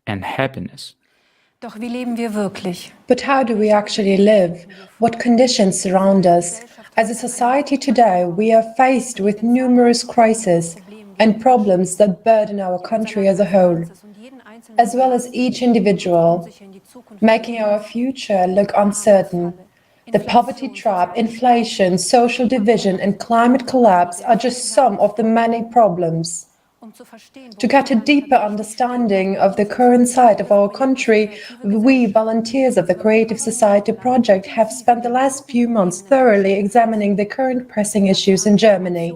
and happiness. Doch wie leben wir wirklich? But how do we actually live? What conditions surround us? As a society today, we are faced with numerous crises and problems that burden our country as a whole, as well as each individual, making our future look uncertain. The poverty trap, inflation, social division, and climate collapse are just some of the many problems. To get a deeper understanding of the current state of our country, we, volunteers of the Creative Society Project, have spent the last few months thoroughly examining the current pressing issues in Germany.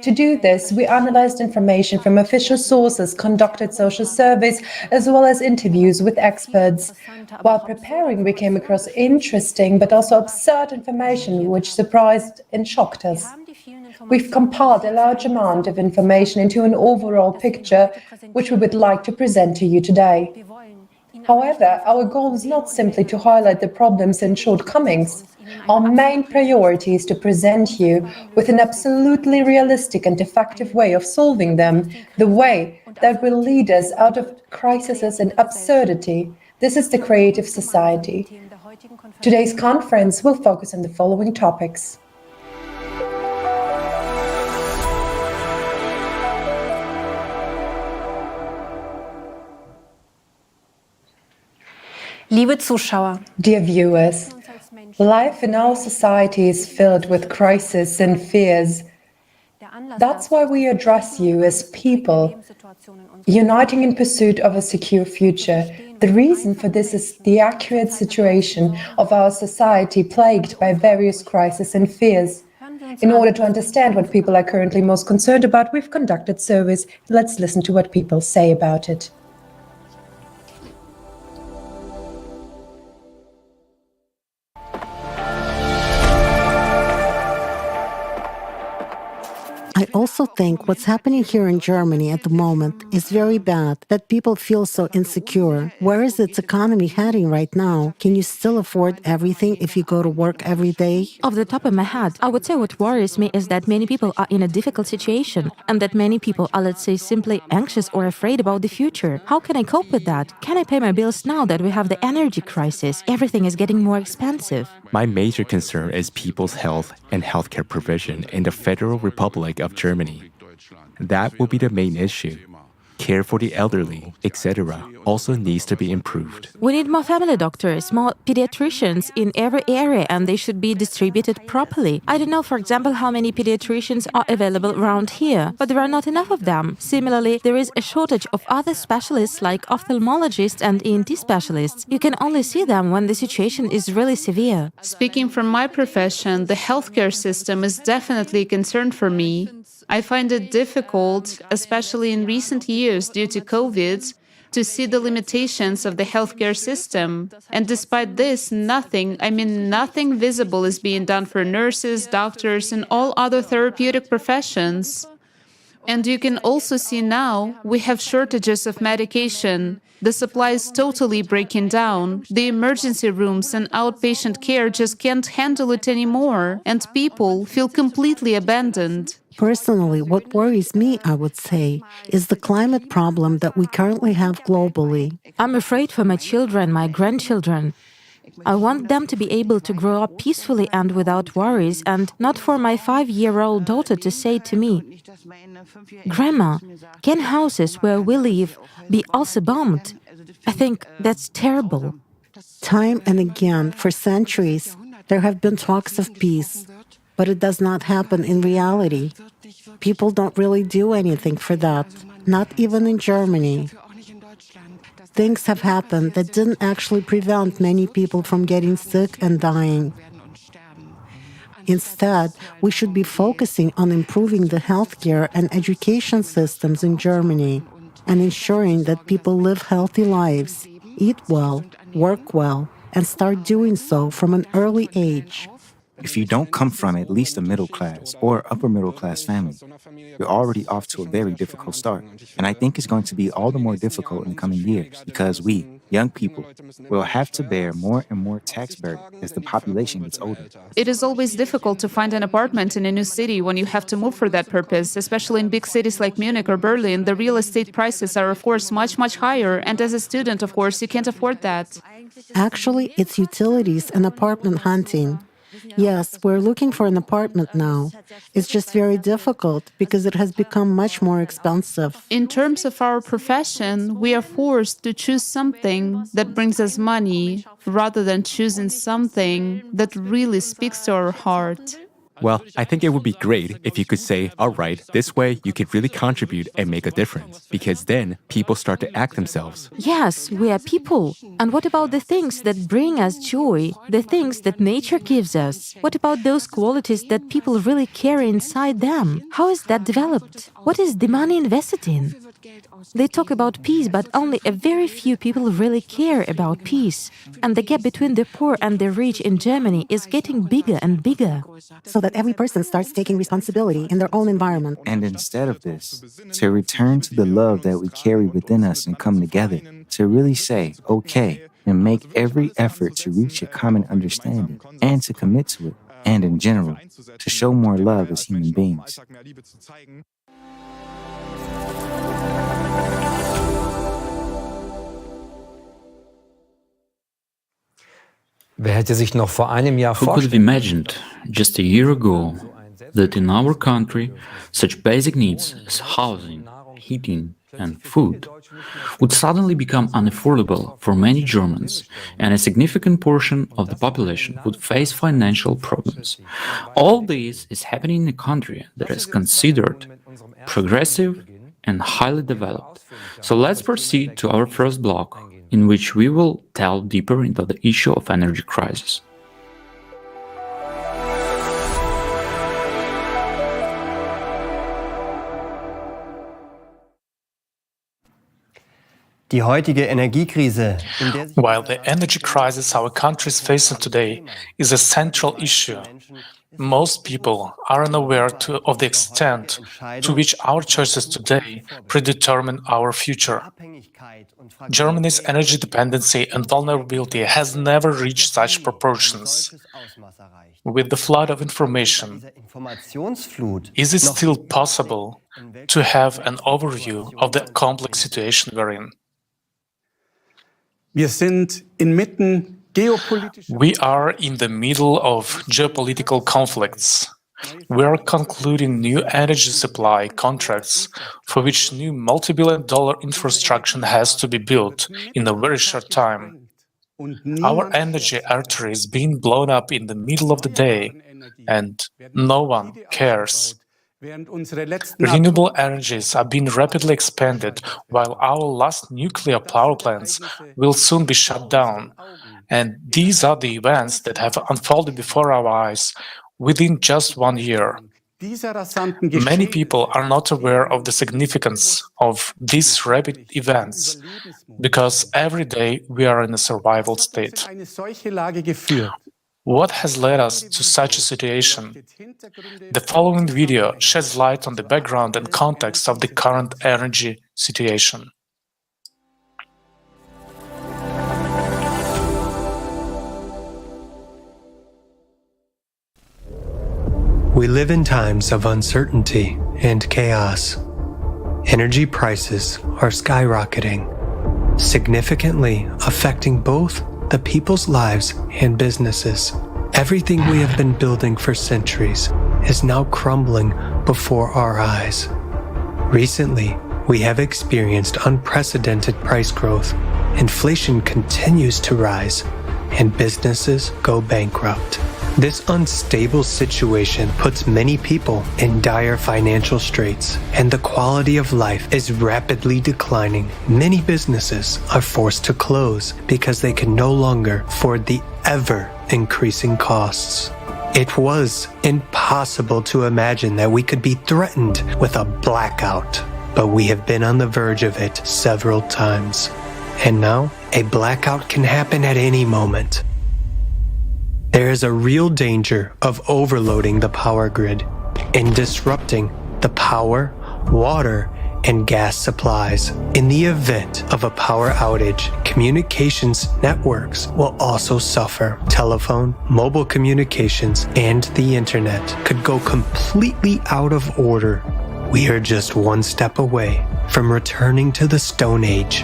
To do this, we analyzed information from official sources, conducted social surveys, as well as interviews with experts. While preparing, we came across interesting but also absurd information which surprised and shocked us. We've compiled a large amount of information into an overall picture, which we would like to present to you today. However, our goal is not simply to highlight the problems and shortcomings. Our main priority is to present you with an absolutely realistic and effective way of solving them, the way that will lead us out of crises and absurdity. This is the Creative Society. Today's conference will focus on the following topics. Liebe Zuschauer, dear viewers, life in our society is filled with crises and fears. That's why we address you as people, uniting in pursuit of a secure future. The reason for this is the accurate situation of our society plagued by various crises and fears. In order to understand what people are currently most concerned about, we've conducted surveys. Let's listen to what people say about it. I also think what's happening here in Germany at the moment is very bad, that people feel so insecure. Where is its economy heading right now? Can you still afford everything if you go to work every day? Off the top of my head, I would say what worries me is that many people are in a difficult situation and that many people are, let's say, simply anxious or afraid about the future. How can I cope with that? Can I pay my bills now that we have the energy crisis? Everything is getting more expensive. My major concern is people's health and healthcare provision in the Federal Republic of Germany. That will be the main issue. Care for the elderly, etc., also needs to be improved. We need more family doctors, more pediatricians in every area, and they should be distributed properly. I don't know, for example, how many pediatricians are available around here, but there are not enough of them. Similarly, there is a shortage of other specialists like ophthalmologists and ENT specialists. You can only see them when the situation is really severe. Speaking from my profession, the healthcare system is definitely a concern for me. I find it difficult, especially in recent years due to COVID, to see the limitations of the healthcare system. And despite this, nothing visible is being done for nurses, doctors, and all other therapeutic professions. And you can also see now we have shortages of medication. The supply is totally breaking down. The emergency rooms and outpatient care just can't handle it anymore, and people feel completely abandoned. Personally, what worries me, I would say, is the climate problem that we currently have globally. I'm afraid for my children, my grandchildren. I want them to be able to grow up peacefully and without worries, and not for my 5-year-old daughter to say to me, "Grandma, can houses where we live be also bombed?" I think that's terrible. Time and again, for centuries, there have been talks of peace, but it does not happen in reality. People don't really do anything for that, not even in Germany. Things have happened that didn't actually prevent many people from getting sick and dying. Instead, we should be focusing on improving the healthcare and education systems in Germany and ensuring that people live healthy lives, eat well, work well, and start doing so from an early age. If you don't come from at least a middle class or upper middle class family, you're already off to a very difficult start. And I think it's going to be all the more difficult in the coming years because we, Young people will have to bear more and more tax burden as the population gets older. It is always difficult to find an apartment in a new city when you have to move for that purpose, especially in big cities like Munich or Berlin. The real estate prices are, of course, much higher, and as a student, of course, you can't afford that. Actually, it's utilities and apartment hunting. Yes, we're looking for an apartment now. It's just very difficult because it has become much more expensive. In terms of our profession, we are forced to choose something that brings us money rather than choosing something that really speaks to our heart. Well, I think it would be great if you could say, all right, this way you could really contribute and make a difference, because then people start to act themselves. Yes, we are people. And what about the things that bring us joy, the things that nature gives us? What about those qualities that people really carry inside them? How is that developed? What is the money invested in? They talk about peace, but only a very few people really care about peace. And the gap between the poor and the rich in Germany is getting bigger and bigger. So that every person starts taking responsibility in their own environment. And instead of this, to return to the love that we carry within us and come together, to really say, okay, and make every effort to reach a common understanding and to commit to it, and in general, to show more love as human beings. Wer hätte sich noch vor einem Jahr Who could have imagined just a year ago that in our country such basic needs as housing, heating, and food would suddenly become unaffordable for many Germans, and a significant portion of the population would face financial problems? All this is happening in a country that is considered progressive and highly developed. So let's proceed to our first block, in which we will delve deeper into the issue of energy crisis. Die heutige Energiekrise, While the energy crisis our country is facing today is a central issue, most people are unaware of the extent to which our choices today predetermine our future. Germany's energy dependency and vulnerability has never reached such proportions. With the flood of information, is it still possible to have an overview of the complex situation we're in? We are in the middle of geopolitical conflicts. We are concluding new energy supply contracts for which new multi-billion-dollar infrastructure has to be built in a very short time. Our energy artery is being blown up in the middle of the day, and no one cares. Renewable energies are being rapidly expanded, while our last nuclear power plants will soon be shut down. And these are the events that have unfolded before our eyes within just 1 year. Many people are not aware of the significance of these rapid events because every day we are in a survival state. What has led us to such a situation? The following video sheds light on the background and context of the current energy situation. We live in times of uncertainty and chaos. Energy prices are skyrocketing, significantly affecting both the people's lives and businesses. Everything we have been building for centuries is now crumbling before our eyes. Recently, we have experienced unprecedented price growth. Inflation continues to rise, and businesses go bankrupt. This unstable situation puts many people in dire financial straits, and the quality of life is rapidly declining. Many businesses are forced to close because they can no longer afford the ever-increasing costs. It was impossible to imagine that we could be threatened with a blackout, but we have been on the verge of it several times. And now, a blackout can happen at any moment. There is a real danger of overloading the power grid and disrupting the power, water, and gas supplies. In the event of a power outage, communications networks will also suffer. Telephone, mobile communications, and the internet could go completely out of order. We are just one step away from returning to the Stone Age.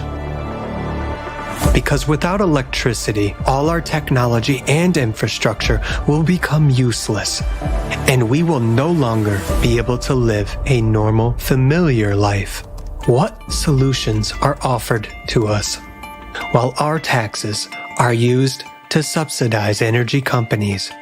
Because without electricity, all our technology and infrastructure will become useless, and we will no longer be able to live a normal, familiar life. What solutions are offered to us? While our taxes are used to subsidize energy companies,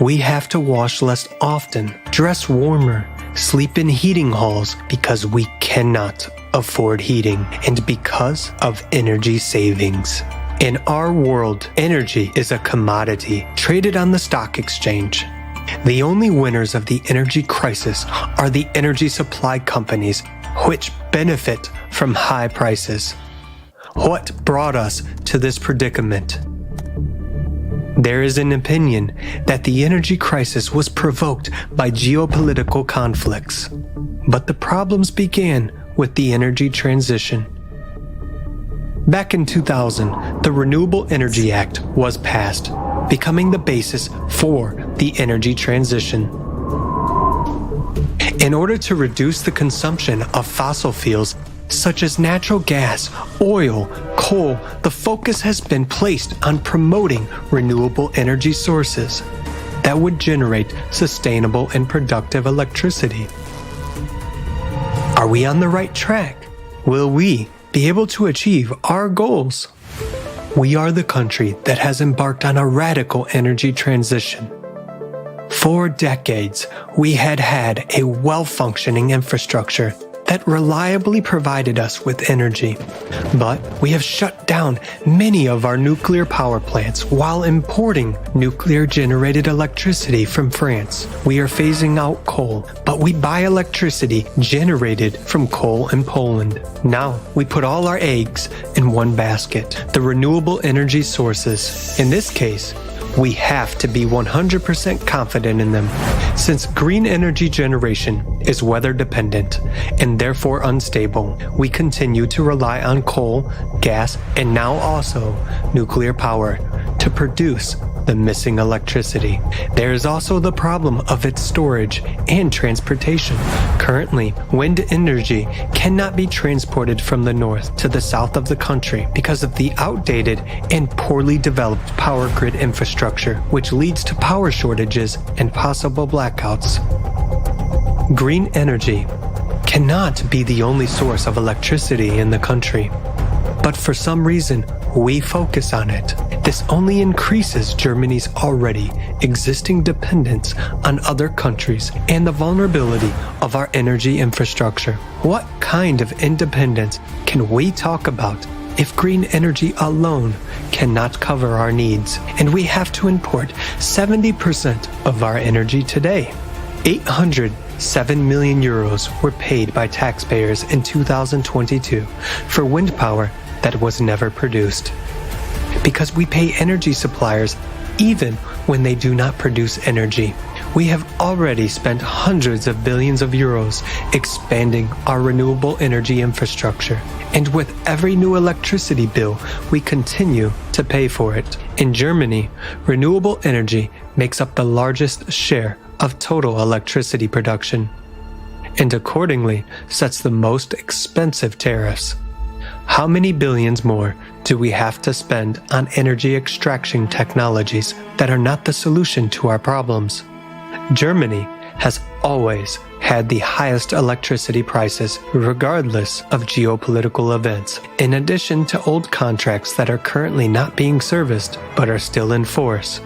we have to wash less often, dress warmer, sleep in heating halls because we cannot afford heating and because of energy savings. In our world, energy is a commodity traded on the stock exchange. The only winners of the energy crisis are the energy supply companies, which benefit from high prices. What brought us to this predicament? There is an opinion that the energy crisis was provoked by geopolitical conflicts, but the problems began with the energy transition. Back in 2000, the Renewable Energy Act was passed, becoming the basis for the energy transition. In order to reduce the consumption of fossil fuels such as natural gas, oil, coal, the focus has been placed on promoting renewable energy sources that would generate sustainable and productive electricity. Are we on the right track? Will we be able to achieve our goals? We are the country that has embarked on a radical energy transition. For decades, we had a well-functioning infrastructure that reliably provided us with energy. But we have shut down many of our nuclear power plants while importing nuclear-generated electricity from France. We are phasing out coal, but we buy electricity generated from coal in Poland. Now, we put all our eggs in one basket, the renewable energy sources. In this case, we have to be 100% confident in them, since green energy generation is weather dependent and therefore unstable. We continue to rely on coal, gas, and now also nuclear power to produce the missing electricity. There is also the problem of its storage and transportation. Currently, wind energy cannot be transported from the north to the south of the country because of the outdated and poorly developed power grid infrastructure, which leads to power shortages and possible blackouts. Green energy cannot be the only source of electricity in the country, but for some reason, we focus on it. This only increases Germany's already existing dependence on other countries and the vulnerability of our energy infrastructure. What kind of independence can we talk about if green energy alone cannot cover our needs, and we have to import 70% of our energy today? 807 million euros were paid by taxpayers in 2022 for wind power that was never produced. Because we pay energy suppliers even when they do not produce energy. We have already spent hundreds of billions of euros expanding our renewable energy infrastructure. And with every new electricity bill, we continue to pay for it. In Germany, renewable energy makes up the largest share of total electricity production, and accordingly sets the most expensive tariffs. How many billions more do we have to spend on energy extraction technologies that are not the solution to our problems? Germany has always had the highest electricity prices regardless of geopolitical events, in addition to old contracts that are currently not being serviced but are still in force.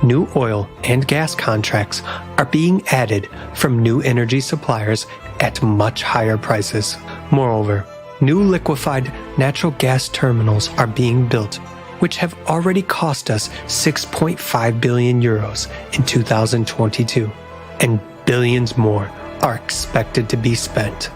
New oil and gas contracts are being added from new energy suppliers at much higher prices. Moreover, new liquefied natural gas terminals are being built, which have already cost us 6.5 billion euros in 2022, and billions more are expected to be spent.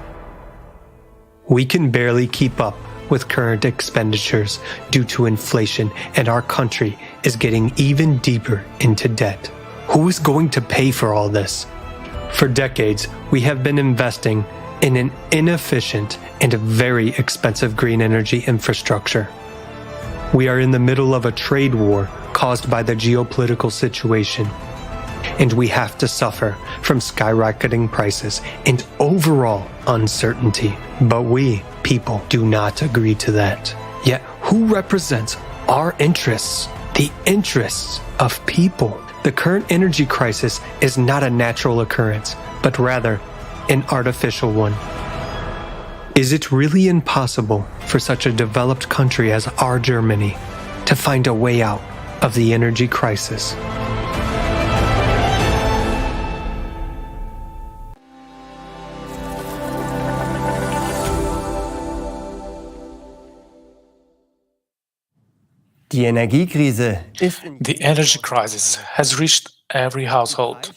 We can barely keep up with current expenditures due to inflation, and our country is getting even deeper into debt. Who is going to pay for all this? For decades, we have been investing in an inefficient and very expensive green energy infrastructure. We are in the middle of a trade war caused by the geopolitical situation, and we have to suffer from skyrocketing prices and overall uncertainty. But we, people, do not agree to that. Yet, who represents our interests? The interests of people. The current energy crisis is not a natural occurrence, but rather an artificial one. Is it really impossible for such a developed country as our Germany to find a way out of the energy crisis? Die Energiekrise ist The energy crisis has reached every household.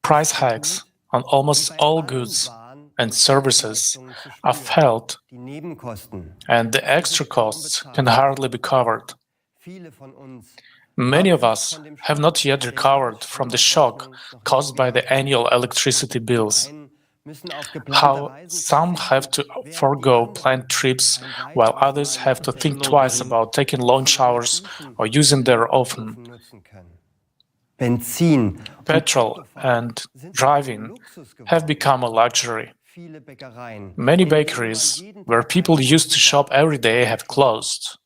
Price hikes on almost all goods and services are felt, die Nebenkosten. and the extra costs can hardly be covered. Viele von uns Many of us have not yet recovered from the shock caused by the annual electricity bills. müssen auf geplante How Reisen some have to forego planned trips, while others have to think twice about taking long showers or using their oven. nutzen können. Benzin, Petrol and driving have become a luxury. viele Bäckereien. Many bakeries where people used to shop every day have closed.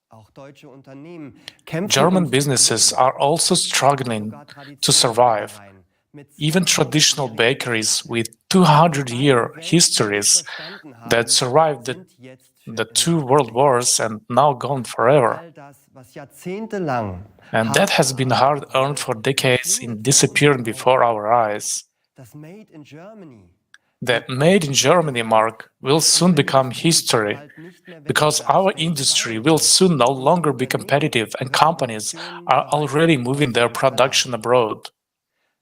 Auch deutsche Unternehmen kämpfen German um businesses are also struggling to survive. Even traditional bakeries with 200-year histories that survived the two world wars and now gone forever. all das, was jahrzehntelang And that has been hard-earned for decades in disappearing before our eyes. das Made in Germany The Made in Germany mark will soon become history because our industry will soon no longer be competitive and companies are already moving their production abroad.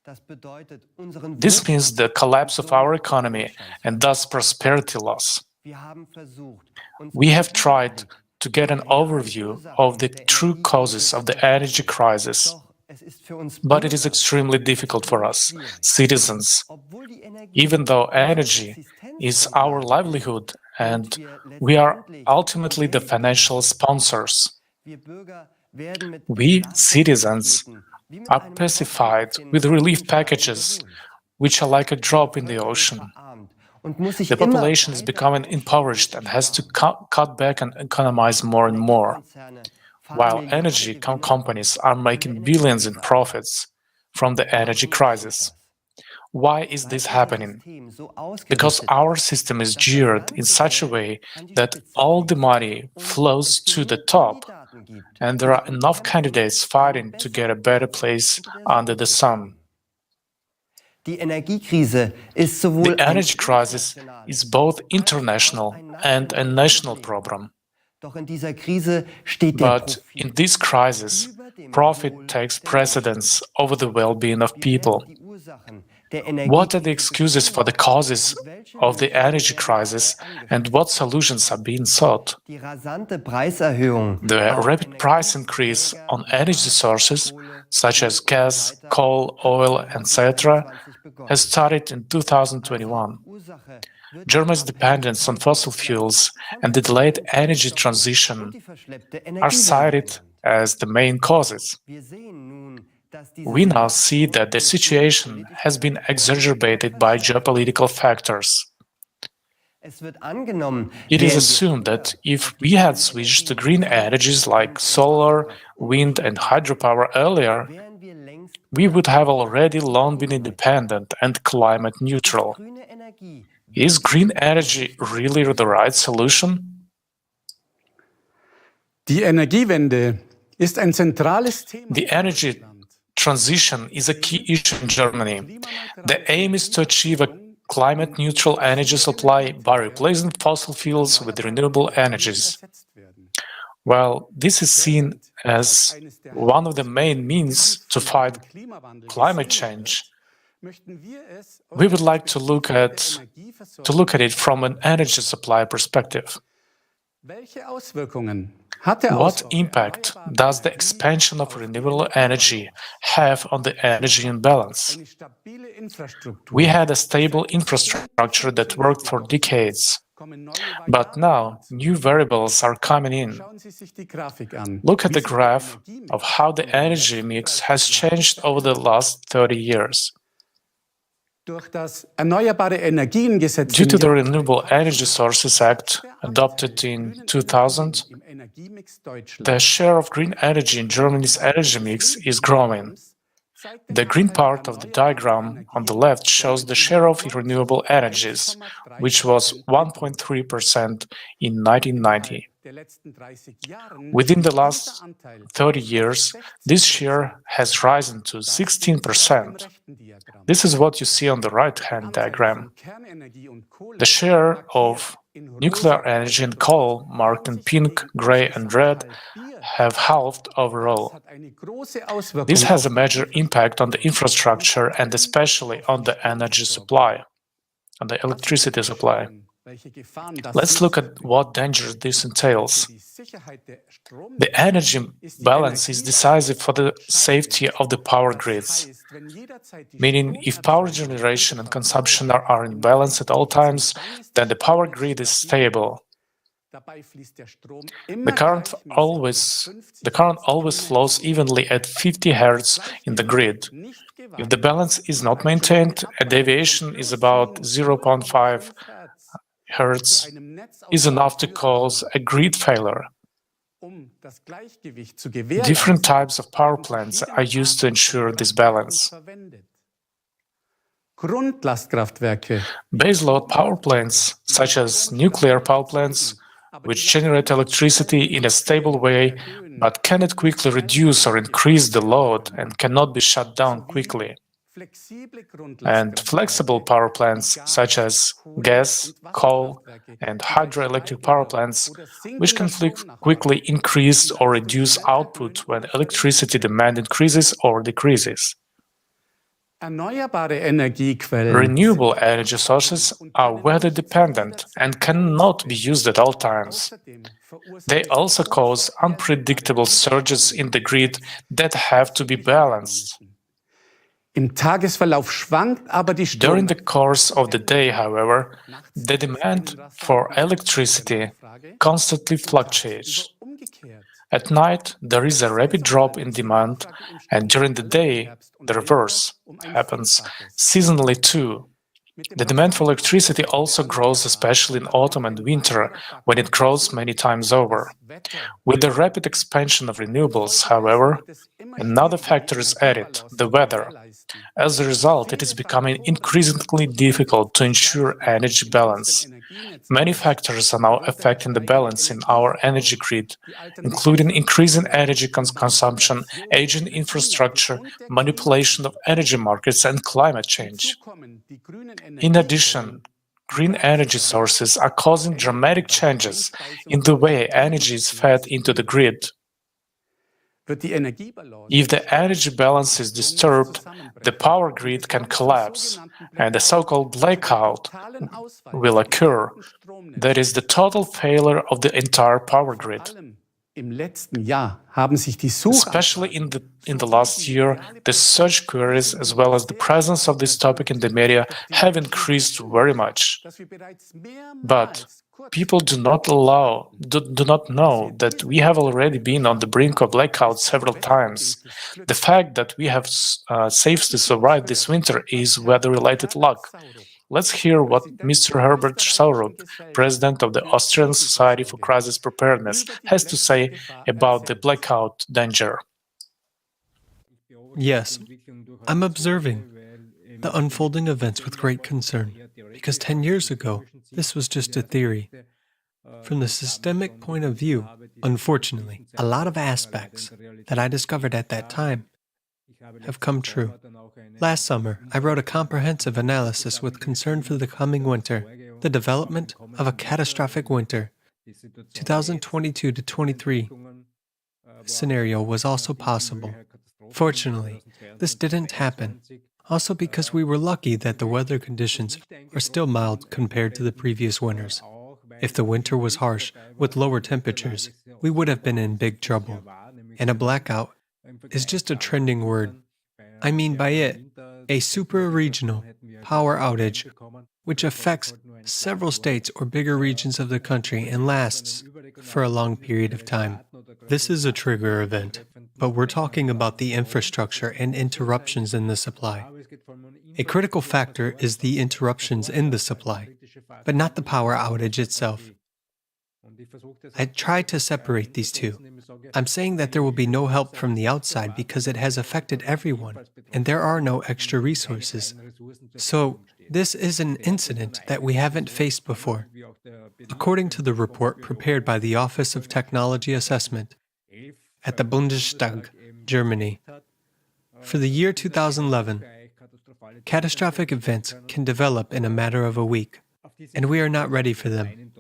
das bedeutet unseren This means the collapse of our economy and thus prosperity loss. Wir haben versucht, uns We have tried to get an overview of the true causes of the energy crisis, doch es ist für uns but it is extremely difficult for us, citizens, obwohl die Energie even though energy is our livelihood and we are ultimately the financial sponsors. wir Bürger werden mit We, citizens, are pacified with relief packages, which are like a drop in the ocean. verarmt und muss sich The immer population is becoming impoverished and has to cut back and economize more and more, Konzerne while energy companies are making billions in profits from the energy crisis. Why is this happening? System so ausgerichtet Because our system is geared in such a way that all the money flows to the top, Daten gibt. and there are enough candidates fighting to get a better place under the sun. Die Energiekrise ist sowohl The energy crisis is both international and a national problem. doch in dieser Krise steht der But in this crisis, profit takes precedence over the well-being of people. die Ursachen der Energie What are the excuses for the causes of the energy crisis and what solutions are being sought? die rasante Preiserhöhung The rapid price increase on energy sources, such as gas, coal, oil, etc., has started in 2021. Ursache Germany's dependence on fossil fuels and the delayed energy transition die verschleppte are Energiewende. cited as the main causes. Wir sehen nun, dass diese We now see that the situation has been exacerbated by geopolitical factors. es wird angenommen, It is wären assumed that if we had switched to green energies like solar, wind, and hydropower earlier, wir längst we would have already long been independent and climate neutral. grüne Energie Is green energy really the right solution? Die Energiewende ist ein zentrales Thema. The energy transition is a key issue in Germany. The aim is to achieve a climate-neutral energy supply by replacing fossil fuels with renewable energies. Well, this is seen as one of the main means to fight climate change. We would like to look at it from an energy supply perspective. Welche Auswirkungen What impact does the expansion of renewable energy have on the energy imbalance? We had a stable infrastructure that worked for decades, but now new variables are coming in. Look at the graph of how the energy mix has changed over the last 30 years. Due to the Renewable Energy Sources Act adopted in 2000, the share of green energy in Germany's energy mix is growing. The green part of the diagram on the left shows the share of renewable energies, which was 1.3% in 1990. Within the last 30 years, this share has risen to 16%. This is what you see on the right-hand diagram. The share of nuclear energy and coal, marked in pink, gray, and red, have halved overall. This has a major impact on the infrastructure and especially on the energy supply, on the electricity supply. Let's look at what danger this entails. The energy balance is decisive for the safety of the power grids, meaning if power generation and consumption are in balance at all times, then the power grid is stable. The current always flows evenly at 50 Hz in the grid. If the balance is not maintained, a deviation is about 0.5 Hz is enough to cause a grid failure. Different types of power plants are used to ensure this balance. Baseload power plants, such as nuclear power plants, which generate electricity in a stable way but cannot quickly reduce or increase the load and cannot be shut down quickly. And flexible power plants, such as gas, coal, and hydroelectric power plants, which can quickly increase or reduce output when electricity demand increases or decreases. Renewable energy sources are weather-dependent and cannot be used at all times. They also cause unpredictable surges in the grid that have to be balanced. During the course of the day, however, the demand for electricity constantly fluctuates. At night, there is a rapid drop in demand, and during the day, the reverse happens, seasonally too. The demand for electricity also grows, especially in autumn and winter, when it grows many times over. With the rapid expansion of renewables, however, another factor is added, the weather. As a result, it is becoming increasingly difficult to ensure energy balance. Many factors are now affecting the balance in our energy grid, including increasing energy consumption, aging infrastructure, manipulation of energy markets, and climate change. In addition, green energy sources are causing dramatic changes in the way energy is fed into the grid. If the energy balance is disturbed, the power grid can collapse, and a so-called blackout will occur. That is the total failure of the entire power grid. Especially in the last year, the search queries as well as the presence of this topic in the media have increased very much. But people do not know that we have already been on the brink of blackout several times. The fact that we have safely survived this winter is weather-related luck. Let's hear what Mr. Herbert Saurup, president of the Austrian Society for Crisis Preparedness, has to say about the blackout danger. Yes, I'm observing the unfolding events with great concern, because 10 years ago, this was just a theory. From the systemic point of view, unfortunately, a lot of aspects that I discovered at that time have come true. Last summer, I wrote a comprehensive analysis with concern for the coming winter, the development of a catastrophic winter. 2022 to 23 scenario was also possible. Fortunately, this didn't happen, also because we were lucky that the weather conditions are still mild compared to the previous winters. If the winter was harsh, with lower temperatures, we would have been in big trouble. And a blackout is just a trending word. I mean by it, a super-regional power outage which affects several states or bigger regions of the country and lasts for a long period of time. This is a trigger event, but we're talking about the infrastructure and interruptions in the supply. A critical factor is the interruptions in the supply, but not the power outage itself. I try to separate these two. I'm saying that there will be no help from the outside because it has affected everyone, and there are no extra resources. So, this is an incident that we haven't faced before. According to the report prepared by the Office of Technology Assessment at the Bundestag, Germany, for the year 2011, catastrophic events can develop in a matter of a week, and we are not ready for them.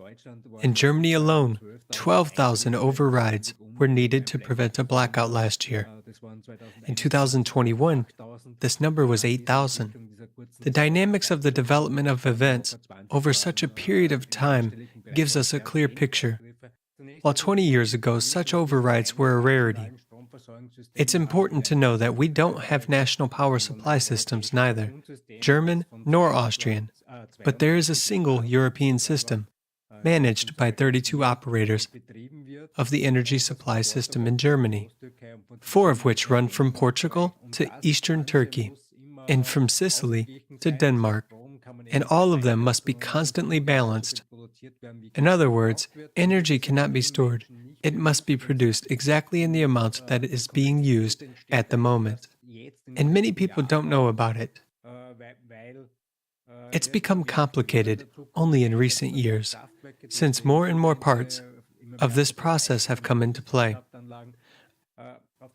In Germany alone, 12,000 overrides were needed to prevent a blackout last year. In 2021, this number was 8,000. The dynamics of the development of events over such a period of time gives us a clear picture. While 20 years ago, such overrides were a rarity. It's important to know that we don't have national power supply systems, neither German nor Austrian, but there is a single European system, managed by 32 operators of the energy supply system in Germany, 4 of which run from Portugal to eastern Turkey, and from Sicily to Denmark, and all of them must be constantly balanced. In other words, energy cannot be stored. It must be produced exactly in the amount that is being used at the moment. And many people don't know about it. It's become complicated only in recent years, since more and more parts of this process have come into play.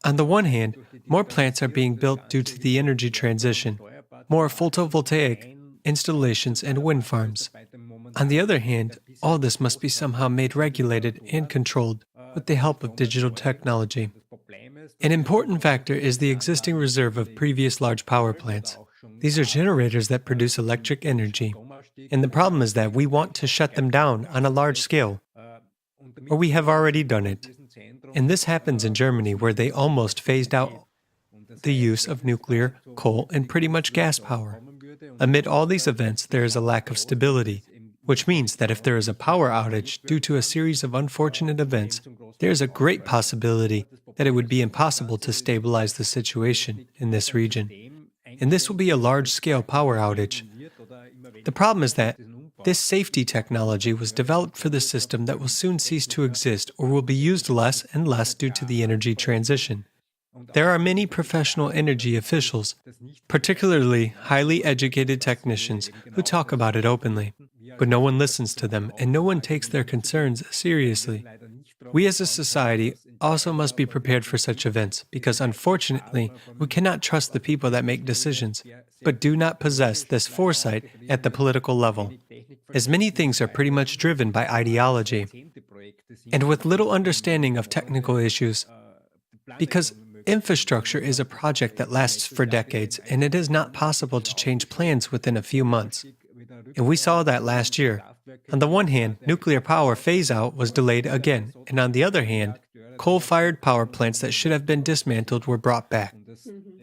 On the one hand, more plants are being built due to the energy transition, more photovoltaic installations and wind farms. On the other hand, all this must be somehow made regulated and controlled with the help of digital technology. An important factor is the existing reserve of previous large power plants. These are generators that produce electric energy. And the problem is that we want to shut them down on a large scale, or we have already done it. And this happens in Germany, where they almost phased out the use of nuclear, coal, and pretty much gas power. Amid all these events, there is a lack of stability, which means that if there is a power outage due to a series of unfortunate events, there is a great possibility that it would be impossible to stabilize the situation in this region. And this will be a large-scale power outage. The problem is that this safety technology was developed for the system that will soon cease to exist or will be used less and less due to the energy transition. There are many professional energy officials, particularly highly educated technicians, who talk about it openly, but no one listens to them and no one takes their concerns seriously. We as a society also must be prepared for such events because, unfortunately, we cannot trust the people that make decisions, but do not possess this foresight at the political level, as many things are pretty much driven by ideology, and with little understanding of technical issues, because infrastructure is a project that lasts for decades, and it is not possible to change plans within a few months. And we saw that last year. On the one hand, nuclear power phase-out was delayed again, and on the other hand, coal-fired power plants that should have been dismantled were brought back.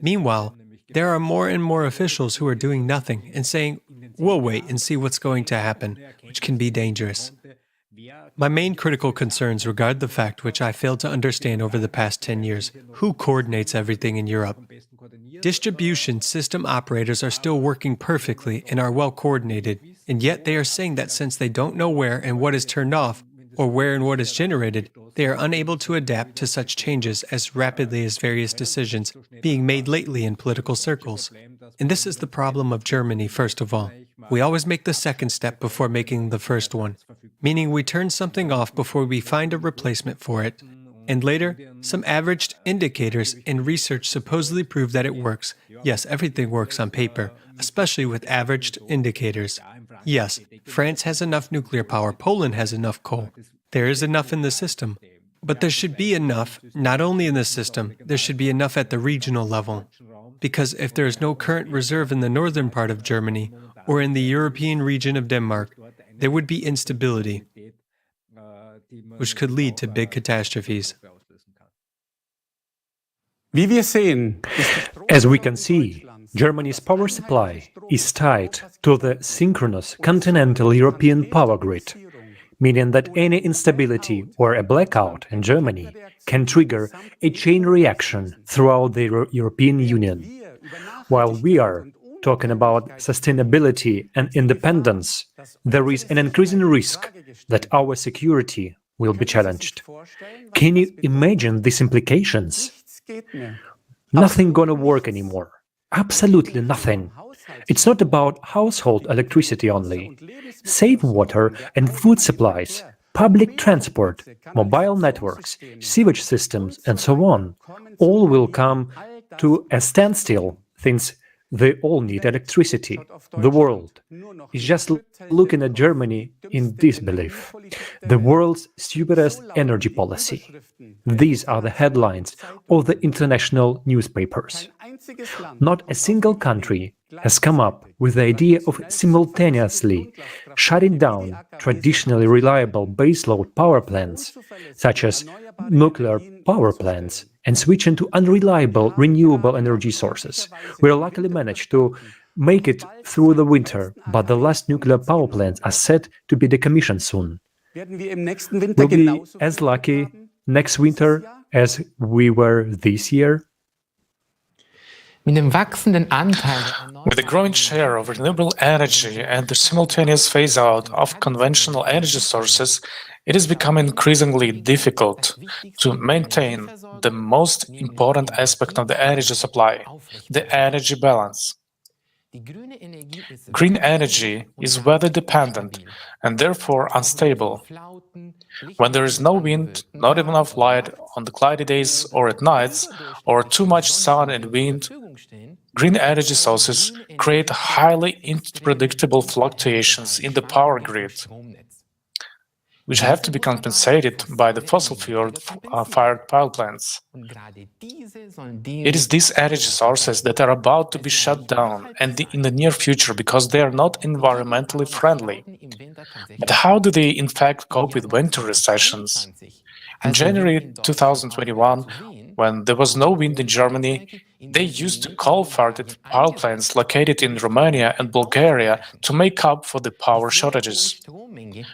Meanwhile, there are more and more officials who are doing nothing and saying, "We'll wait and see what's going to happen," which can be dangerous. My main critical concerns regard the fact which I failed to understand over the past 10 years: who coordinates everything in Europe? Distribution system operators are still working perfectly and are well coordinated, and yet they are saying that since they don't know where and what is turned off, or where and what is generated, they are unable to adapt to such changes as rapidly as various decisions being made lately in political circles. And this is the problem of Germany, first of all. We always make the second step before making the first one, meaning we turn something off before we find a replacement for it. And later, some averaged indicators in research supposedly prove that it works. Yes, everything works on paper, especially with averaged indicators. Yes, France has enough nuclear power, Poland has enough coal. There is enough in the system. But there should be enough, not only in the system, there should be enough at the regional level. Because if there is no current reserve in the northern part of Germany, or in the European region of Denmark, there would be instability. which could lead to big catastrophes. Wie wir sehen, As we can see, Germany's power supply is tied to the synchronous continental European power grid, meaning that any instability or a blackout in Germany can trigger a chain reaction throughout the European Union. While we are talking about sustainability and independence, there is an increasing risk that our security will be challenged. Can you imagine these implications? Nothing gonna work anymore. Absolutely nothing. It's not about household electricity only. Safe water and food supplies, public transport, mobile networks, sewage systems, and so on, all will come to a standstill since they all need electricity. The world is just looking at Germany in disbelief. The world's stupidest energy policy. These are the headlines of the international newspapers. Not a single country has come up with the idea of simultaneously shutting down traditionally reliable baseload power plants, such as nuclear power plants, and switching to unreliable renewable energy sources. We luckily managed to make it through the winter, but the last nuclear power plants are set to be decommissioned soon. We'll be as lucky next winter as we were this year. Mit dem wachsenden Anteil With the growing share of renewable energy and the simultaneous phase-out of conventional energy sources, it is becoming increasingly difficult to maintain the most important aspect of the energy supply, the energy balance. Green energy is weather-dependent and therefore unstable. When there is no wind, not enough light on the cloudy days or at nights, or too much sun and wind, green energy sources create highly unpredictable fluctuations in the power grid, which have to be compensated by the fossil fuel-fired power plants. It is these energy sources that are about to be shut down and in the near future because they are not environmentally friendly. But how do they in fact cope with winter recessions? In January 2021, when there was no wind in Germany, they used coal-fired power plants located in Romania and Bulgaria to make up for the power shortages.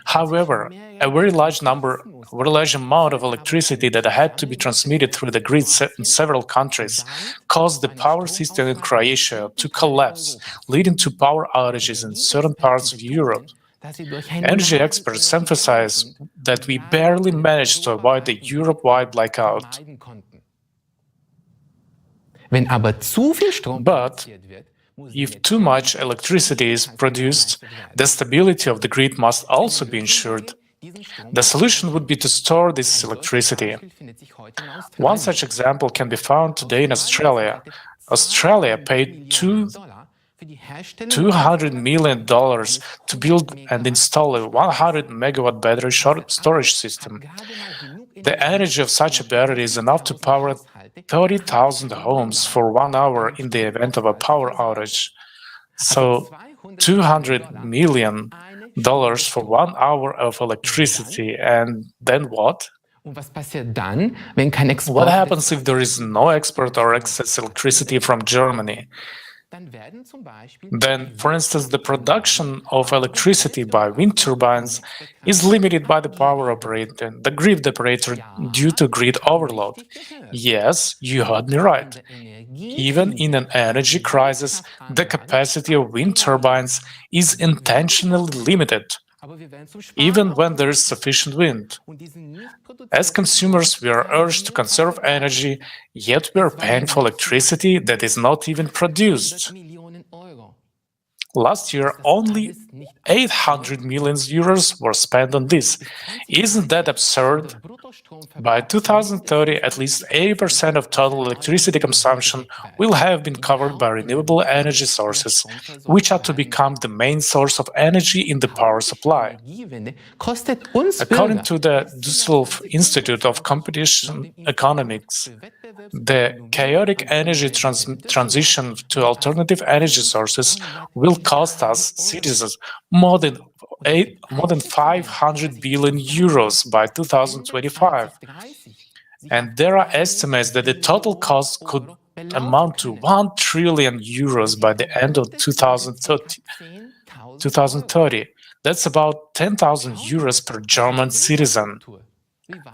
However, a very large amount of electricity that had to be transmitted through the grid in several countries caused the power system in Croatia to collapse, leading to power outages in certain parts of Europe. Energy experts emphasize that we barely managed to avoid the Europe-wide blackout. But if too much electricity is produced, the stability of the grid must also be ensured. The solution would be to store this electricity. One such example can be found today in Australia. Australia paid $200 million to build and install a 100-megawatt battery storage system. The energy of such a battery is enough to power 30,000 homes for 1 hour in the event of a power outage. So $200 million for 1 hour of electricity, and then what? What happens if there is no export or excess electricity from Germany? Then, for instance, the production of electricity by wind turbines is limited by the power operator, the grid operator, due to grid overload. Yes, you heard me right. Even in an energy crisis, the capacity of wind turbines is intentionally limited, even when there is sufficient wind. As consumers, we are urged to conserve energy, yet we are paying for electricity that is not even produced. Last year, only 800 million euros were spent on this. Isn't that absurd? By 2030, at least 80% of total electricity consumption will have been covered by renewable energy sources, which are to become the main source of energy in the power supply. According to the Düsseldorf Institute of Competition Economics, the chaotic energy transition to alternative energy sources will cost us, citizens, more than more than 500 billion euros by 2025. And there are estimates that the total cost could amount to 1 trillion euros by the end of 2030. That's about 10,000 euros per German citizen.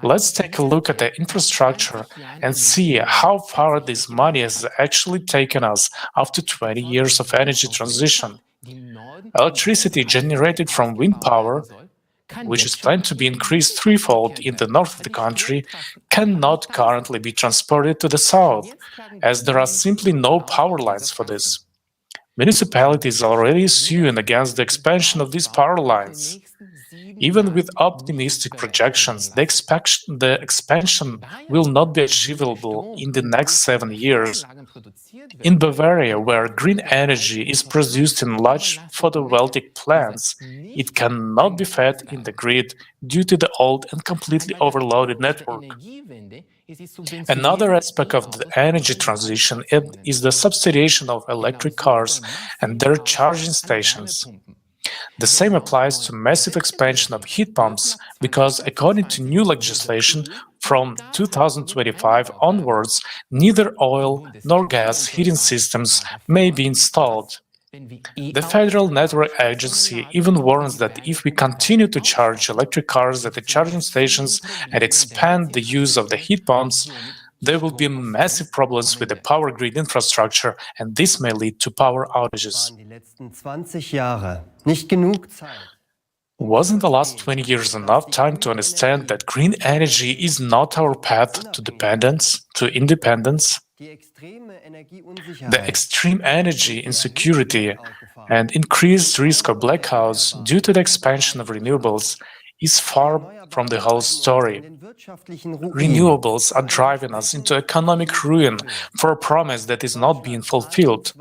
Let's take a look at the infrastructure and see how far this money has actually taken us after 20 years of energy transition. Electricity generated from wind power, which is planned to be increased threefold in the north of the country, cannot currently be transported to the south, as there are simply no power lines for this. Municipalities are already suing against the expansion of these power lines. Even with optimistic projections, the expansion will not be achievable in the next 7 years. In Bavaria, where green energy is produced in large photovoltaic plants, it cannot be fed in the grid due to the old and completely overloaded network. Another aspect of the energy transition is the subsidization of electric cars and their charging stations. The same applies to massive expansion of heat pumps, because according to new legislation, from 2025 onwards, neither oil nor gas heating systems may be installed. The Federal Network Agency even warns that if we continue to charge electric cars at the charging stations and expand the use of the heat pumps, there will be massive problems with the power grid infrastructure, and this may lead to power outages. Wasn't the last 20 years enough time to understand that green energy is not our path to independence? The extreme energy insecurity and increased risk of blackouts due to the expansion of renewables is far from the whole story. Renewables are driving us into economic ruin for a promise that is not being fulfilled.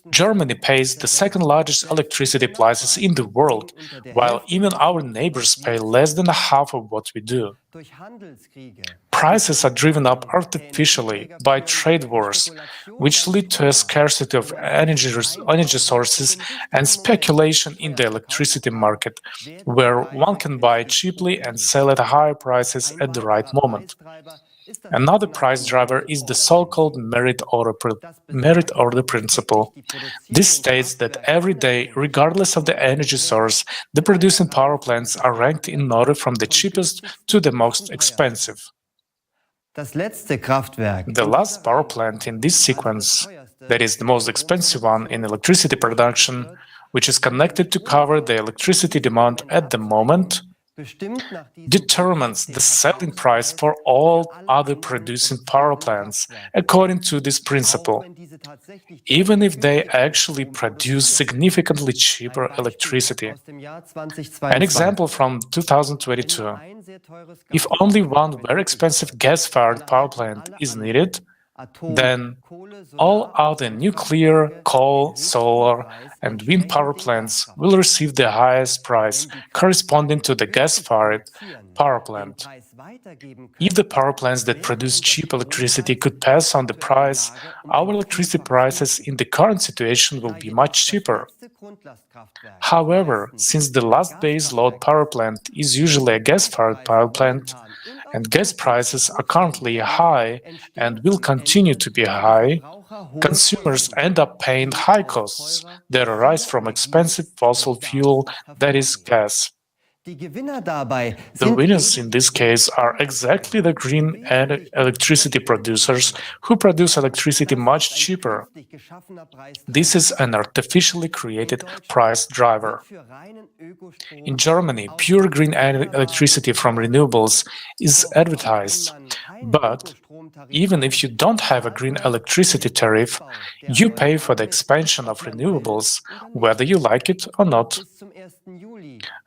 Germany pays the second largest electricity prices in the world, while even our neighbors pay less than half of what we do. Prices are driven up artificially by trade wars, which lead to a scarcity of energy sources and speculation in the electricity market, where one can buy cheaply and sell at higher prices at the right moment. Another price driver is the so-called merit order principle. This states that every day, regardless of the energy source, the producing power plants are ranked in order from the cheapest to the most expensive. The last power plant in this sequence, that is the most expensive one in electricity production, which is connected to cover the electricity demand at the moment, determines the selling price for all other producing power plants according to this principle, even if they actually produce significantly cheaper electricity. An example from 2022. If only one very expensive gas-fired power plant is needed, then all other nuclear, coal, solar, and wind power plants will receive the highest price corresponding to the gas-fired power plant. If the power plants that produce cheap electricity could pass on the price, our electricity prices in the current situation will be much cheaper. However, since the last base load power plant is usually a gas-fired power plant, and gas prices are currently high and will continue to be high, consumers end up paying high costs that arise from expensive fossil fuel, that is, gas. The winners in this case are exactly the green electricity producers who produce electricity much cheaper. This is an artificially created price driver. In Germany, pure green electricity from renewables is advertised, but even if you don't have a green electricity tariff, you pay for the expansion of renewables, whether you like it or not.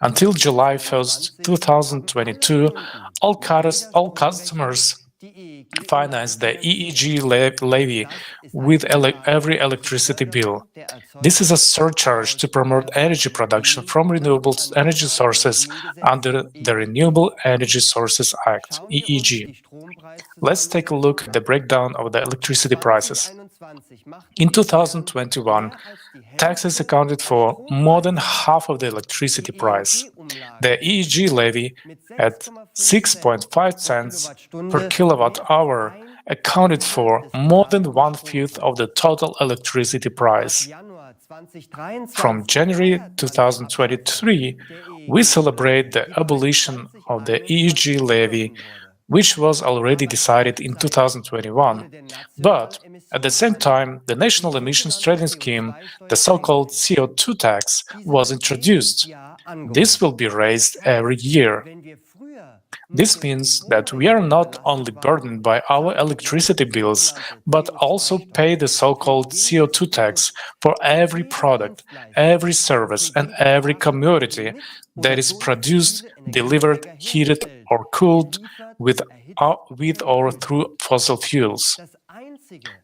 Until July 1st, 2022, all customers finance the EEG levy with every electricity bill. This is a surcharge to promote energy production from renewable energy sources under the Renewable Energy Sources Act, EEG. Let's take a look at the breakdown of the electricity prices. In 2021, taxes accounted for more than half of the electricity price. The EEG levy at 6.5 cents per kilowatt hour accounted for more than one-fifth of the total electricity price. From January 2023, we celebrate the abolition of the EEG levy, which was already decided in 2021. But at the same time, the National Emissions Trading Scheme, the so-called CO2 tax, was introduced. This will be raised every year. This means that we are not only burdened by our electricity bills, but also pay the so-called CO2 tax for every product, every service, and every commodity that is produced, delivered, heated, or cooled with or through fossil fuels.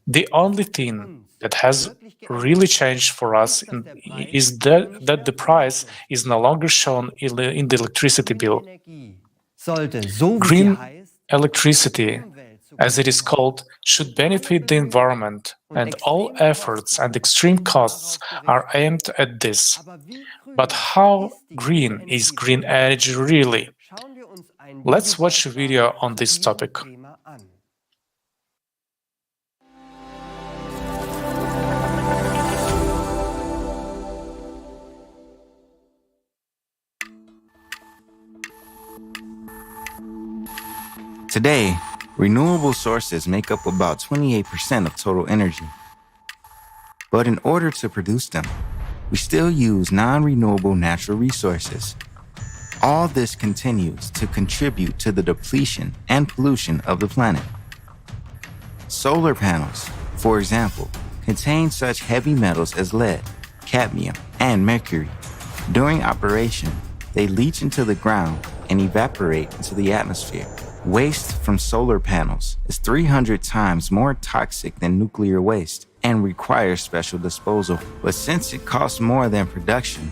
The only thing that has really changed for us is that the price is no longer shown in the electricity bill. Green electricity, as it is called, should benefit the environment, and all efforts and extreme costs are aimed at this. But how green is green energy really? Let's watch a video on this topic. Today, renewable sources make up about 28% of total energy. But in order to produce them, we still use non-renewable natural resources. All this continues to contribute to the depletion and pollution of the planet. Solar panels, for example, contain such heavy metals as lead, cadmium, and mercury. During operation, they leach into the ground and evaporate into the atmosphere. Waste from solar panels is 300 times more toxic than nuclear waste and requires special disposal. But since it costs more than production,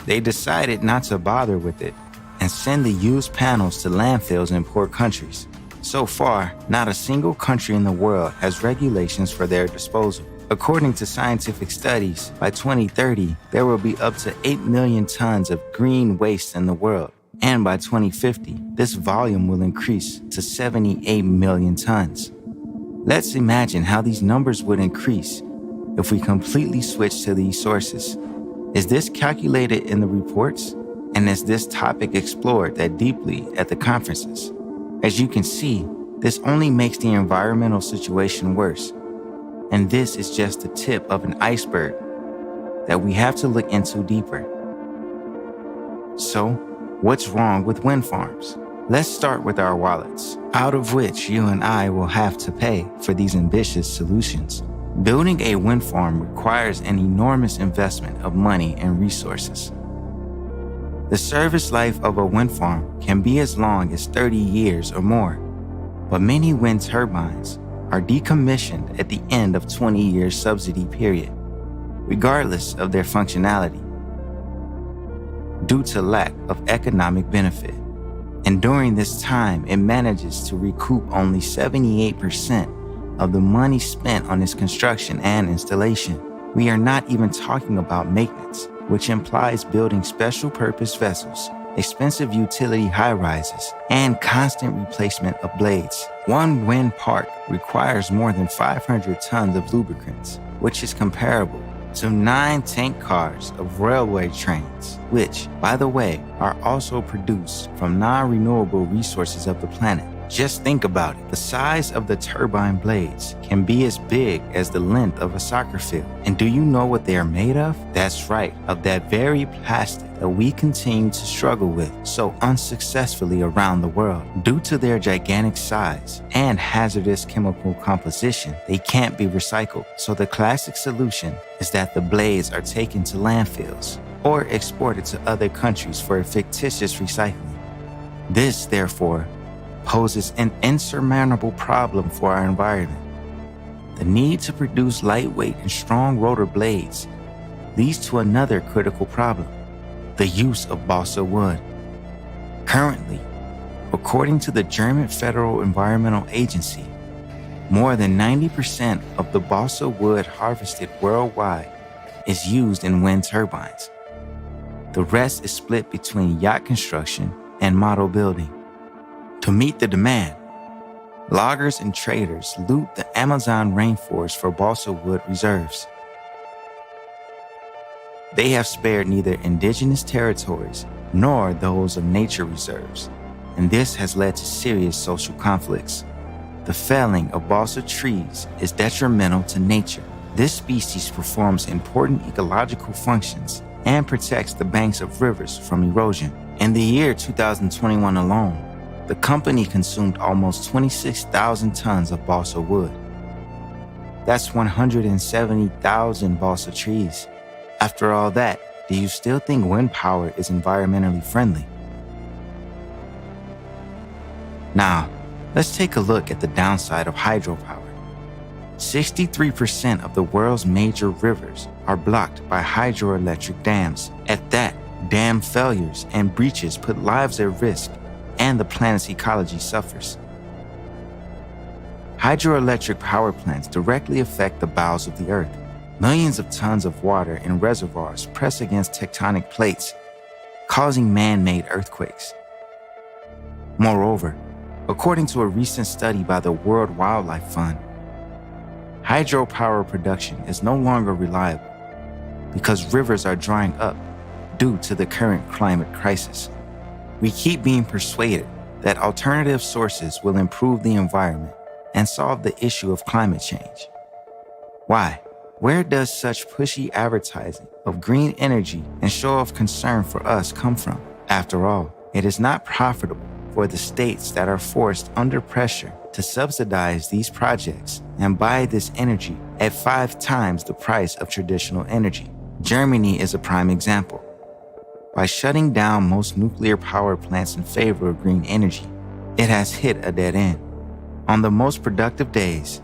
they decided not to bother with it and send the used panels to landfills in poor countries. So far, not a single country in the world has regulations for their disposal. According to scientific studies, by 2030, there will be up to 8 million tons of green waste in the world. And by 2050, this volume will increase to 78 million tons. Let's imagine how these numbers would increase if we completely switch to these sources. Is this calculated in the reports? And is this topic explored that deeply at the conferences? As you can see, this only makes the environmental situation worse. And this is just the tip of an iceberg that we have to look into deeper. So, what's wrong with wind farms? Let's start with our wallets, out of which you and I will have to pay for these ambitious solutions. Building a wind farm requires an enormous investment of money and resources. The service life of a wind farm can be as long as 30 years or more, but many wind turbines are decommissioned at the end of 20 years subsidy period, regardless of their functionality, due to lack of economic benefit. And during this time, it manages to recoup only 78% of the money spent on its construction and installation. We are not even talking about maintenance, which implies building special purpose vessels, expensive utility high-rises, and constant replacement of blades. One wind park requires more than 500 tons of lubricants, which is comparable to 9 tank cars of railway trains, which, by the way, are also produced from non-renewable resources of the planet. Just think about it. The size of the turbine blades can be as big as the length of a soccer field. And do you know what they are made of? That's right, of that very plastic that we continue to struggle with so unsuccessfully around the world. Due to their gigantic size and hazardous chemical composition, they can't be recycled. So the classic solution is that the blades are taken to landfills or exported to other countries for a fictitious recycling. This, therefore, poses an insurmountable problem for our environment. The need to produce lightweight and strong rotor blades leads to another critical problem: the use of balsa wood. Currently, according to the German Federal Environmental Agency, More than 90% of the balsa wood harvested worldwide is used in wind turbines. The rest is split between yacht construction and model building. To meet the demand, loggers and traders loot the Amazon rainforest for balsa wood reserves. They have spared neither indigenous territories nor those of nature reserves, and this has led to serious social conflicts. The felling of balsa trees is detrimental to nature. This species performs important ecological functions and protects the banks of rivers from erosion. In the year 2021 alone, the company consumed almost 26,000 tons of balsa wood. That's 170,000 balsa trees. After all that, do you still think wind power is environmentally friendly? Now, let's take a look at the downside of hydropower. 63% of the world's major rivers are blocked by hydroelectric dams. At that, dam failures and breaches put lives at risk, and the planet's ecology suffers. Hydroelectric power plants directly affect the bowels of the earth. Millions of tons of water in reservoirs press against tectonic plates, causing man-made earthquakes. Moreover, according to a recent study by the World Wildlife Fund, hydropower production is no longer reliable because rivers are drying up due to the current climate crisis. We keep being persuaded that alternative sources will improve the environment and solve the issue of climate change. Why? Where does such pushy advertising of green energy and show of concern for us come from? After all, it is not profitable for the states that are forced under pressure to subsidize these projects and buy this energy at 5 times the price of traditional energy. Germany is a prime example. By shutting down most nuclear power plants in favor of green energy, it has hit a dead end. On the most productive days,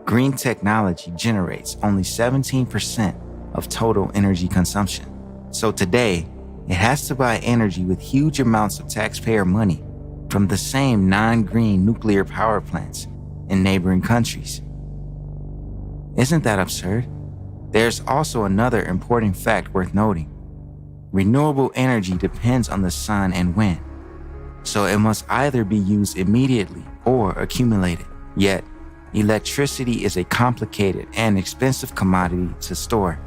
green technology generates only 17% of total energy consumption. So today, it has to buy energy with huge amounts of taxpayer money from the same non-green nuclear power plants in neighboring countries. Isn't that absurd? There's also another important fact worth noting. Renewable energy depends on the sun and wind, so it must either be used immediately or accumulated. Yet, electricity is a complicated and expensive commodity to store.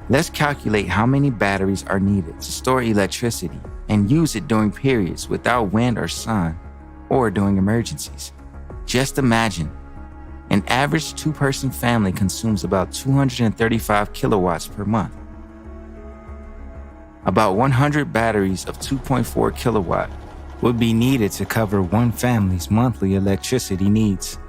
Let's calculate how many batteries are needed to store electricity and use it during periods without wind or sun, or during emergencies. Just imagine, an average 2-person family consumes about 235 kilowatts per month. About 100 batteries of 2.4 kilowatt would be needed to cover one family's monthly electricity needs.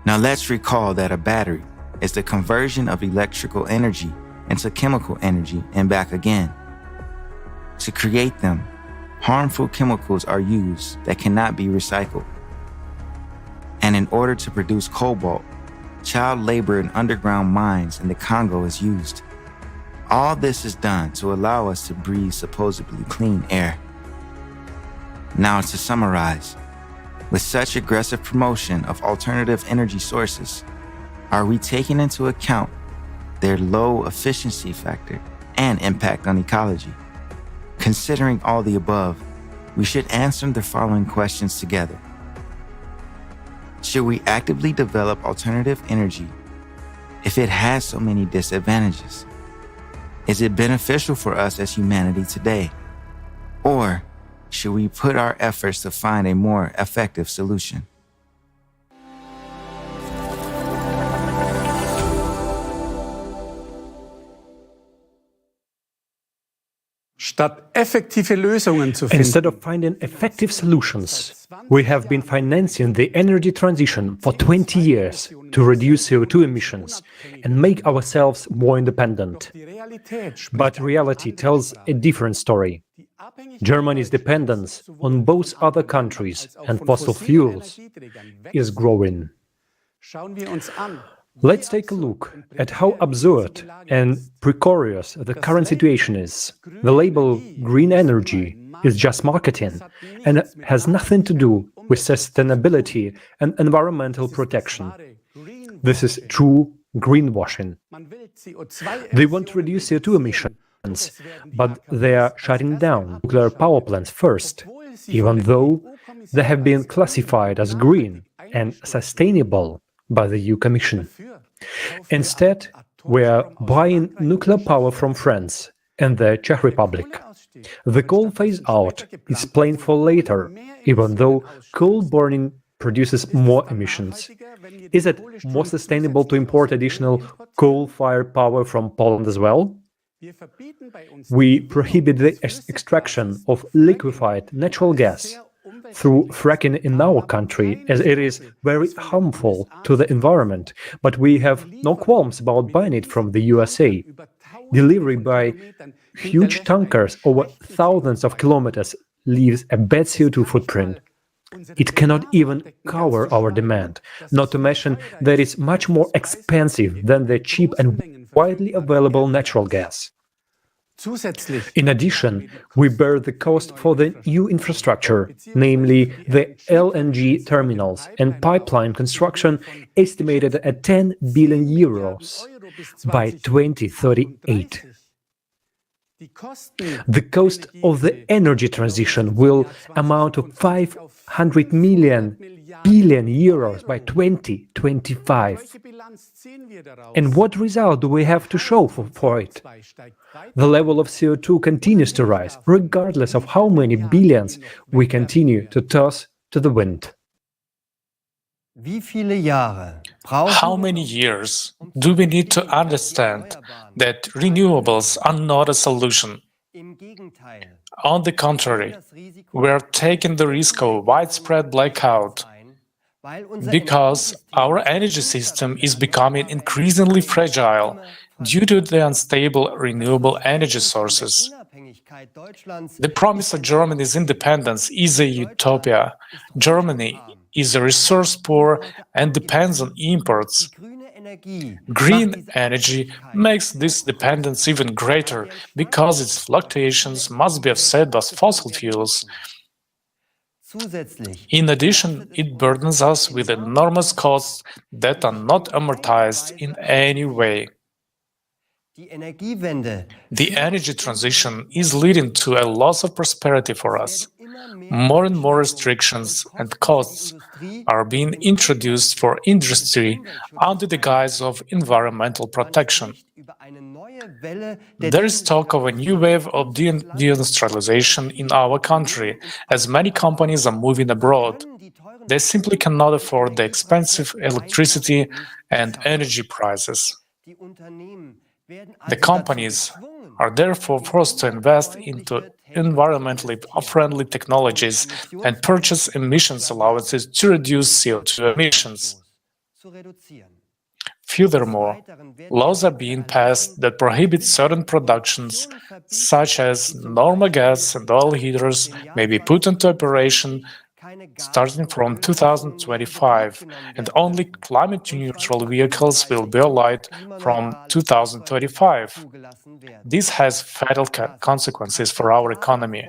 Now let's recall that a battery is the conversion of electrical energy into chemical energy and back again. To create them, harmful chemicals are used that cannot be recycled. And in order to produce cobalt, child labor in underground mines in the Congo is used. All this is done to allow us to breathe supposedly clean air. Now to summarize, with such aggressive promotion of alternative energy sources, are we taking into account their low efficiency factor and impact on ecology? Considering all the above, we should answer the following questions together. Should we actively develop alternative energy if it has so many disadvantages? Is it beneficial for us as humanity today? Or should we put our efforts to find a more effective solution? Statt effektive Lösungen zu Instead finden, of finding effective solutions, we have been financing the energy transition for 20 years to reduce CO2 emissions and make ourselves more independent. But reality tells a different story. Germany's dependence on both other countries and fossil fuels is growing. Let's take a look at how absurd and precarious the current situation is. The label green energy is just marketing and has nothing to do with sustainability and environmental protection. This is true greenwashing. They want to reduce CO2 emissions, but they are shutting down nuclear power plants first, even though they have been classified as green and sustainable by the EU Commission. Instead, we are buying nuclear power from France and the Czech Republic. The coal phase-out is planned for later, even though coal burning produces more emissions. Is it more sustainable to import additional coal-fired power from Poland as well? We prohibit the extraction of liquefied natural gas through fracking in our country, as it is very harmful to the environment, but we have no qualms about buying it from the USA. Delivery by huge tankers over thousands of kilometers leaves a bad CO2 footprint. It cannot even cover our demand, not to mention that it's much more expensive than the cheap and widely available natural gas. In addition, we bear the cost for the new infrastructure, namely the LNG terminals and pipeline construction, estimated at 10 billion euros by 2038. The cost of the energy transition will amount to 500 billion euros by 2025. And what result do we have to show for it? The level of CO2 continues to rise, regardless of how many billions we continue to toss to the wind. How many years do we need to understand that renewables are not a solution? On the contrary, we are taking the risk of widespread blackout because our energy system is becoming increasingly fragile due to the unstable renewable energy sources. The promise of Germany's independence is a utopia. Germany is resource-poor and depends on imports. Green energy makes this dependence even greater because its fluctuations must be offset by fossil fuels. In addition, it burdens us with enormous costs that are not amortized in any way. The energy transition is leading to a loss of prosperity for us. More and more restrictions and costs are being introduced for industry under the guise of environmental protection. There is talk of a new wave of deindustrialization in our country, as many companies are moving abroad. They simply cannot afford the expensive electricity and energy prices. The companies are therefore forced to invest into environmentally friendly technologies and purchase emissions allowances to reduce CO2 emissions. Furthermore, laws are being passed that prohibit certain productions, such as normal gas and oil heaters, may be put into operation starting from 2025, and only climate-neutral vehicles will be allowed from 2035. This has fatal consequences for our economy.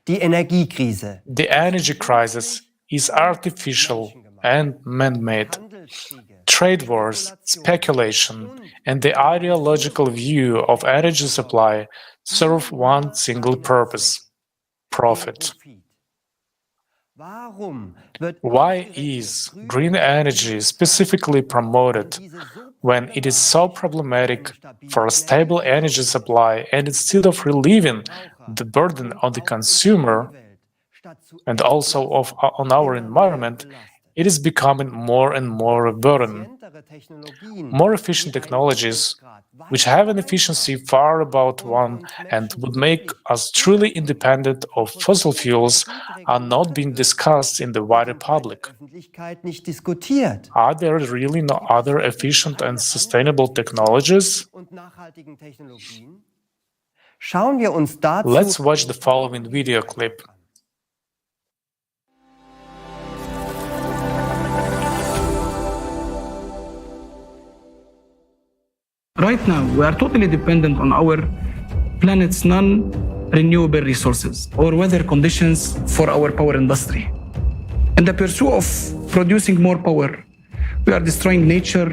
The energy crisis is artificial and man-made. Trade wars, speculation, and the ideological view of energy supply serve one single purpose: profit. Why is green energy specifically promoted when it is so problematic for a stable energy supply, and instead of relieving the burden on the consumer and also on our environment, it is becoming more and more a burden? More efficient technologies, which have an efficiency far above one and would make us truly independent of fossil fuels, are not being discussed in the wider public. Are there really no other efficient and sustainable technologies? Let's watch the following video clip. Right now, we are totally dependent on our planet's non renewable resources or weather conditions for our power industry. In the pursuit of producing more power, we are destroying nature.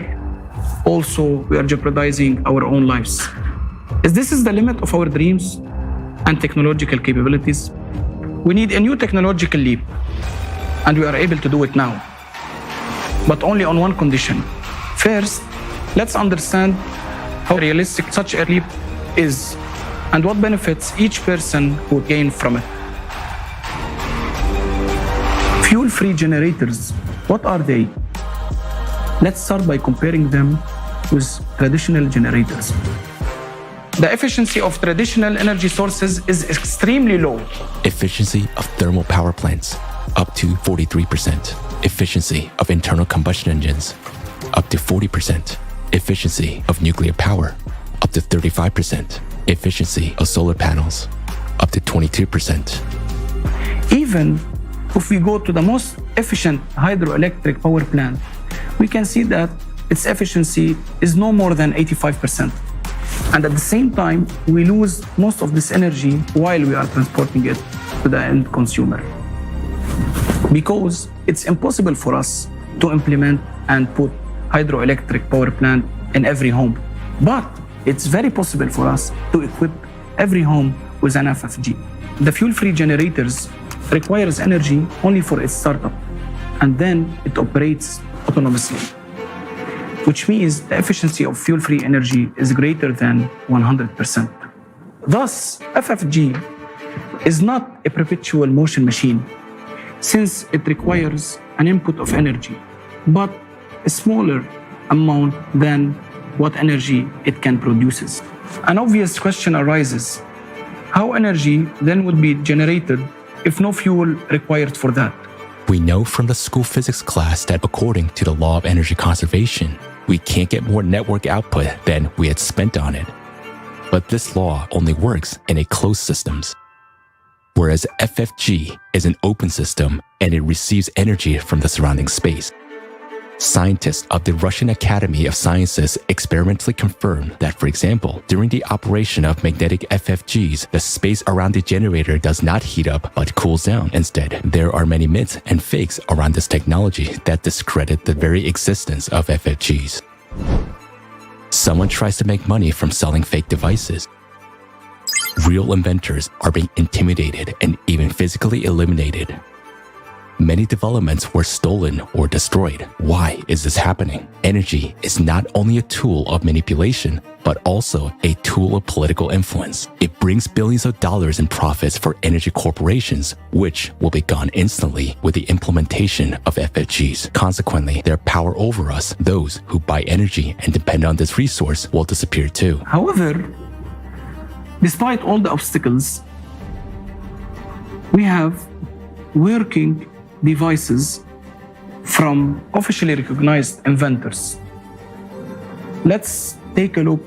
Also, we are jeopardizing our own lives. As this is the limit of our dreams and technological capabilities, we need a new technological leap, and we are able to do it now. But only on one condition. First, let's understand how realistic such a leap is and what benefits each person would gain from it. Fuel-free generators, what are they? Let's start by comparing them with traditional generators. The efficiency of traditional energy sources is extremely low. Efficiency of thermal power plants, up to 43%. Efficiency of internal combustion engines, up to 40%. Efficiency of nuclear power, up to 35%. Efficiency of solar panels, up to 22%. Even if we go to the most efficient hydroelectric power plant, we can see that its efficiency is no more than 85%. And at the same time, we lose most of this energy while we are transporting it to the end consumer. Because it's impossible for us to implement and put hydroelectric power plant in every home. But it's very possible for us to equip every home with an FFG. The fuel-free generators requires energy only for its startup, and then it operates autonomously, which means the efficiency of fuel-free energy is greater than 100%. Thus, FFG is not a perpetual motion machine, since it requires an input of energy, but a smaller amount than what energy it can produce. An obvious question arises: how energy then would be generated if no fuel required for that? We know from the school physics class that according to the law of energy conservation, we can't get more network output than we had spent on it. But this law only works in a closed systems. Whereas FFG is an open system and it receives energy from the surrounding space. Scientists of the Russian Academy of Sciences experimentally confirmed that, for example, during the operation of magnetic FFGs, the space around the generator does not heat up but cools down. Instead, there are many myths and fakes around this technology that discredit the very existence of FFGs. Someone tries to make money from selling fake devices. Real inventors are being intimidated and even physically eliminated. Many developments were stolen or destroyed. Why is this happening? Energy is not only a tool of manipulation, but also a tool of political influence. It brings billions of dollars in profits for energy corporations, which will be gone instantly with the implementation of FFGs. Consequently, their power over us, those who buy energy and depend on this resource, will disappear too. However, despite all the obstacles, we have working devices from officially recognized inventors. Let's take a look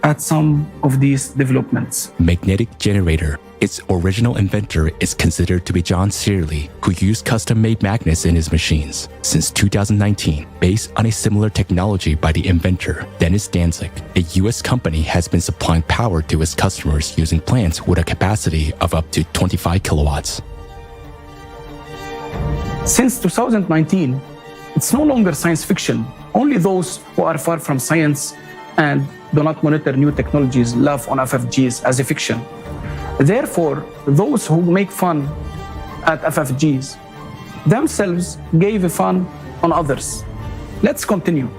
at some of these developments. Magnetic generator. Its original inventor is considered to be John Searle, who used custom-made magnets in his machines. Since 2019, based on a similar technology by the inventor, Dennis Danzig, a US company has been supplying power to its customers using plants with a capacity of up to 25 kilowatts. Since 2019, it's no longer science fiction. Only those who are far from science and do not monitor new technologies laugh on FFGs as a fiction. Therefore, those who make fun at FFGs themselves gave a fun on others. Let's continue.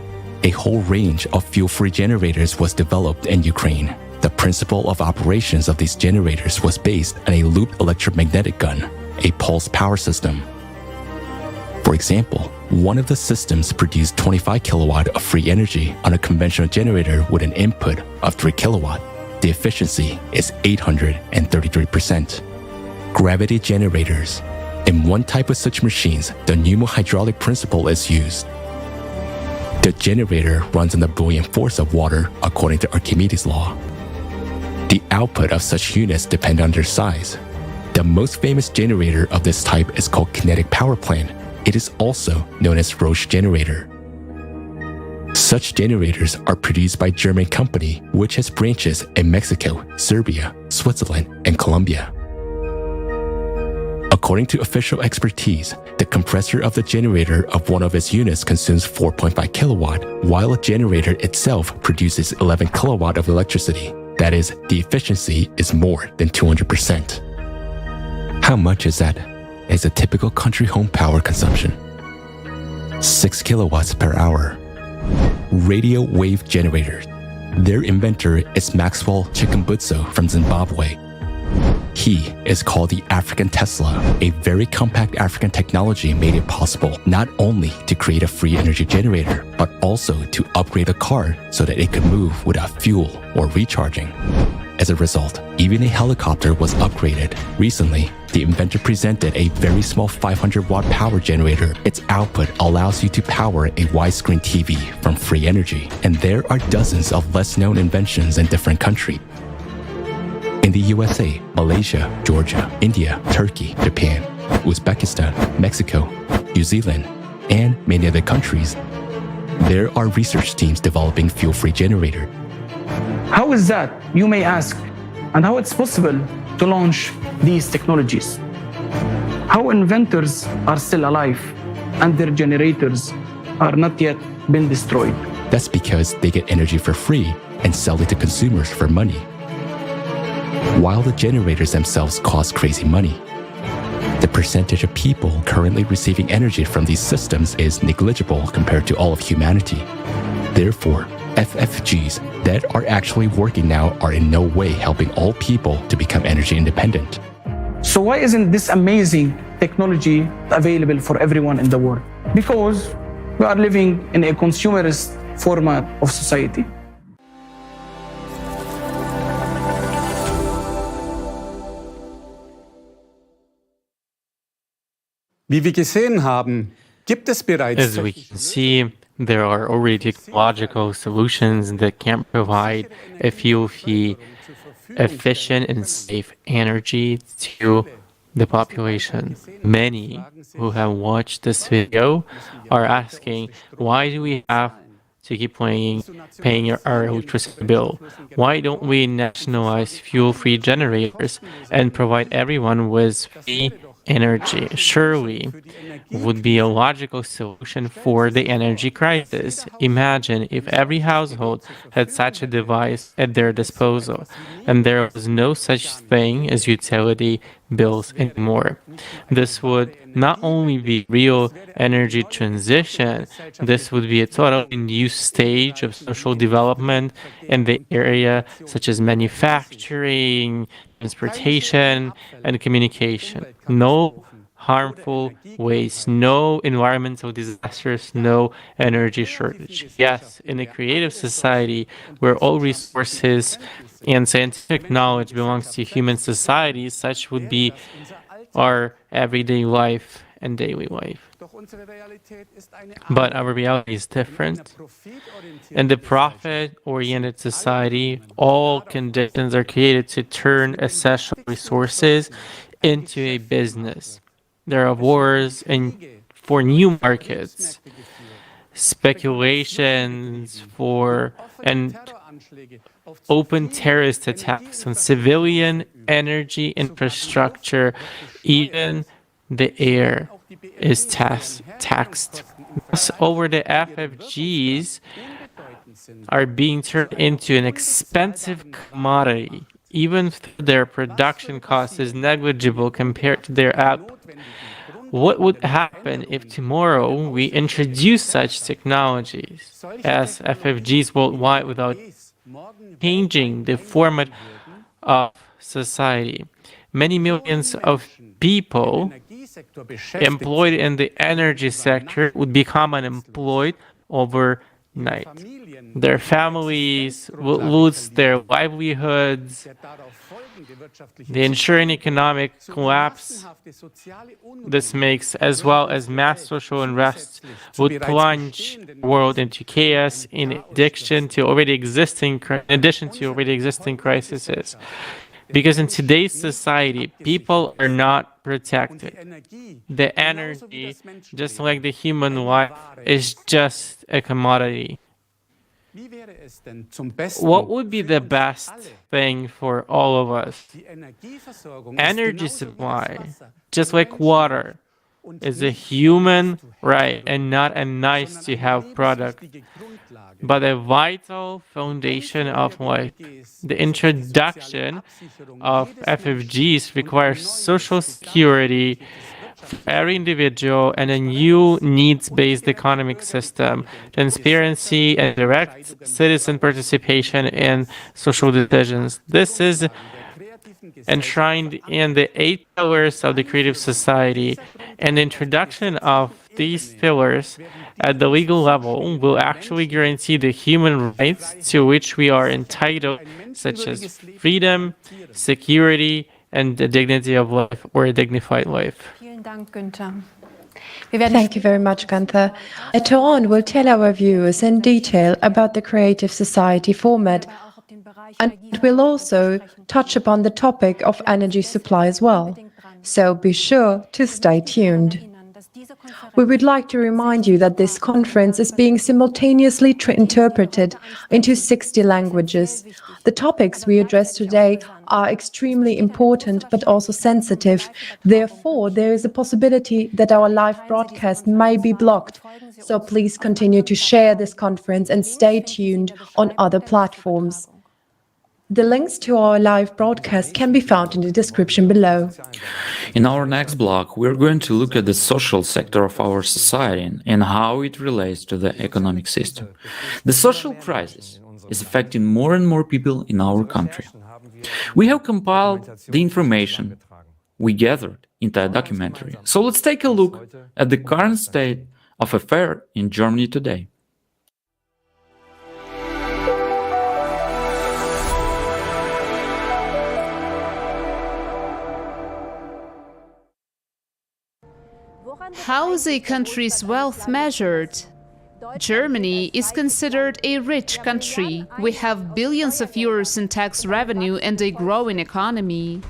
A whole range of fuel-free generators was developed in Ukraine. The principle of operations of these generators was based on a looped electromagnetic gun, a pulse power system. For example, one of the systems produced 25 kilowatt of free energy on a conventional generator with an input of 3 kilowatt. The efficiency is 833%. Gravity generators. In one type of such machines, the pneumohydraulic principle is used. The generator runs on the buoyant force of water according to Archimedes' law. The output of such units depend on their size. The most famous generator of this type is called kinetic power plant. It is also known as Roche generator. Such generators are produced by a German company which has branches in Mexico, Serbia, Switzerland, and Colombia. According to official expertise, the compressor of the generator of one of its units consumes 4.5 kilowatt, while a generator itself produces 11 kilowatt of electricity. That is, the efficiency is more than 200%. How much is that? Is a typical country home power consumption? 6 kilowatts per hour. Radio wave generators. Their inventor is Maxwell Chikumbutso from Zimbabwe. He is called the African Tesla. A very compact African technology made it possible not only to create a free energy generator, but also to upgrade a car so that it could move without fuel or recharging. As a result, even a helicopter was upgraded. Recently, the inventor presented a very small 500-watt power generator. Its output allows you to power a widescreen TV from free energy. And there are dozens of less-known inventions in different countries. In the USA, Malaysia, Georgia, India, Turkey, Japan, Uzbekistan, Mexico, New Zealand, and many other countries, there are research teams developing fuel-free generators. How is that, you may ask, and how it's possible to launch these technologies? How inventors are still alive and their generators are not yet been destroyed? That's because they get energy for free and sell it to consumers for money, while the generators themselves cost crazy money. The percentage of people currently receiving energy from these systems is negligible compared to all of humanity. Therefore, FFGs that are actually working now are in no way helping all people to become energy independent. So why isn't this amazing technology available for everyone in the world? Because we are living in a consumerist format of society. Wie wir gesehen haben, gibt es bereits As we can see, there are already technological solutions that can provide a fuel-free, efficient, and safe energy to the population. Many who have watched this video are asking, why do we have to keep paying our electricity bill? Why don't we nationalize fuel-free generators and provide everyone with free energy? Surely would be a logical solution for the energy crisis. Imagine if every household had such a device at their disposal and there was no such thing as utility bills anymore. This would not only be real energy transition, this would be a totally new stage of social development in the area such as manufacturing, transportation, and communication. No harmful waste, no environmental disasters, no energy shortage. Yes, in a creative society where all resources and scientific knowledge belongs to human society, such would be our everyday life and daily life. But our reality is different. In the profit-oriented society, all conditions are created to turn essential resources into a business. There are wars for new markets, speculations and open terrorist attacks on civilian energy infrastructure. Even the air is taxed. Thus, over the FFGs are being turned into an expensive commodity, even if their production cost is negligible compared to their output. What would happen if tomorrow we introduce such technologies as FFGs worldwide without changing the format of society? Many millions of people employed in the energy sector would become unemployed overnight. Their families will lose their livelihoods. The ensuing economic collapse this makes, as well as mass social unrest, would plunge the world into chaos in addition to already existing crises. Because in today's society, people are not protected. The energy, just like the human life, is just a commodity. What would be the best thing for all of us? Energy supply, just like water, is a human right and not a nice to have product, but a vital foundation of life. The introduction of FFGs requires social security for every individual and a new needs-based economic system, transparency and direct citizen participation in social decisions. This is enshrined in the 8 pillars of the creative society, and the introduction of these pillars at the legal level will actually guarantee the human rights to which we are entitled, such as freedom, security, and the dignity of life, or a dignified life. Vielen Dank, Günther. Thank you very much, Gunther. Later on, we'll tell our viewers in detail about the Creative Society format, and we'll also touch upon the topic of energy supply as well. So be sure to stay tuned. We would like to remind you that this conference is being simultaneously interpreted into 60 languages. The topics we address today are extremely important but also sensitive. Therefore, there is a possibility that our live broadcast may be blocked. So please continue to share this conference and stay tuned on other platforms. The links to our live broadcast can be found in the description below. In our next block, we're going to look at the social sector of our society and how it relates to the economic system. The social crisis is affecting more and more people in our country. We have compiled the information we gathered into a documentary. So let's take a look at the current state of affairs in Germany today. How is a country's wealth measured? Germany is considered a rich country. We have billions of euros in tax revenue and a growing economy.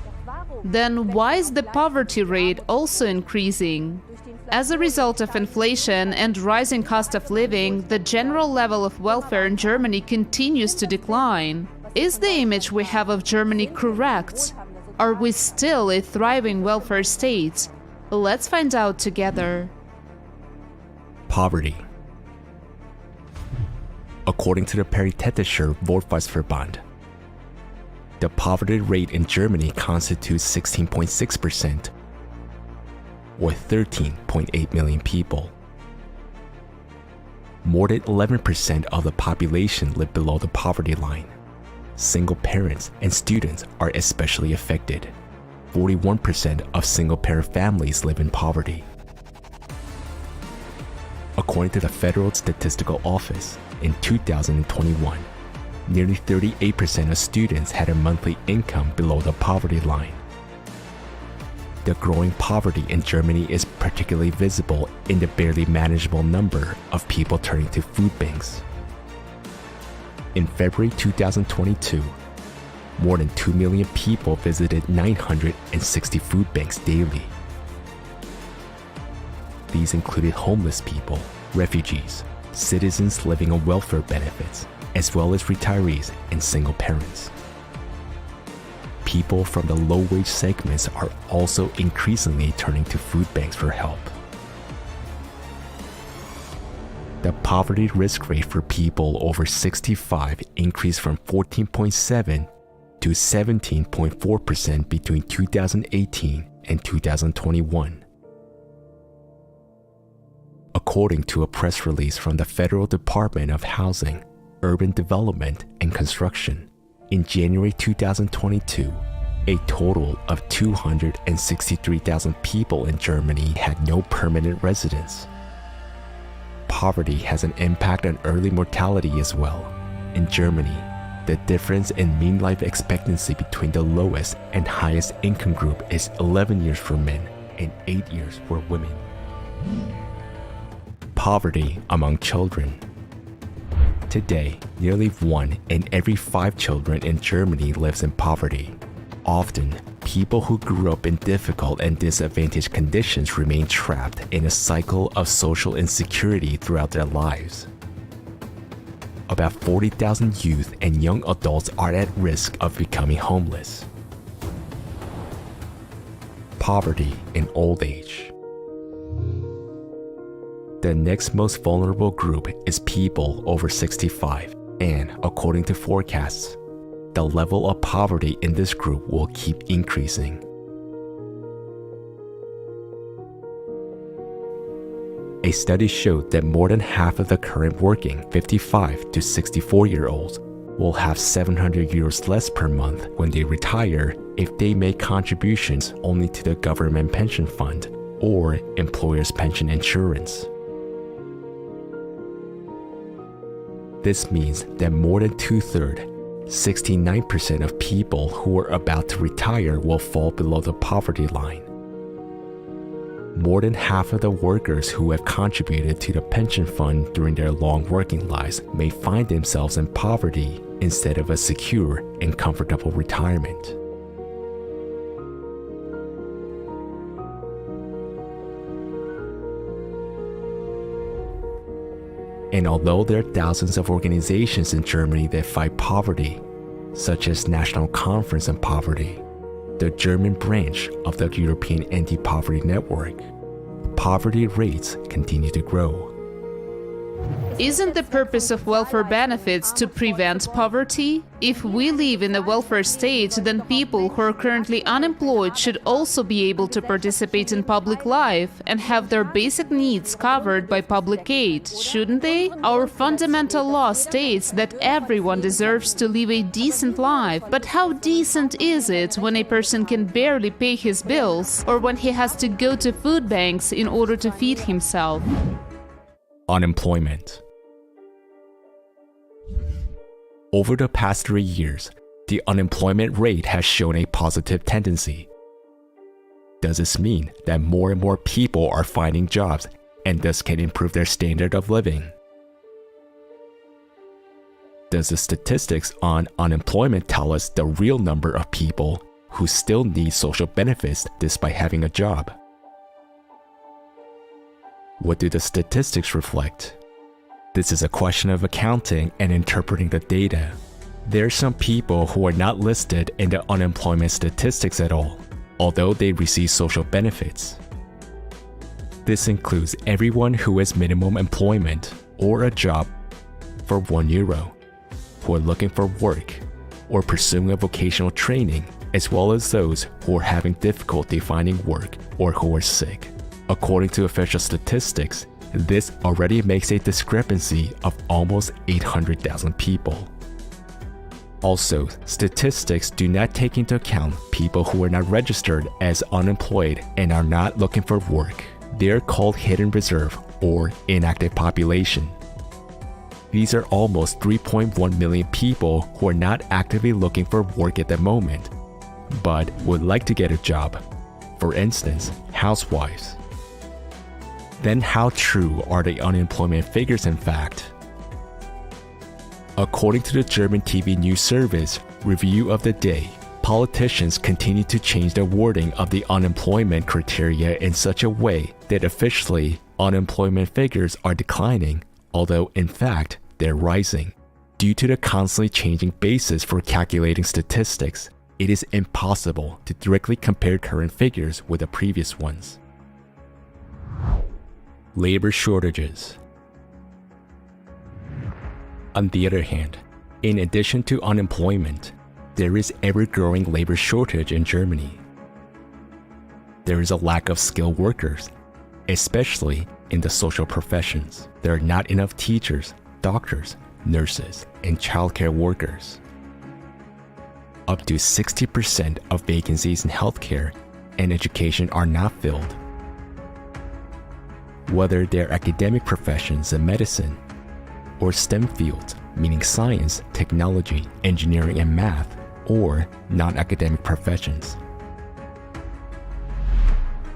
Then why is the poverty rate also increasing? As a result of inflation and rising cost of living, the general level of welfare in Germany continues to decline. Is the image we have of Germany correct? Are we still a thriving welfare state? Let's find out together. Poverty. According to the Paritätischer Wohlfahrtsverband, the poverty rate in Germany constitutes 16.6%, or 13.8 million people. More than 11% of the population live below the poverty line. Single parents and students are especially affected. 41% of single-parent families live in poverty. According to the Federal Statistical Office, in 2021, nearly 38% of students had a monthly income below the poverty line. The growing poverty in Germany is particularly visible in the barely manageable number of people turning to food banks. In February 2022, more than 2 million people visited 960 food banks daily. These included homeless people, refugees, citizens living on welfare benefits, as well as retirees and single parents. People from the low-wage segments are also increasingly turning to food banks for help. The poverty risk rate for people over 65 increased from 14.7 to 17.4% between 2018 and 2021. According to a press release from the Federal Department of Housing, Urban Development and Construction, in January 2022, a total of 263,000 people in Germany had no permanent residence. Poverty has an impact on early mortality as well. In Germany, the difference in mean life expectancy between the lowest and highest income group is 11 years for men and 8 years for women. Poverty among children. Today, nearly 1 in every 5 children in Germany lives in poverty. Often, people who grew up in difficult and disadvantaged conditions remain trapped in a cycle of social insecurity throughout their lives. about 40,000 youth and young adults are at risk of becoming homeless. Poverty in old age. The next most vulnerable group is people over 65, and according to forecasts, the level of poverty in this group will keep increasing. A study showed that more than half of the current working 55 to 64-year-olds will have 700 euros less per month when they retire if they make contributions only to the government pension fund or employer's pension insurance. This means that more than two-thirds, 69% of people who are about to retire will fall below the poverty line. More than half of the workers who have contributed to the pension fund during their long working lives may find themselves in poverty instead of a secure and comfortable retirement. And although there are thousands of organizations in Germany that fight poverty, such as National Conference on Poverty, the German branch of the European Anti-Poverty Network, poverty rates continue to grow. Isn't the purpose of welfare benefits to prevent poverty? If we live in a welfare state, then people who are currently unemployed should also be able to participate in public life and have their basic needs covered by public aid, shouldn't they? Our fundamental law states that everyone deserves to live a decent life. But how decent is it when a person can barely pay his bills or when he has to go to food banks in order to feed himself? Unemployment. Over the past 3 years, the unemployment rate has shown a positive tendency. Does this mean that more and more people are finding jobs and thus can improve their standard of living? Does the statistics on unemployment tell us the real number of people who still need social benefits despite having a job? What do the statistics reflect? This is a question of accounting and interpreting the data. There are some people who are not listed in the unemployment statistics at all, although they receive social benefits. This includes everyone who has minimum employment or a job for €1, who are looking for work or pursuing a vocational training, as well as those who are having difficulty finding work or who are sick. According to official statistics, this already makes a discrepancy of almost 800,000 people. Also, statistics do not take into account people who are not registered as unemployed and are not looking for work. They are called hidden reserve or inactive population. These are almost 3.1 million people who are not actively looking for work at the moment, but would like to get a job. For instance, housewives. Then how true are the unemployment figures in fact? According to the German TV news service Review of the Day, politicians continue to change the wording of the unemployment criteria in such a way that officially unemployment figures are declining, although in fact they're rising. Due to the constantly changing basis for calculating statistics, it is impossible to directly compare current figures with the previous ones. Labor shortages. On the other hand, in addition to unemployment, there is ever-growing labor shortage in Germany. There is a lack of skilled workers, especially in the social professions. There are not enough teachers, doctors, nurses, and childcare workers. Up to 60% of vacancies in healthcare and education are not filled. Whether they're academic professions in medicine or STEM fields, meaning science, technology, engineering, and math, or non-academic professions.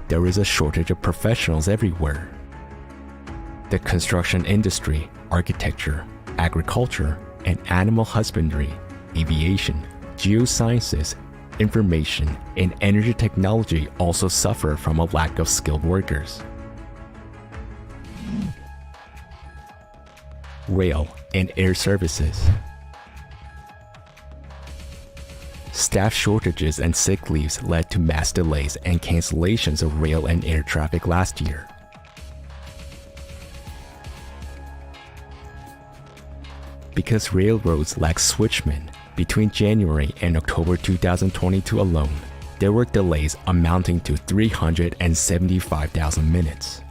There is a shortage of professionals everywhere. The construction industry, architecture, agriculture, and animal husbandry, aviation, geosciences, information, and energy technology also suffer from a lack of skilled workers. rail, and air services. Staff shortages and sick leaves led to mass delays and cancellations of rail and air traffic last year. Because railroads lack switchmen, between January and October 2022 alone, there were delays amounting to 375,000 minutes.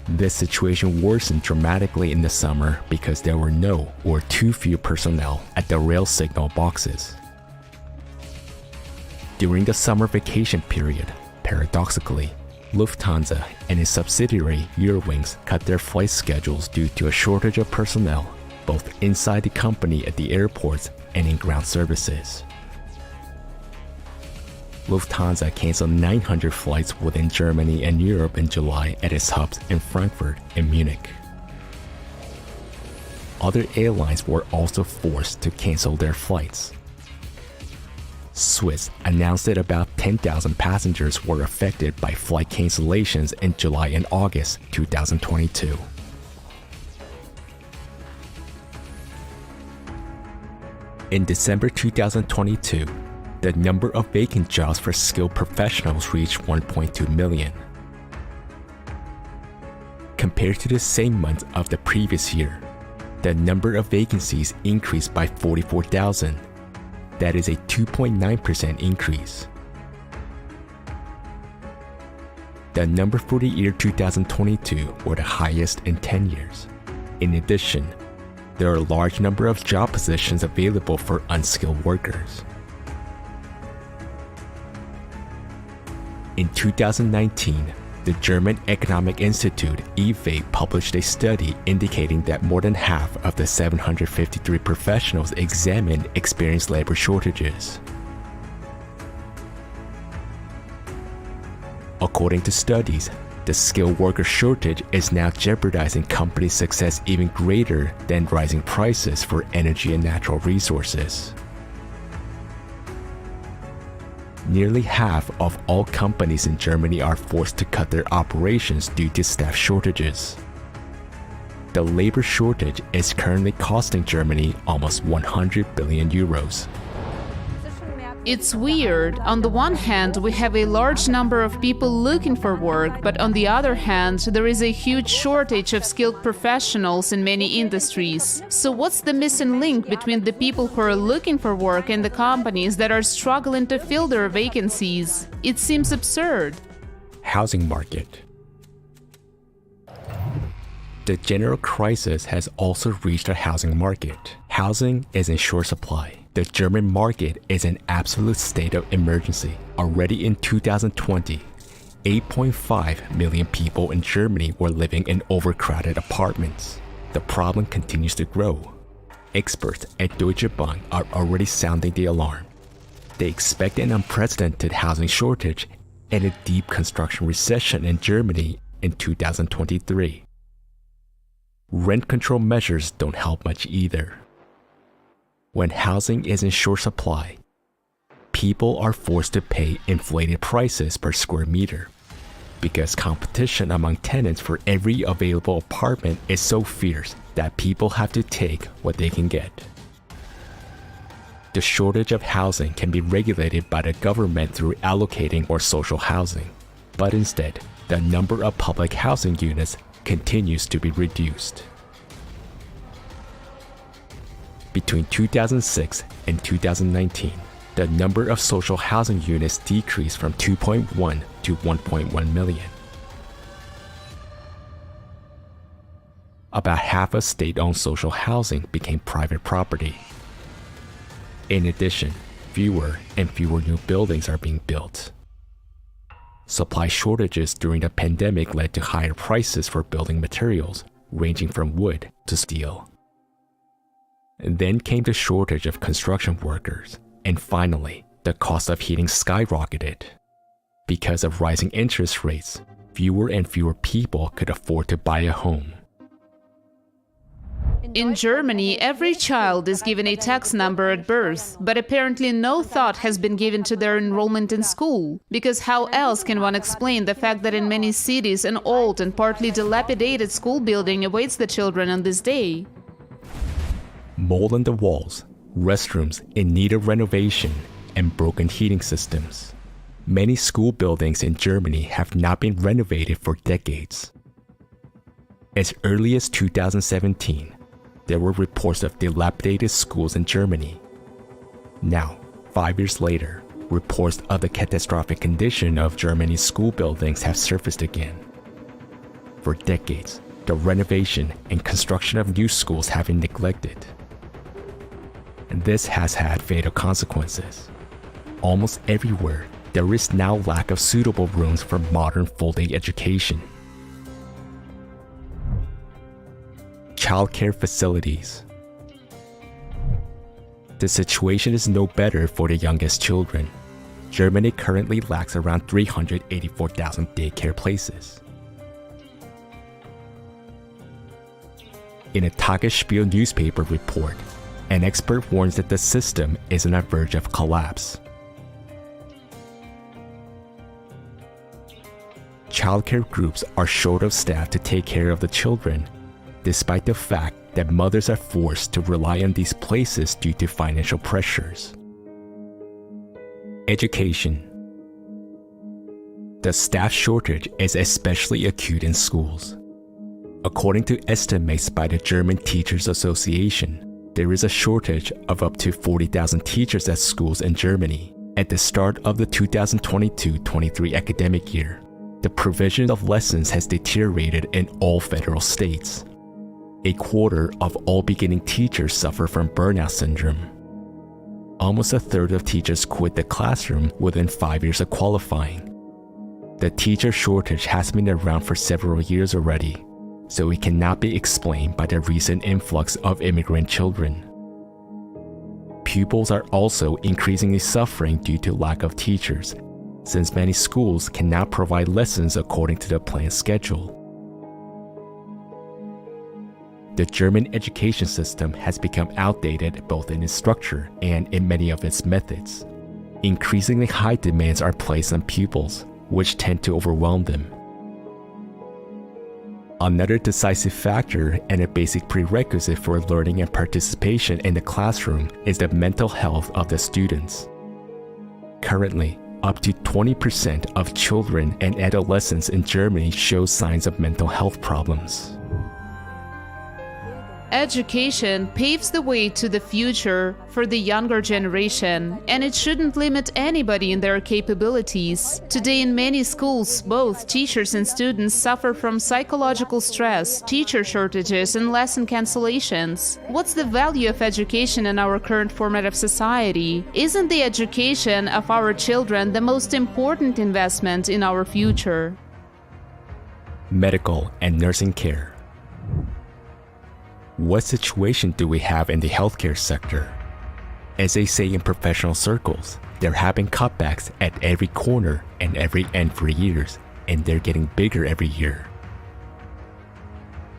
This situation worsened dramatically in the summer because there were no or too few personnel at the rail signal boxes. During the summer vacation period, paradoxically, Lufthansa and its subsidiary Eurowings cut their flight schedules due to a shortage of personnel, both inside the company at the airports and in ground services. Lufthansa canceled 900 flights within Germany and Europe in July at its hubs in Frankfurt and Munich. Other airlines were also forced to cancel their flights. Swiss announced that about 10,000 passengers were affected by flight cancellations in July and August 2022. In December 2022, the number of vacant jobs for skilled professionals reached 1.2 million. Compared to the same month of the previous year, the number of vacancies increased by 44,000. That is a 2.9% increase. The number for the year 2022 were the highest in 10 years. In addition, there are a large number of job positions available for unskilled workers. In 2019, the German Economic Institute (EWE) published a study indicating that more than half of the 753 professionals examined experienced labor shortages. According to studies, the skilled worker shortage is now jeopardizing companies' success even greater than rising prices for energy and natural resources. Nearly half of all companies in Germany are forced to cut their operations due to staff shortages. The labor shortage is currently costing Germany almost 100 billion euros. It's weird. On the one hand, we have a large number of people looking for work, but on the other hand, there is a huge shortage of skilled professionals in many industries. So what's the missing link between the people who are looking for work and the companies that are struggling to fill their vacancies? It seems absurd. Housing market. The general crisis has also reached a housing market. Housing is in short supply. The German market is in absolute state of emergency. Already in 2020, 8.5 million people in Germany were living in overcrowded apartments. The problem continues to grow. Experts at Deutsche Bank are already sounding the alarm. They expect an unprecedented housing shortage and a deep construction recession in Germany in 2023. Rent control measures don't help much either. When housing is in short supply, people are forced to pay inflated prices per square meter because competition among tenants for every available apartment is so fierce that people have to take what they can get. The shortage of housing can be regulated by the government through allocating more social housing, but instead, the number of public housing units continues to be reduced. Between 2006 and 2019, the number of social housing units decreased from 2.1 to 1.1 million. About half of state-owned social housing became private property. In addition, fewer and fewer new buildings are being built. Supply shortages during the pandemic led to higher prices for building materials, ranging from wood to steel. And then came the shortage of construction workers, and finally, the cost of heating skyrocketed. Because of rising interest rates, fewer and fewer people could afford to buy a home. In Germany, every child is given a tax number at birth, but apparently no thought has been given to their enrollment in school. Because how else can one explain the fact that in many cities an old and partly dilapidated school building awaits the children on this day? Mold on the walls, restrooms in need of renovation, and broken heating systems. Many school buildings in Germany have not been renovated for decades. As early as 2017, there were reports of dilapidated schools in Germany. Now, 5 years later, reports of the catastrophic condition of Germany's school buildings have surfaced again. For decades, the renovation and construction of new schools have been neglected. And this has had fatal consequences. Almost everywhere, there is now lack of suitable rooms for modern full-day education. Childcare facilities. The situation is no better for the youngest children. Germany currently lacks around 384,000 daycare places. In a Tagesspiegel newspaper report, an expert warns that the system is on the verge of collapse. Childcare groups are short of staff to take care of the children, despite the fact that mothers are forced to rely on these places due to financial pressures. Education. The staff shortage is especially acute in schools. According to estimates by the German Teachers Association, there is a shortage of up to 40,000 teachers at schools in Germany at the start of the 2022-23 academic year. The provision of lessons has deteriorated in all federal states. A quarter of all beginning teachers suffer from burnout syndrome. Almost a third of teachers quit the classroom within 5 years of qualifying. The teacher shortage has been around for several years already, so it cannot be explained by the recent influx of immigrant children. Pupils are also increasingly suffering due to lack of teachers, since many schools cannot provide lessons according to the planned schedule. The German education system has become outdated both in its structure and in many of its methods. Increasingly high demands are placed on pupils, which tend to overwhelm them. Another decisive factor and a basic prerequisite for learning and participation in the classroom is the mental health of the students. Currently, up to 20% of children and adolescents in Germany show signs of mental health problems. Education paves the way to the future for the younger generation, and it shouldn't limit anybody in their capabilities. Today in many schools, both teachers and students suffer from psychological stress, teacher shortages, and lesson cancellations. What's the value of education in our current format of society? Isn't the education of our children the most important investment in our future? Medical and nursing care. What situation do we have in the healthcare sector? As they say in professional circles, there have been cutbacks at every corner and every end for years, and they're getting bigger every year.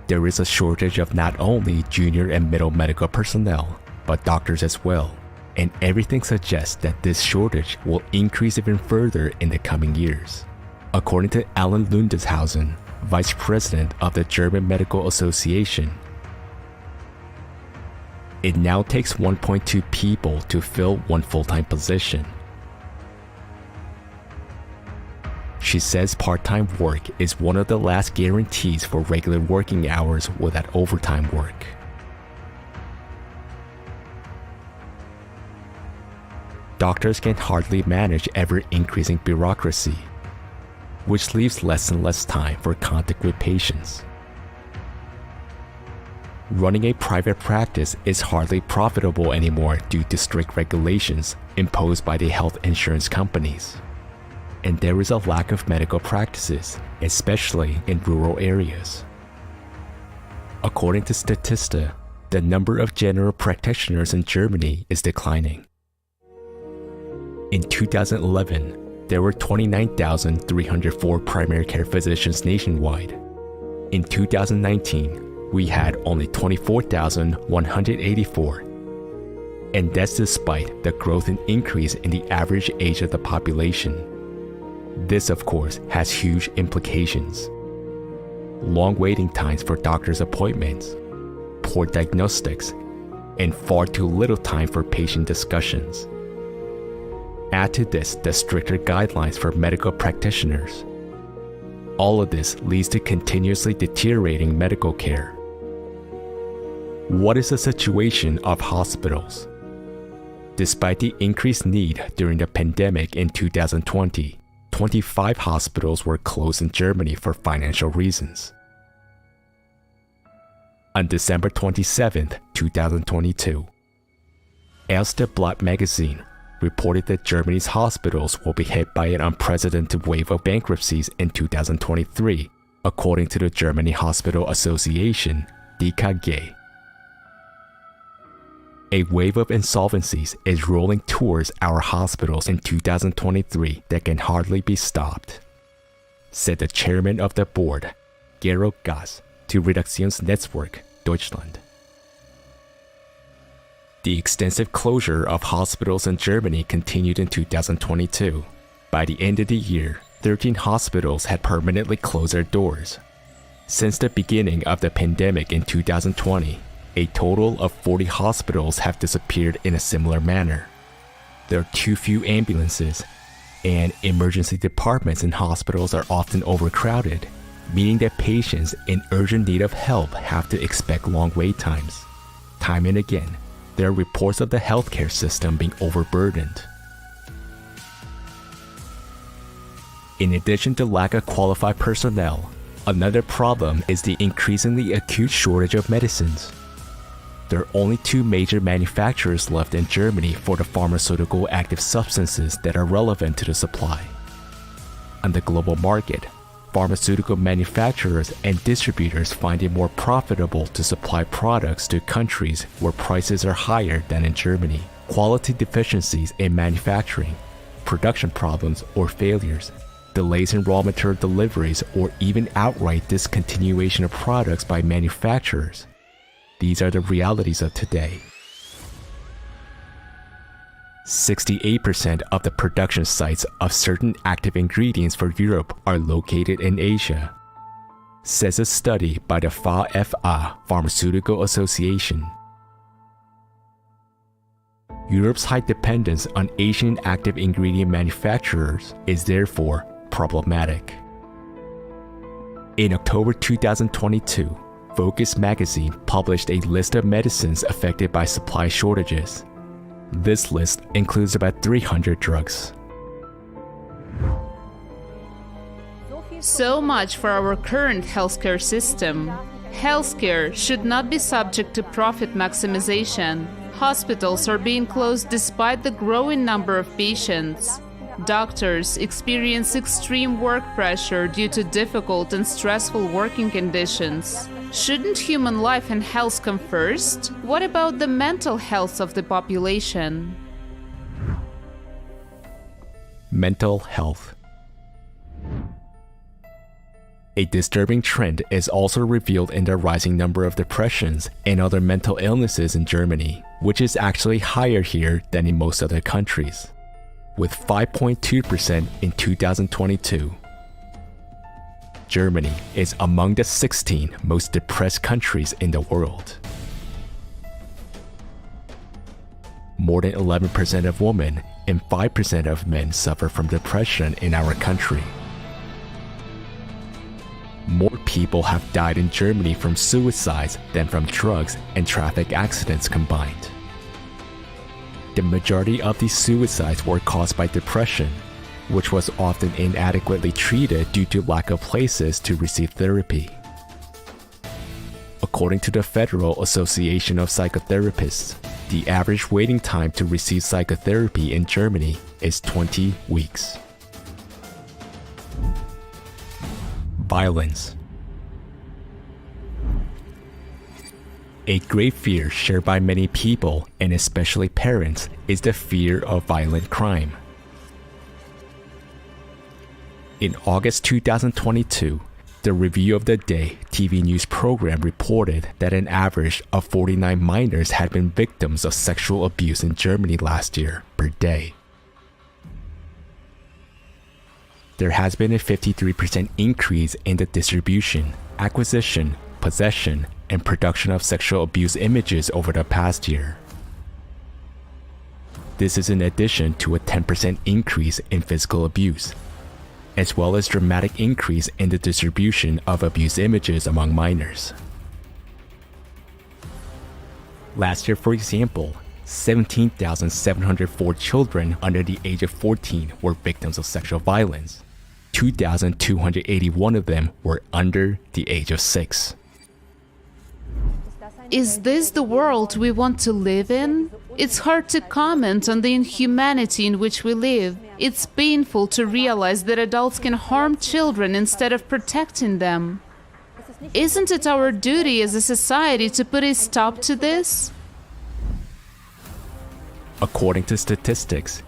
There is a shortage of not only junior and middle medical personnel, but doctors as well, and everything suggests that this shortage will increase even further in the coming years. According to Alan Lundeshausen, Vice President of the German Medical Association, it now takes 1.2 people to fill one full-time position. She says part-time work is one of the last guarantees for regular working hours without overtime work. Doctors can hardly manage ever-increasing bureaucracy, which leaves less and less time for contact with patients. Running a private practice is hardly profitable anymore due to strict regulations imposed by the health insurance companies. And there is a lack of medical practices, especially in rural areas. According to Statista, the number of general practitioners in Germany is declining. In 2011, there were 29,304 primary care physicians nationwide. In 2019, we had only 24,184. And that's despite the growth and increase in the average age of the population. This, of course, has huge implications. Long waiting times for doctor's appointments, poor diagnostics, and far too little time for patient discussions. Add to this the stricter guidelines for medical practitioners. All of this leads to continuously deteriorating medical care. What is the situation of hospitals? Despite the increased need during the pandemic in 2020, 25 hospitals were closed in Germany for financial reasons. On December 27, 2022, Erste Blatt magazine reported that Germany's hospitals will be hit by an unprecedented wave of bankruptcies in 2023, according to the Germany Hospital Association, DKG. A wave of insolvencies is rolling towards our hospitals in 2023 that can hardly be stopped, said the chairman of the board, Gero Gass, to Redaktionsnetzwerk Deutschland. The extensive closure of hospitals in Germany continued in 2022. By the end of the year, 13 hospitals had permanently closed their doors. Since the beginning of the pandemic in 2020, a total of 40 hospitals have disappeared in a similar manner. There are too few ambulances, and emergency departments in hospitals are often overcrowded, meaning that patients in urgent need of help have to expect long wait times. Time and again, there are reports of the healthcare system being overburdened. In addition to lack of qualified personnel, another problem is the increasingly acute shortage of medicines. There are only two major manufacturers left in Germany for the pharmaceutical active substances that are relevant to the supply. On the global market, pharmaceutical manufacturers and distributors find it more profitable to supply products to countries where prices are higher than in Germany. Quality deficiencies in manufacturing, production problems or failures, delays in raw material deliveries, or even outright discontinuation of products by manufacturers. These are the realities of today. 68% of the production sites of certain active ingredients for Europe are located in Asia, says a study by the VFA Pharmaceutical Association. Europe's high dependence on Asian active ingredient manufacturers is therefore problematic. In October 2022, Focus magazine published a list of medicines affected by supply shortages. This list includes about 300 drugs. So much for our current healthcare system. Healthcare should not be subject to profit maximization. Hospitals are being closed despite the growing number of patients. Doctors experience extreme work pressure due to difficult and stressful working conditions. Shouldn't human life and health come first? What about the mental health of the population? Mental health. A disturbing trend is also revealed in the rising number of depressions and other mental illnesses in Germany, which is actually higher here than in most other countries, with 5.2% in 2022. Germany is among the 16 most depressed countries in the world. More than 11% of women and 5% of men suffer from depression in our country. More people have died in Germany from suicides than from drugs and traffic accidents combined. The majority of these suicides were caused by depression, which was often inadequately treated due to lack of places to receive therapy. According to the Federal Association of Psychotherapists, the average waiting time to receive psychotherapy in Germany is 20 weeks. Violence. A great fear shared by many people, and especially parents, is the fear of violent crime. In August 2022, The Review of the Day TV news program reported that an average of 49 minors had been victims of sexual abuse in Germany last year per day. There has been a 53% increase in the distribution, acquisition, possession, and production of sexual abuse images over the past year. This is in addition to a 10% increase in physical abuse, as well as dramatic increase in the distribution of abuse images among minors. Last year, for example, 17,704 children under the age of 14 were victims of sexual violence. 2,281 of them were under the age of 6. Is this the world we want to live in? It's hard to comment on the inhumanity in which we live. It's painful to realize that adults can harm children instead of protecting them. Isn't it our duty as a society to put a stop to this? According to statistics,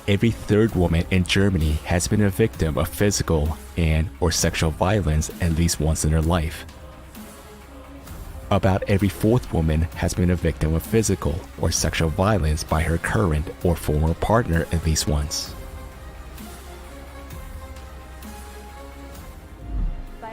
every third woman in Germany has been a victim of physical and/or sexual violence at least once in her life. About every fourth woman has been a victim of physical or sexual violence by her current or former partner at least once.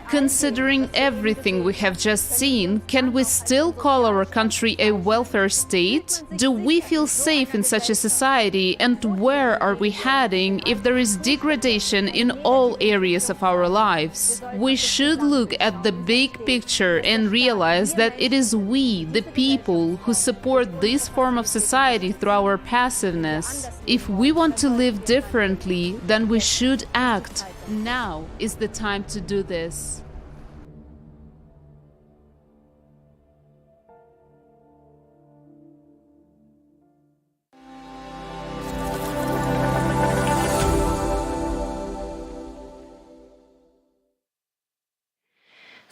Considering everything we have just seen, can we still call our country a welfare state? Do we feel safe in such a society, and where are we heading if there is degradation in all areas of our lives? We should look at the big picture and realize that it is we, the people, who support this form of society through our passiveness. If we want to live differently, then we should act. Now is the time to do this.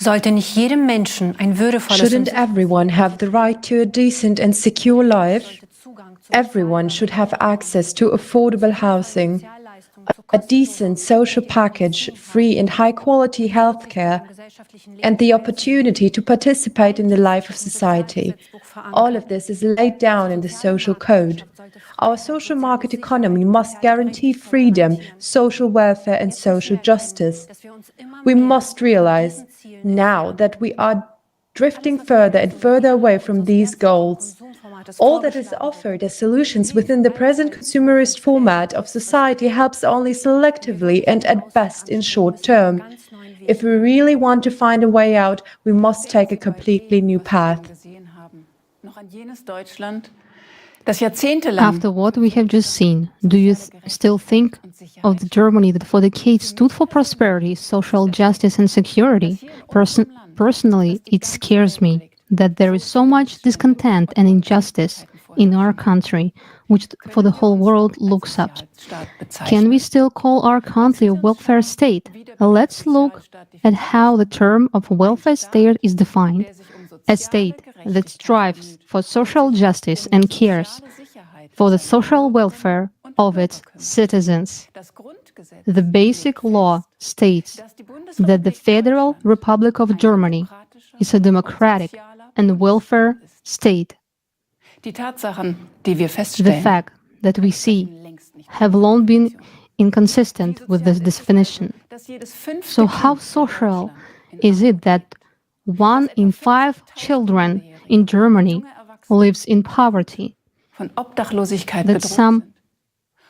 Sollte nicht jedem Menschen ein würdevolles Shouldn't everyone have the right to a decent and secure life? Everyone should have access to affordable housing, a decent social package, free and high-quality healthcare, and the opportunity to participate in the life of society. All of this is laid down in the social code. Our social market economy must guarantee freedom, social welfare, and social justice. We must realize now that we are drifting further and further away from these goals. All that is offered as solutions within the present consumerist format of society helps only selectively and at best in short term. If we really want to find a way out, we must take a completely new path. After what we have just seen, do you still think of the Germany that for decades stood for prosperity, social justice and security? Personally, it scares me that there is so much discontent and injustice in our country, which for the whole world looks up. Can we still call our country a welfare state? Let's look at how the term of welfare state is defined. A state that strives for social justice and cares for the social welfare of its citizens. The basic law states that the Federal Republic of Germany is a democratic and welfare state. The fact that we see have long been inconsistent with this definition. So how social is it that 1 in 5 children in Germany lives in poverty? That some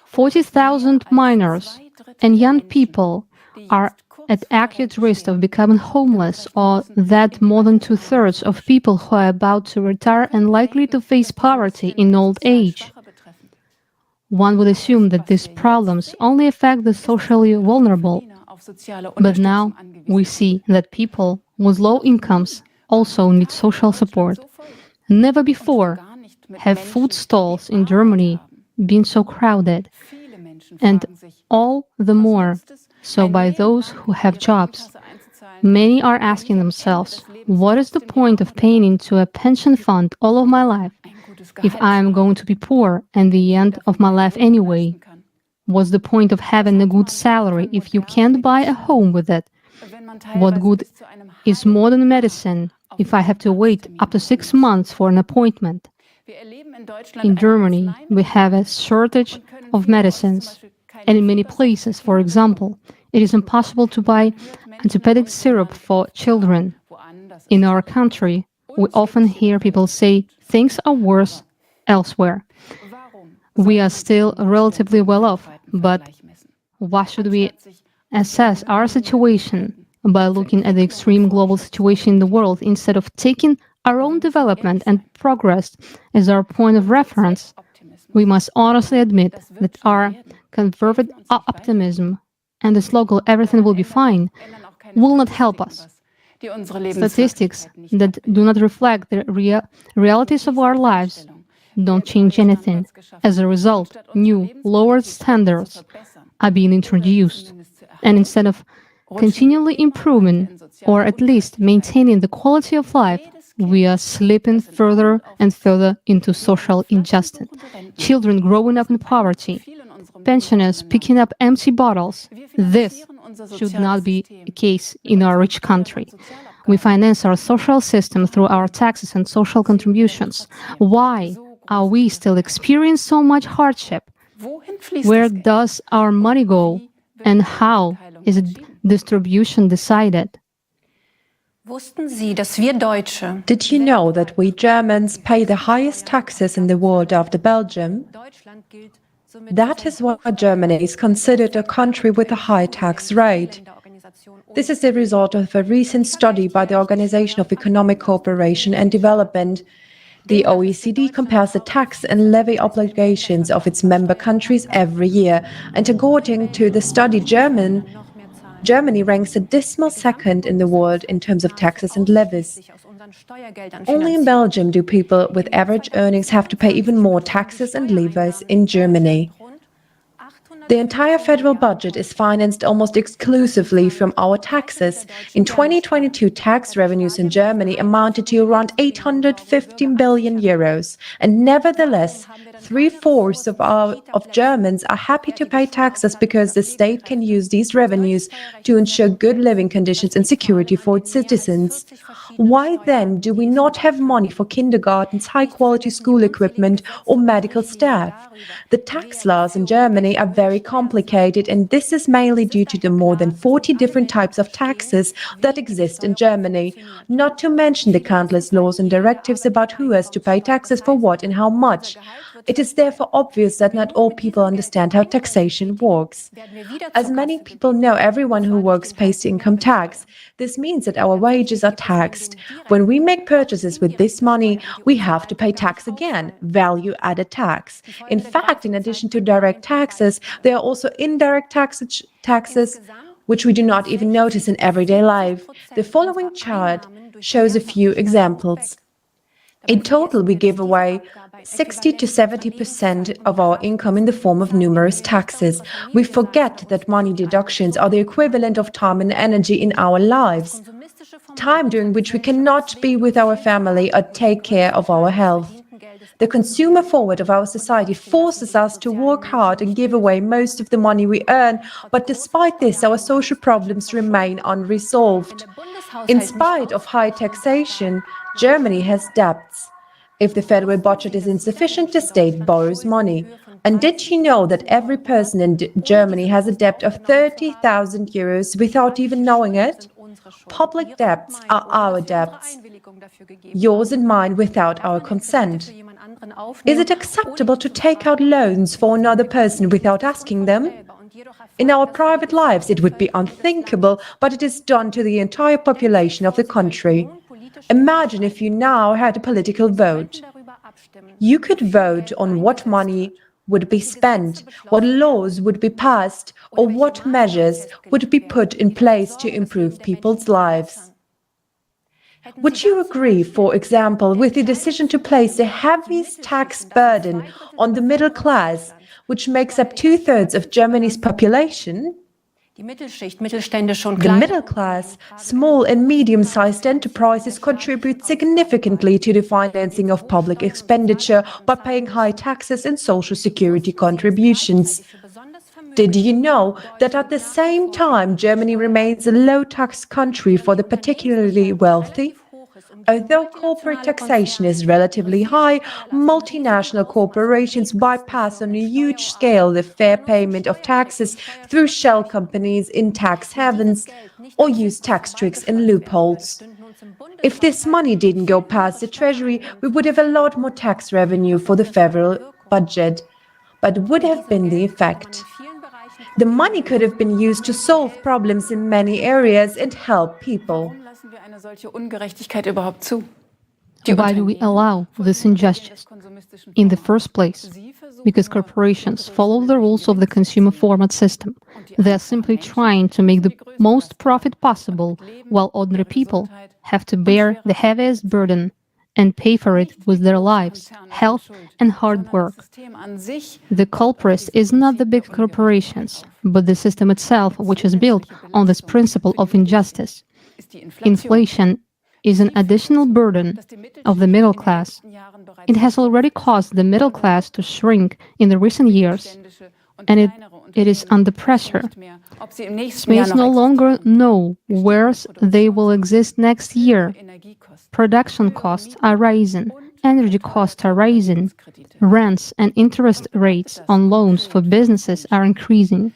40,000 minors and young people are at acute risk of becoming homeless, or that more than 2/3 of people who are about to retire and likely to face poverty in old age. One would assume that these problems only affect the socially vulnerable, but now we see that people with low incomes also need social support. Never before have food stalls in Germany been so crowded, and all the more so by those who have jobs. Many are asking themselves, what is the point of paying into a pension fund all of my life if I am going to be poor at the end of my life anyway? What's the point of having a good salary if you can't buy a home with it? What good is modern medicine if I have to wait up to 6 months for an appointment? In Germany, we have a shortage of medicines, and in many places, for example, it is impossible to buy antibiotic syrup for children. In our country, we often hear people say things are worse elsewhere. We are still relatively well off, but why should we assess our situation by looking at the extreme global situation in the world instead of taking our own development and progress as our point of reference? We must honestly admit that our conservative optimism and the slogan "everything will be fine" will not help us. Statistics that do not reflect the realities of our lives don't change anything. As a result, new, lower standards are being introduced. And instead of continually improving, or at least maintaining the quality of life, we are slipping further and further into social injustice. Children growing up in poverty, pensioners picking up empty bottles. This should not be the case in our rich country. We finance our social system through our taxes and social contributions. Why are we still experiencing so much hardship? Where does our money go, and how is its distribution decided? Did you know that we Germans pay the highest taxes in the world after Belgium? That is why Germany is considered a country with a high tax rate. This is the result of a recent study by the Organization of Economic Cooperation and Development. The OECD compares the tax and levy obligations of its member countries every year, and according to the study, Germany ranks a dismal second in the world in terms of taxes and levies. Only in Belgium do people with average earnings have to pay even more taxes and levies in Germany. The entire federal budget is financed almost exclusively from our taxes. In 2022, tax revenues in Germany amounted to around 815 billion euros. And nevertheless, 3/4 of Germans are happy to pay taxes because the state can use these revenues to ensure good living conditions and security for its citizens. Why then do we not have money for kindergartens, high-quality school equipment, or medical staff? The tax laws in Germany are very complicated, and this is mainly due to the more than 40 different types of taxes that exist in Germany, not to mention the countless laws and directives about who has to pay taxes for what and how much. It is therefore obvious that not all people understand how taxation works. As many people know, everyone who works pays income tax. This means that our wages are taxed. When we make purchases with this money, we have to pay tax again, value-added tax. In fact, in addition to direct taxes, there are also indirect taxes, which we do not even notice in everyday life. The following chart shows a few examples. In total, we give away 60 to 70% of our income in the form of numerous taxes. We forget that money deductions are the equivalent of time and energy in our lives. Time during which we cannot be with our family or take care of our health. The consumer forward of our society forces us to work hard and give away most of the money we earn, but despite this, our social problems remain unresolved. In spite of high taxation, Germany has debts. If the federal budget is insufficient, the state borrows money. And did you know that every person in Germany has a debt of 30,000 euros without even knowing it? Public debts are our debts, yours and mine, without our consent. Is it acceptable to take out loans for another person without asking them? In our private lives, it would be unthinkable, but it is done to the entire population of the country. Imagine if you now had a political vote. You could vote on what money would be spent, what laws would be passed, or what measures would be put in place to improve people's lives. Would you agree, for example, with the decision to place the heaviest tax burden on the middle class, which makes up 2/3 of Germany's population? The middle class, small and medium-sized enterprises contribute significantly to the financing of public expenditure by paying high taxes and social security contributions. Did you know that at the same time Germany remains a low-tax country for the particularly wealthy? Although corporate taxation is relatively high, multinational corporations bypass on a huge scale the fair payment of taxes through shell companies in tax havens or use tax tricks and loopholes. If this money didn't go past the Treasury, we would have a lot more tax revenue for the federal budget. But would have been the effect? The money could have been used to solve problems in many areas and help people. Why do we allow this injustice? In the first place, because corporations follow the rules of the consumer format system. They are simply trying to make the most profit possible, while ordinary people have to bear the heaviest burden and pay for it with their lives, health, and hard work. The culprit is not the big corporations, but the system itself, which is built on this principle of injustice. Inflation is an additional burden of the middle class. It has already caused the middle class to shrink in the recent years, and it is under pressure. Space no longer know where they will exist next year. Production costs are rising, energy costs are rising, rents and interest rates on loans for businesses are increasing.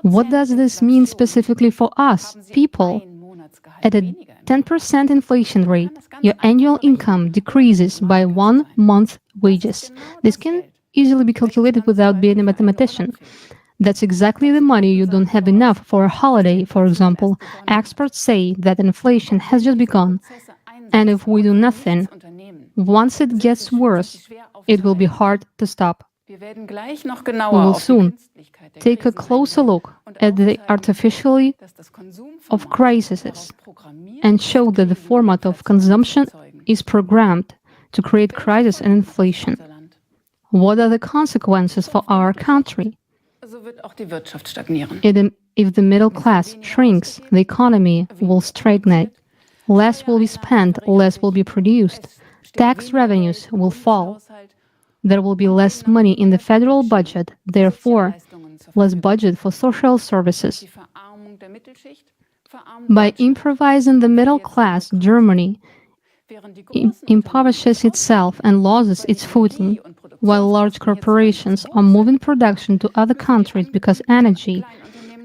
What does this mean specifically for us, people? At a 10% inflation rate, your annual income decreases by 1 month's wages. This can easily be calculated without being a mathematician. That's exactly the money you don't have enough for a holiday, for example. Experts say that inflation has just begun, and if we do nothing, once it gets worse, it will be hard to stop. We will soon take a closer look at the artificiality of crises and show that the format of consumption is programmed to create crisis and inflation. What are the consequences for our country? If the middle class shrinks, the economy will stagnate. Less will be spent, less will be produced. Tax revenues will fall. There will be less money in the federal budget, therefore, less budget for social services. By improvising the middle class, Germany impoverishes itself and loses its footing, while large corporations are moving production to other countries because energy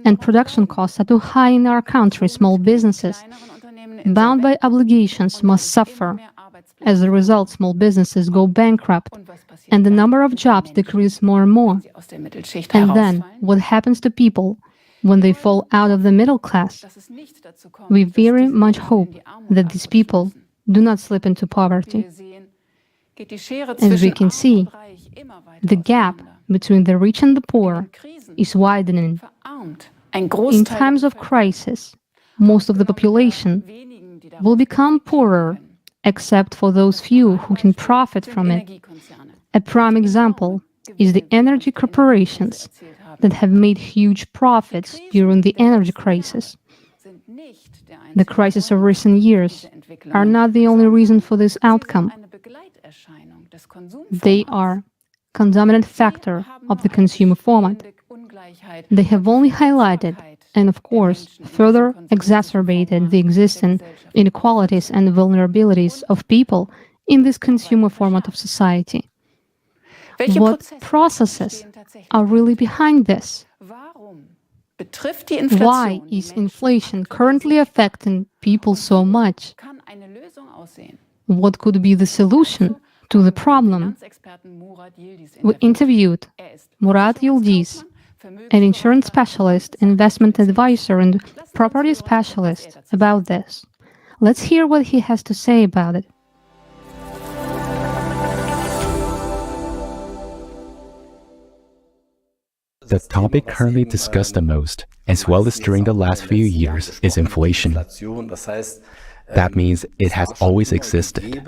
and production costs are too high in our country. Small businesses, bound by obligations, must suffer. As a result, small businesses go bankrupt, and the number of jobs decreases more and more. And then, what happens to people when they fall out of the middle class? We very much hope that these people do not slip into poverty. As we can see, the gap between the rich and the poor is widening. In times of crisis, most of the population will become poorer, except for those few who can profit from it. A prime example is the energy corporations that have made huge profits during the energy crisis. The crises of recent years are not the only reason for this outcome. They are a condominant factor of the consumer format. They have only highlighted and, of course, further exacerbated the existing inequalities and vulnerabilities of people in this consumer format of society. What processes are really behind this? Why is inflation currently affecting people so much? What could be the solution to the problem? We interviewed Murat Yildiz, an insurance specialist, investment advisor, and property specialist, about this. Let's hear what he has to say about it. The topic currently discussed the most, as well as during the last few years, is inflation. That means it has always existed.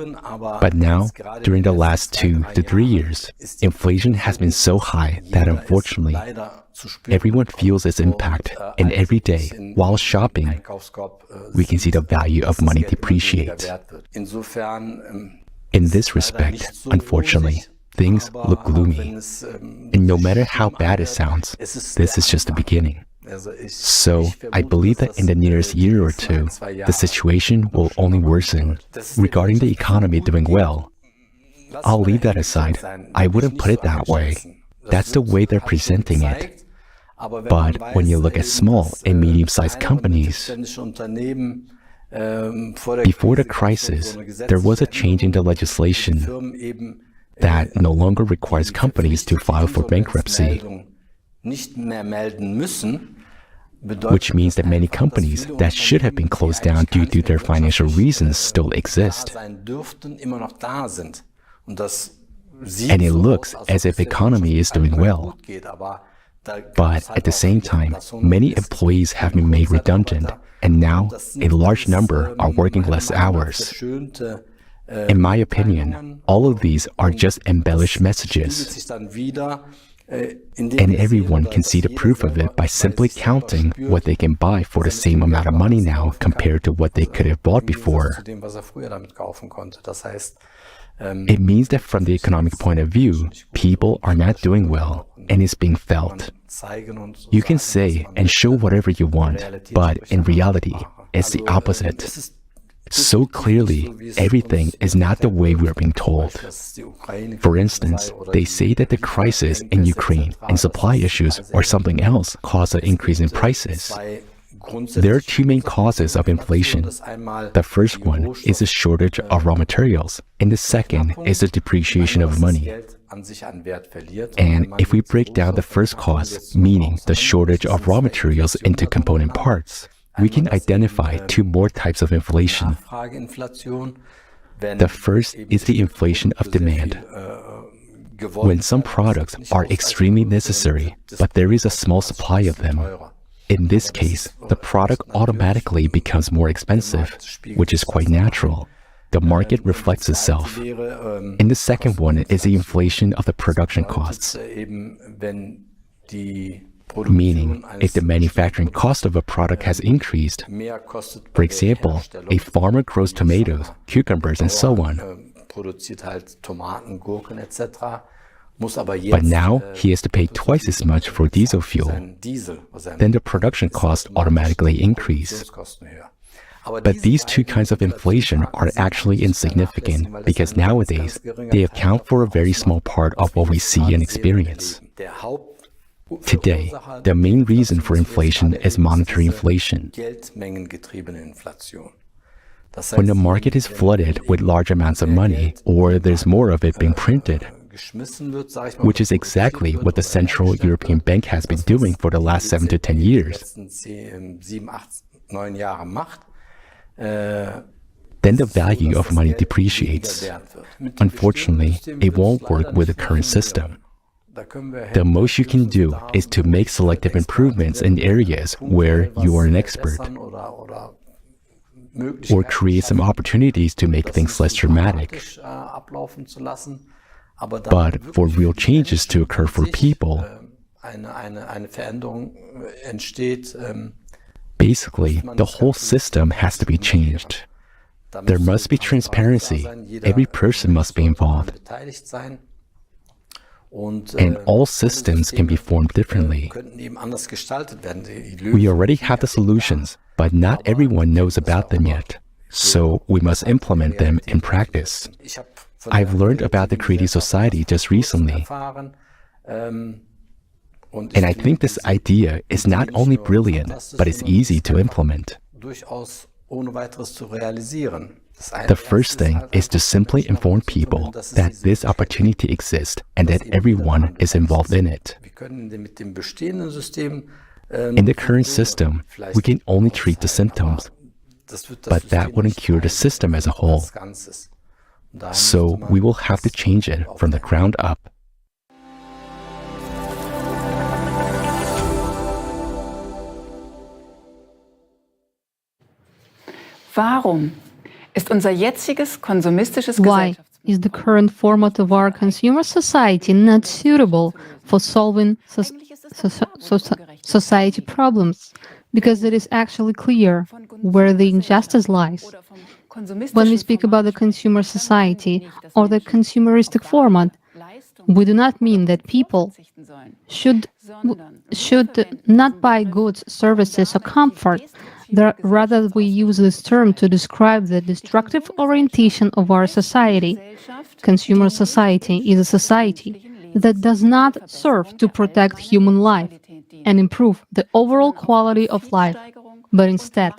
But now, during the last 2 to 3 years, inflation has been so high that unfortunately, everyone feels its impact, and every day, while shopping, we can see the value of money depreciate. In this respect, unfortunately, things look gloomy. And no matter how bad it sounds, this is just the beginning. So, I believe that in the nearest year or two, the situation will only worsen. Regarding the economy doing well, I'll leave that aside. I wouldn't put it that way. That's the way they're presenting it. But when you look at small and medium-sized companies, before the crisis, there was a change in the legislation that no longer requires companies to file for bankruptcy, which means that many companies that should have been closed down due to their financial reasons still exist. And it looks as if the economy is doing well. But at the same time, many employees have been made redundant, and now a large number are working less hours. In my opinion, all of these are just embellished messages. And everyone can see the proof of it by simply counting what they can buy for the same amount of money now compared to what they could have bought before. It means that from the economic point of view, people are not doing well, and it's being felt. You can say and show whatever you want, but in reality, it's the opposite. So clearly, everything is not the way we're being told. For instance, they say that the crisis in Ukraine and supply issues or something else caused an increase in prices. There are two main causes of inflation. The first one is the shortage of raw materials, and the second is the depreciation of money. And if we break down the first cause, meaning the shortage of raw materials, into component parts, we can identify two more types of inflation. The first is the inflation of demand. When some products are extremely necessary, but there is a small supply of them. In this case, the product automatically becomes more expensive, which is quite natural. The market reflects itself. And the second one is the inflation of the production costs. Meaning, if the manufacturing cost of a product has increased, for example, a farmer grows tomatoes, cucumbers, and so on. But now he has to pay twice as much for diesel fuel. Then the production costs automatically increase. But these two kinds of inflation are actually insignificant because nowadays they account for a very small part of what we see and experience. Today, the main reason for inflation is monetary inflation. When the market is flooded with large amounts of money, or there's more of it being printed, which is exactly what the Central European Bank has been doing for the last 7 to 10 years, then the value of money depreciates. Unfortunately, it won't work with the current system. The most you can do is to make selective improvements in areas where you are an expert, or create some opportunities to make things less dramatic. But for real changes to occur for people, basically, the whole system has to be changed. There must be transparency. Every person must be involved. And all systems can be formed differently. We already have the solutions, but not everyone knows about them yet. So we must implement them in practice. I've learned about the Creative Society just recently. And I think this idea is not only brilliant, but it's easy to implement. The first thing is to simply inform people that this opportunity exists and that everyone is involved in it. In the current system, we can only treat the symptoms, but that wouldn't cure the system as a whole. So we will have to change it from the ground up. Warum ist unser jetziges konsumistisches Why is the current format of our consumer society not suitable for solving society problems? Because it is actually clear where the injustice lies. When we speak about the consumer society or the consumeristic format, We do not mean that people should not buy goods, services, or comfort. Rather, we use this term to describe the destructive orientation of our society. Consumer society is a society that does not serve to protect human life and improve the overall quality of life, but instead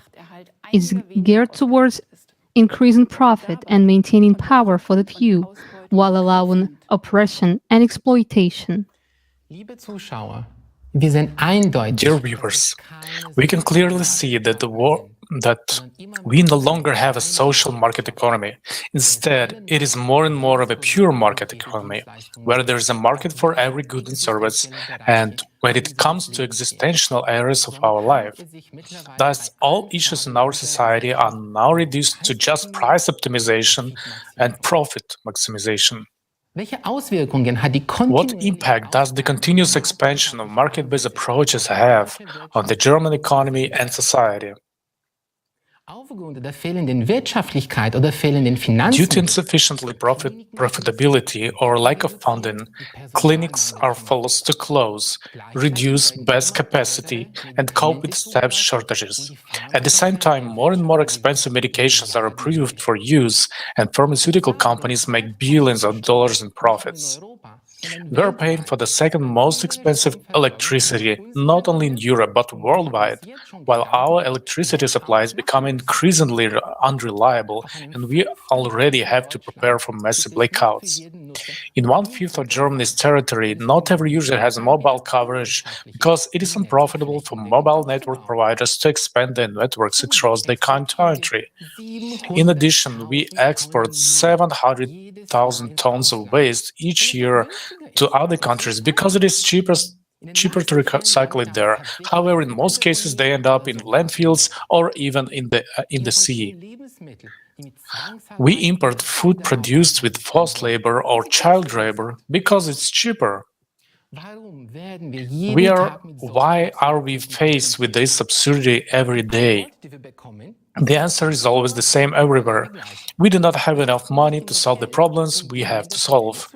is geared towards increasing profit and maintaining power for the few, while allowing oppression and exploitation. Dear viewers, we can clearly see that we no longer have a social market economy. Instead, it is more and more of a pure market economy, where there is a market for every good and service, and when it comes to existential areas of our life. Thus, all issues in our society are now reduced to just price optimization and profit maximization. What impact does the continuous expansion of market-based approaches have on the German economy and society? Due to insufficiently profitability or lack of funding, clinics are forced to close, reduce bed capacity, and cope with staff shortages. At the same time, more and more expensive medications are approved for use, and pharmaceutical companies make billions of dollars in profits. We are paying for the second most expensive electricity, not only in Europe but worldwide, while our electricity supply is becoming increasingly unreliable, and we already have to prepare for massive blackouts. In 1/5 of Germany's territory, not every user has mobile coverage because it is unprofitable for mobile network providers to expand their networks across the country. In addition, we export 700,000 tons of waste each year to other countries because it is cheaper to recycle it there. However, in most cases, they end up in landfills or even in the sea. We import food produced with forced labor or child labor because it's cheaper. Why are we faced with this absurdity every day? The answer is always the same everywhere. We do not have enough money to solve the problems we have to solve.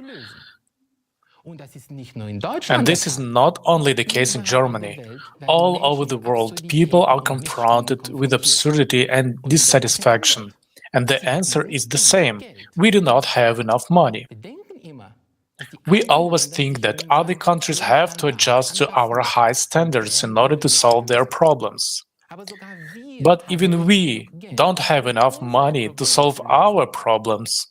And this is not only the case in Germany. All over the world, people are confronted with absurdity and dissatisfaction. And the answer is the same. We do not have enough money. We always think that other countries have to adjust to our high standards in order to solve their problems. But even we don't have enough money to solve our problems.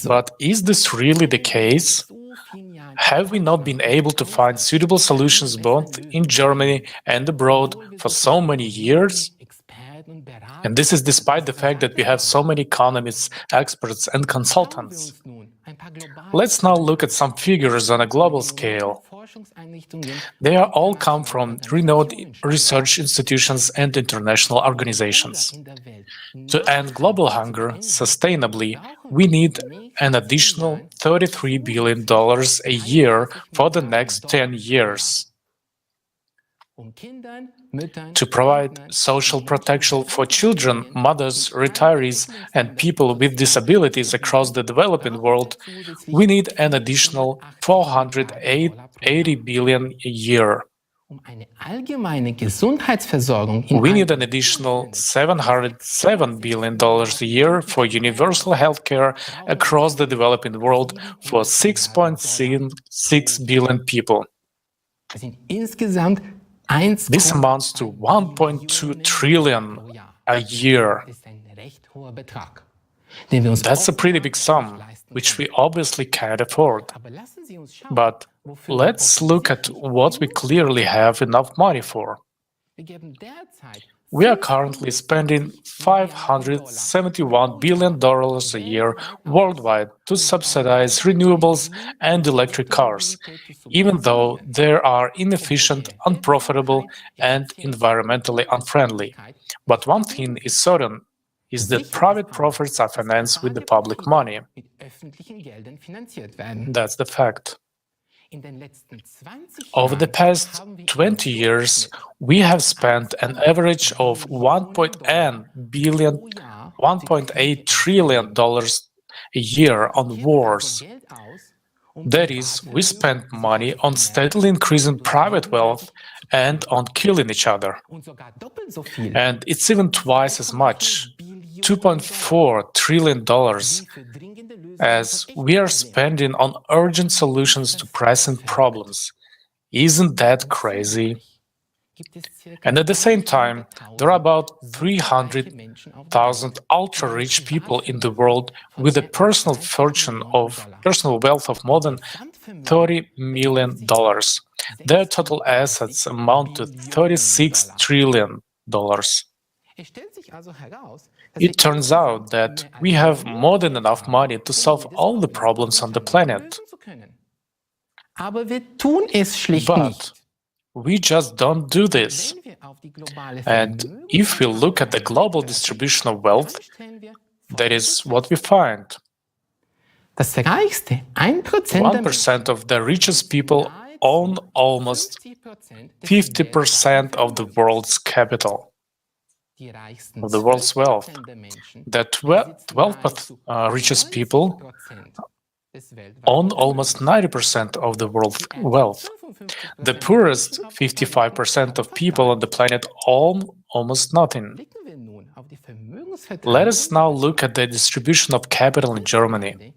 But is this really the case? Have we not been able to find suitable solutions both in Germany and abroad for so many years? And this is despite the fact that we have so many economists, experts, and consultants. Let's now look at some figures on a global scale. They all come from renowned research institutions and international organizations. To end global hunger sustainably, we need an additional $33 billion a year for the next 10 years. To provide social protection for children, mothers, retirees, and people with disabilities across the developing world, we need an additional $480 billion a year. We need an additional $707 billion a year for universal healthcare across the developing world for 6.6 billion people. This amounts to 1.2 trillion a year. That's a pretty big sum, which we obviously can't afford. But let's look at what we clearly have enough money for. We are currently spending $571 billion a year worldwide to subsidize renewables and electric cars, even though they are inefficient, unprofitable, and environmentally unfriendly. But one thing is certain, is that private profits are financed with the public money. That's the fact. Over the past 20 years, we have spent an average of $1.8 trillion a year on wars. That is, we spend money on steadily increasing private wealth and on killing each other. And it's even twice as much, $2.4 trillion, as we are spending on urgent solutions to pressing problems. Isn't that crazy? And at the same time, there are about 300,000 ultra-rich people in the world with a personal wealth of more than $30 million. Their total assets amount to $36 trillion. It turns out that we have more than enough money to solve all the problems on the planet. But we just don't do this. And if we look at the global distribution of wealth, that is what we find. 1% of the richest people own almost 50% of the world's capital, of the world's wealth. The 12th richest people own almost 90% of the world's wealth. The poorest 55% of people on the planet own almost nothing. Let us now look at the distribution of capital in Germany.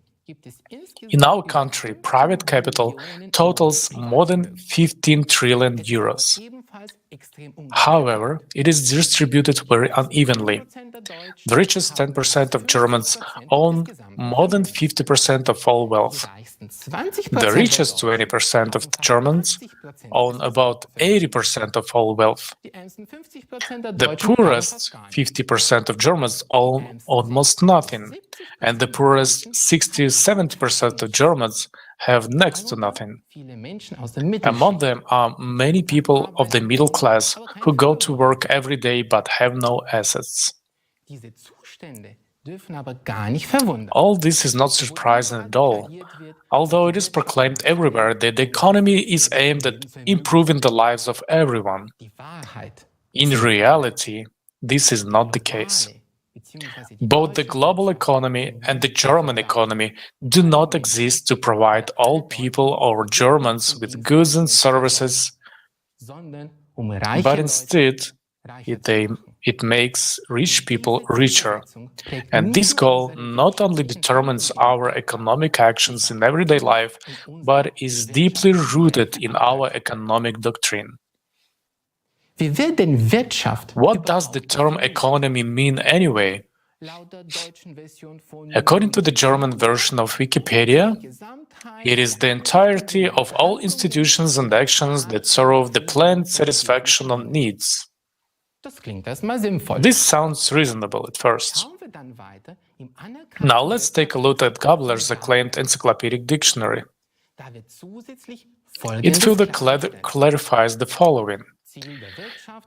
In our country, private capital totals more than 15 trillion euros. However, it is distributed very unevenly. The richest 10% of Germans own more than 50% of all wealth. The richest 20% of Germans own about 80% of all wealth. The poorest 50% of Germans own almost nothing, and the poorest 60-70% of Germans have next to nothing. Among them are many people of the middle class who go to work every day but have no assets. All this is not surprising at all, although it is proclaimed everywhere that the economy is aimed at improving the lives of everyone. In reality, this is not the case. Both the global economy and the German economy do not exist to provide all people or Germans with goods and services, but instead it makes rich people richer. And this goal not only determines our economic actions in everyday life, but is deeply rooted in our economic doctrine. What does the term economy mean anyway? According to the German version of Wikipedia, it is the entirety of all institutions and actions that serve the planned satisfaction of needs. This sounds reasonable at first. Now let's take a look at Gabler's acclaimed encyclopedic dictionary. It further clarifies the following.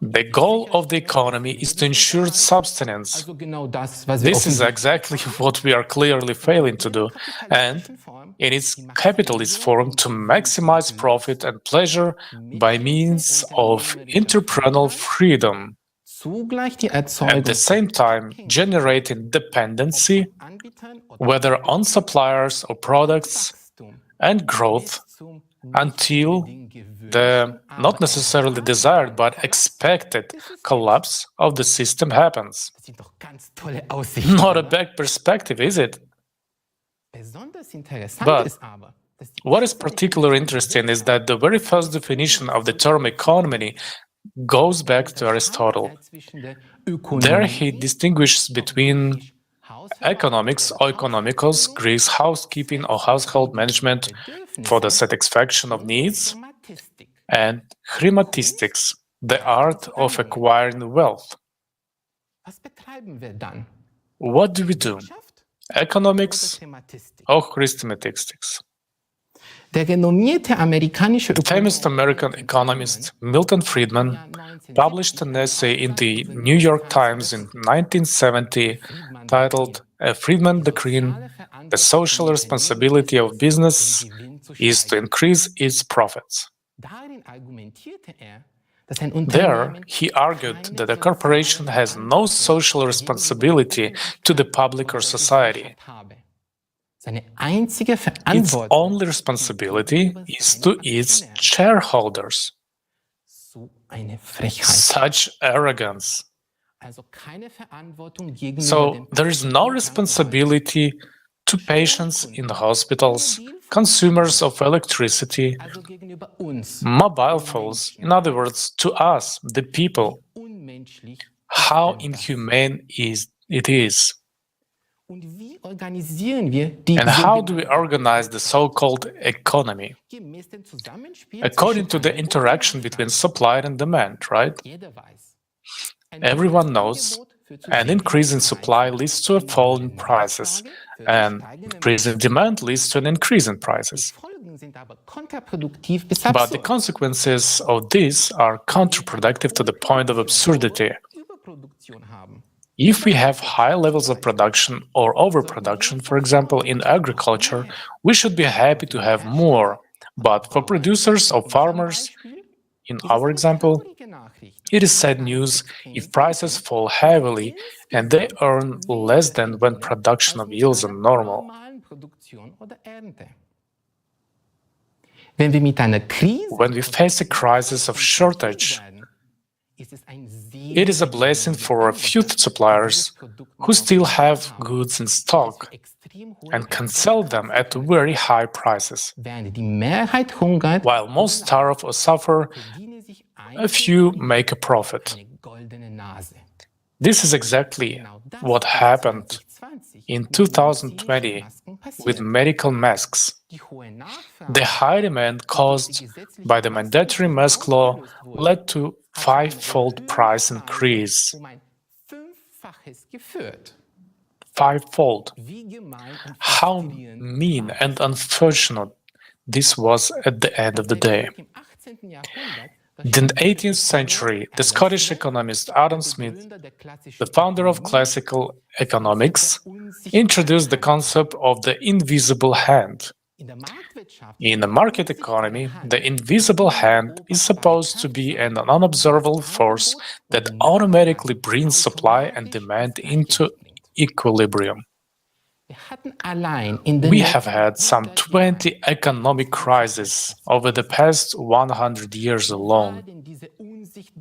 The goal of the economy is to ensure subsistence. This is exactly what we are clearly failing to do, and in its capitalist form to maximize profit and pleasure by means of entrepreneurial freedom. At the same time, generating dependency, whether on suppliers or products, and growth until the not necessarily desired but expected collapse of the system happens. Not a bad perspective, is it? But what is particularly interesting is that the very first definition of the term economy goes back to Aristotle. There he distinguishes between economics or economikos, Greek housekeeping or household management for the satisfaction of needs, and chrematistics, the art of acquiring wealth. What do we do? Economics or chrematistics? The famous American economist Milton Friedman published an essay in the New York Times in 1970 titled "A Friedman Doctrine: The Social Responsibility of Business is to Increase Its Profits." There, he argued that a corporation has no social responsibility to the public or society. Its only responsibility is to its shareholders. Such arrogance. So there is no responsibility to patients in the hospitals, consumers of electricity, mobile phones, in other words, to us, the people. How inhumane it is. And how do we organize the so-called economy? According to the interaction between supply and demand, right? Everyone knows an increase in supply leads to a fall in prices, and increase in demand leads to an increase in prices. But the consequences of this are counterproductive to the point of absurdity. If we have high levels of production or overproduction, for example, in agriculture, we should be happy to have more. But for producers or farmers, in our example, it is sad news if prices fall heavily and they earn less than when production of yields are normal. When we face a crisis of shortage, it is a blessing for a few suppliers who still have goods in stock and can sell them at very high prices. While most starve or suffer, a few make a profit. This is exactly what happened in 2020 with medical masks. The high demand caused by the mandatory mask law led to five-fold price increase. Five-fold. How mean and unfortunate this was at the end of the day. In the 18th century, the Scottish economist Adam Smith, the founder of classical economics, introduced the concept of the invisible hand. In a market economy, the invisible hand is supposed to be an unobservable force that automatically brings supply and demand into equilibrium. We have had some 20 economic crises over the past 100 years alone.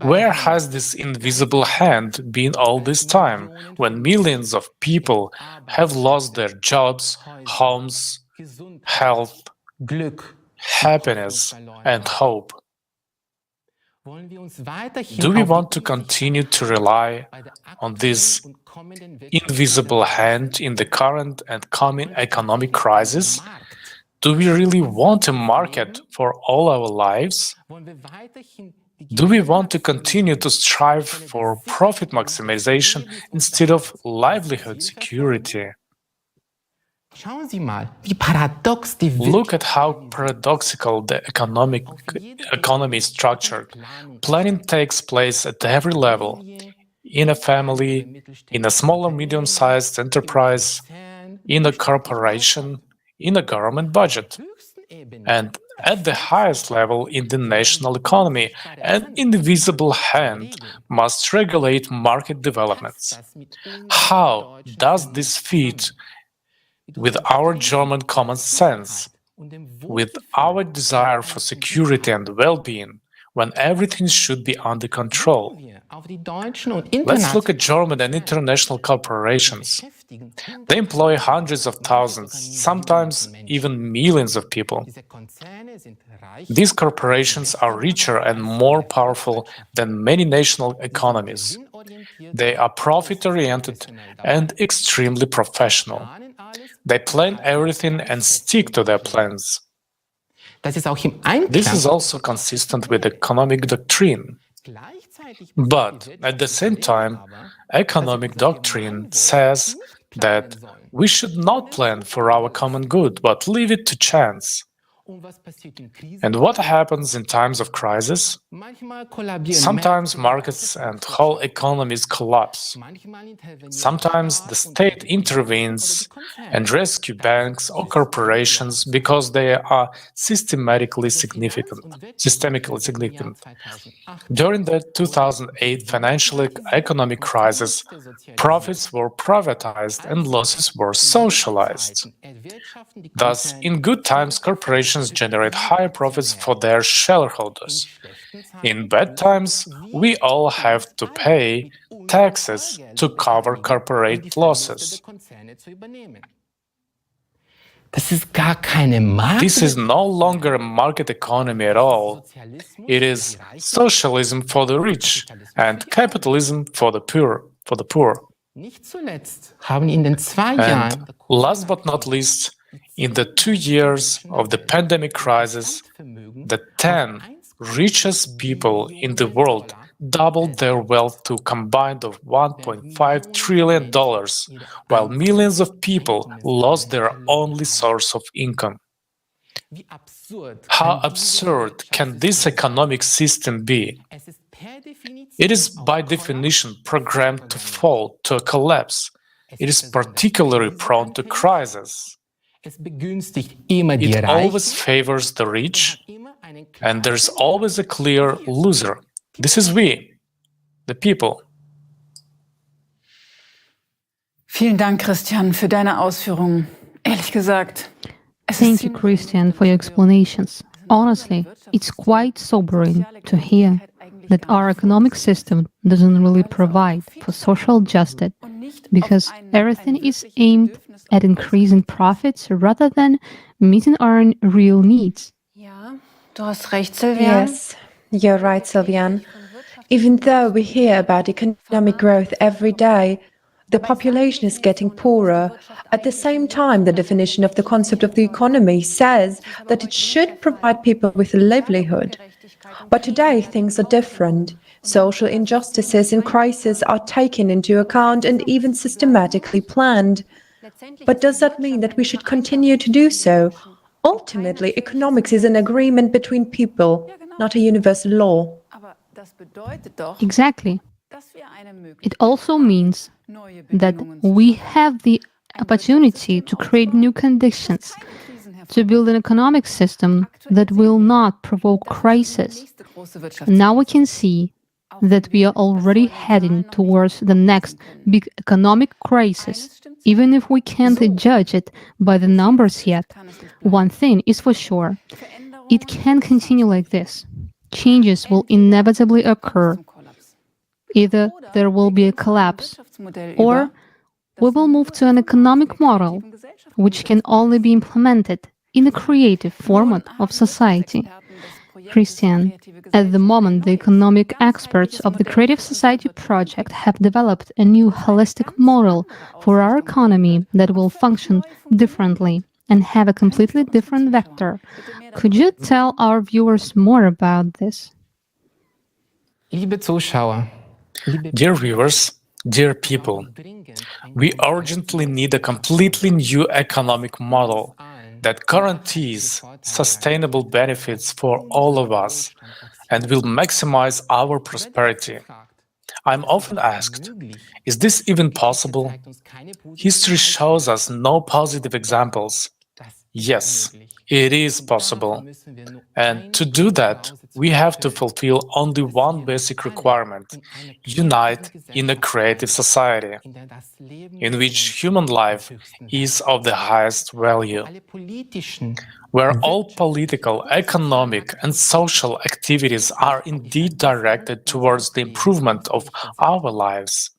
Where has this invisible hand been all this time, when millions of people have lost their jobs, homes, health, happiness, and hope? Do we want to continue to rely on this invisible hand in the current and coming economic crisis? Do we really want a market for all our lives? Do we want to continue to strive for profit maximization instead of livelihood security? Look at how paradoxical the economy is structured. Planning takes place at every level, in a family, in a small or medium-sized enterprise, in a corporation, in a government budget, and at the highest level in the national economy. An invisible hand must regulate market developments. How does this fit with our German common sense, with our desire for security and well-being, when everything should be under control? Let's look at German and international corporations. They employ hundreds of thousands, sometimes even millions of people. These corporations are richer and more powerful than many national economies. They are profit-oriented and extremely professional. They plan everything and stick to their plans. This is also consistent with economic doctrine. But at the same time, economic doctrine says that we should not plan for our common good, but leave it to chance. And what happens in times of crisis? Sometimes markets and whole economies collapse. Sometimes the state intervenes and rescue banks or corporations because they are systemically significant. During the 2008 financial economic crisis, profits were privatized and losses were socialized. Thus, in good times, corporations generate higher profits for their shareholders. In bad times, we all have to pay taxes to cover corporate losses. This is no longer a market economy at all. It is socialism for the rich and capitalism for the poor. And last but not least, in the 2 years of the pandemic crisis, the 10 richest people in the world doubled their wealth to a combined of $1.5 trillion, while millions of people lost their only source of income. How absurd can this economic system be? It is by definition programmed to fall, to a collapse. It is particularly prone to crisis. It always favors the rich, and there's always a clear loser. This is we, the people. Vielen Dank, Christian, für deine Ausführungen. Ehrlich gesagt, Thank you, Christian, for your explanations. Honestly, it's quite sobering to hear that our economic system doesn't really provide for social justice because everything is aimed at increasing profits rather than meeting our real needs. Du hast recht, Silvian. Yes, you're right, Sylvian. Even though we hear about economic growth every day, the population is getting poorer. At the same time, the definition of the concept of the economy says that it should provide people with a livelihood. But today, things are different. Social injustices in crisis are taken into account and even systematically planned. But does that mean that we should continue to do so? Ultimately, economics is an agreement between people, not a universal law. Exactly. It also means that we have the opportunity to create new conditions, to build an economic system that will not provoke crisis. Now we can see that we are already heading towards the next big economic crisis, even if we can't judge it by the numbers yet. One thing is for sure, it can't continue like this. Changes will inevitably occur. Either there will be a collapse, or we will move to an economic model which can only be implemented in a creative format of society. Christian, at the moment, the economic experts of the Creative Society Project have developed a new holistic model for our economy that will function differently and have a completely different vector. Could you tell our viewers more about this? Dear viewers, dear people, we urgently need a completely new economic model that guarantees sustainable benefits for all of us and will maximize our prosperity. I'm often asked, is this even possible? History shows us no positive examples. Yes, it is possible. And to do that, we have to fulfill only one basic requirement: unite in a creative society, in which human life is of the highest value, where all political, economic, and social activities are indeed directed towards the improvement of our lives.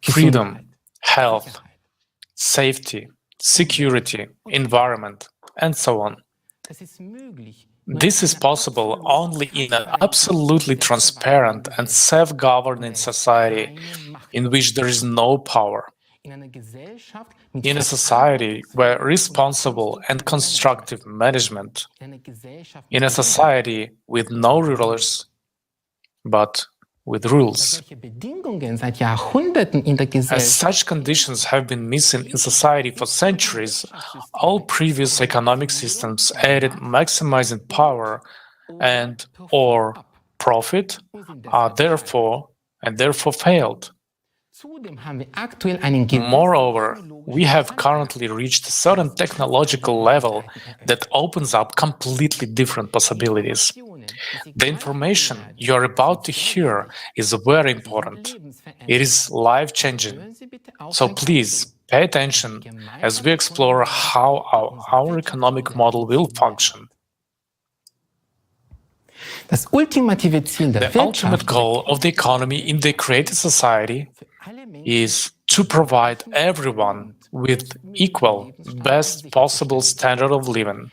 Freedom, health, safety, security, environment, and so on. This is possible only in an absolutely transparent and self-governing society in which there is no power. In a society where responsible and constructive management, in a society with no rulers, but with rules. As such conditions have been missing in society for centuries, all previous economic systems added maximizing power and or profit are therefore failed. Moreover, we have currently reached a certain technological level that opens up completely different possibilities. The information you are about to hear is very important. It is life-changing. So please pay attention as we explore how our economic model will function. The ultimate goal of the economy in the created society is to provide everyone with equal, best possible standard of living.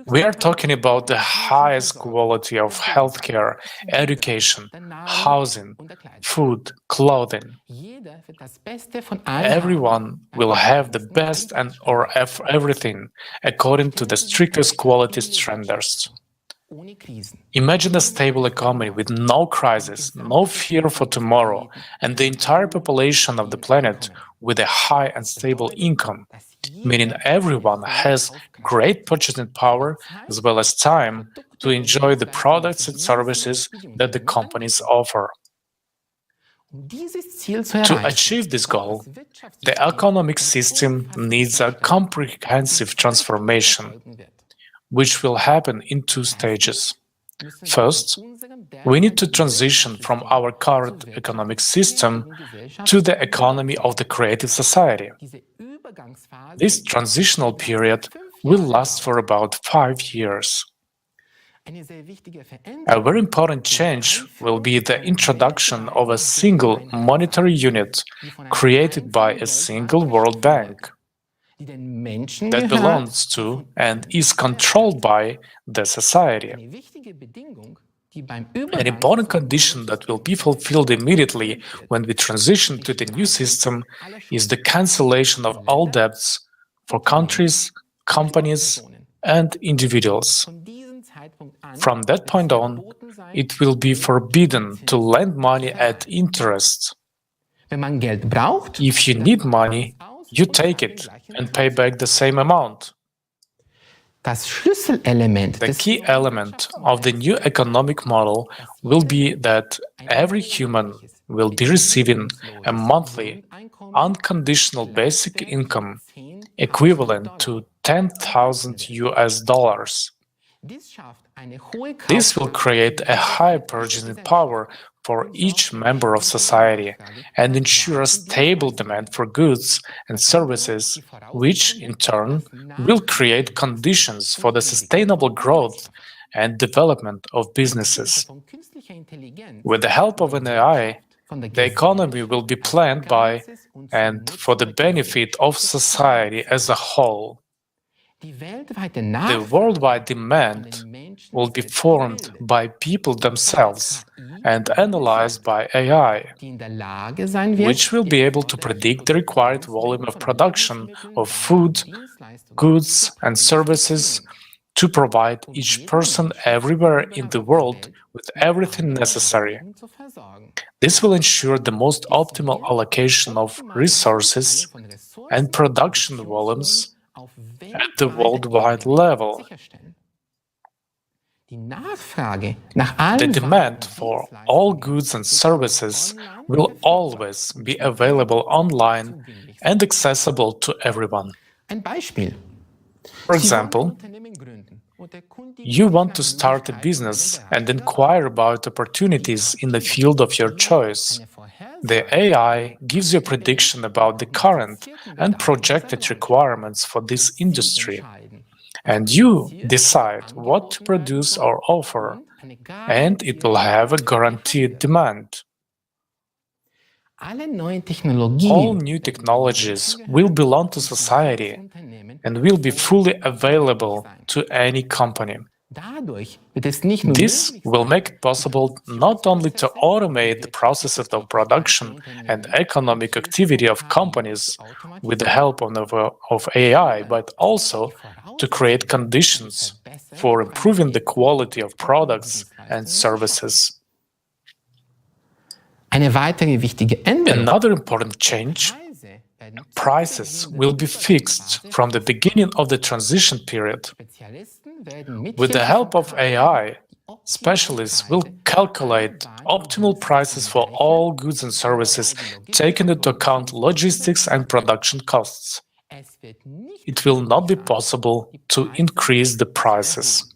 We are talking about the highest quality of healthcare, education, housing, food, clothing. Everyone will have the best or everything according to the strictest quality standards. Imagine a stable economy with no crisis, no fear for tomorrow, and the entire population of the planet with a high and stable income, meaning everyone has great purchasing power as well as time to enjoy the products and services that the companies offer. To achieve this goal, the economic system needs a comprehensive transformation, which will happen in two stages. First, we need to transition from our current economic system to the economy of the creative society. This transitional period will last for about 5 years. A very important change will be the introduction of a single monetary unit created by a single World Bank that belongs to and is controlled by the society. An important condition that will be fulfilled immediately when we transition to the new system is the cancellation of all debts for countries, companies, and individuals. From that point on, it will be forbidden to lend money at interest. If you need money, you take it and pay back the same amount. The key element of the new economic model will be that every human will be receiving a monthly, unconditional basic income equivalent to $10,000. This will create a high purchasing power for each member of society and ensure a stable demand for goods and services, which in turn will create conditions for the sustainable growth and development of businesses. With the help of an AI, the economy will be planned by and for the benefit of society as a whole. The worldwide demand will be formed by people themselves and analyzed by AI, which will be able to predict the required volume of production of food, goods, and services to provide each person everywhere in the world with everything necessary. This will ensure the most optimal allocation of resources and production volumes at the worldwide level. The demand for all goods and services will always be available online and accessible to everyone. For example, you want to start a business and inquire about opportunities in the field of your choice. The AI gives you a prediction about the current and projected requirements for this industry, and you decide what to produce or offer, and it will have a guaranteed demand. All new technologies will belong to society and will be fully available to any company. This will make it possible not only to automate the processes of production and economic activity of companies with the help of AI, but also to create conditions for improving the quality of products and services. Another important change: prices will be fixed from the beginning of the transition period. With the help of AI, specialists will calculate optimal prices for all goods and services, taking into account logistics and production costs. It will not be possible to increase the prices,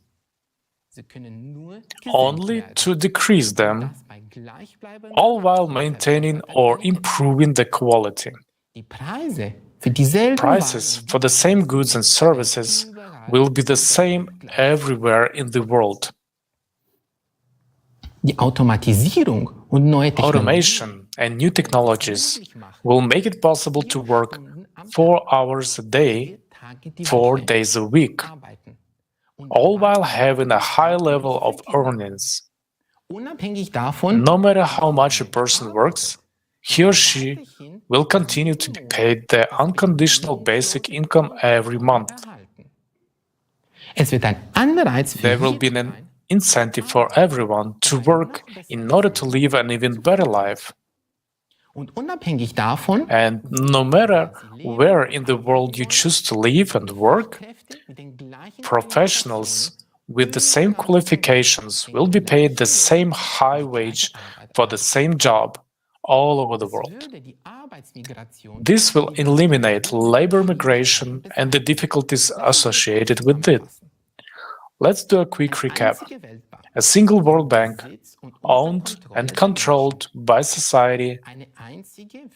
only to decrease them, all while maintaining or improving the quality. Prices for the same goods and services will be the same everywhere in the world. Automation and new technologies will make it possible to work 4 hours a day, 4 days a week, all while having a high level of earnings. No matter how much a person works, he or she will continue to be paid the unconditional basic income every month. There will be an incentive for everyone to work in order to live an even better life. And no matter where in the world you choose to live and work, professionals with the same qualifications will be paid the same high wage for the same job all over the world. This will eliminate labor migration and the difficulties associated with it. Let's do a quick recap. A single World Bank, owned and controlled by society,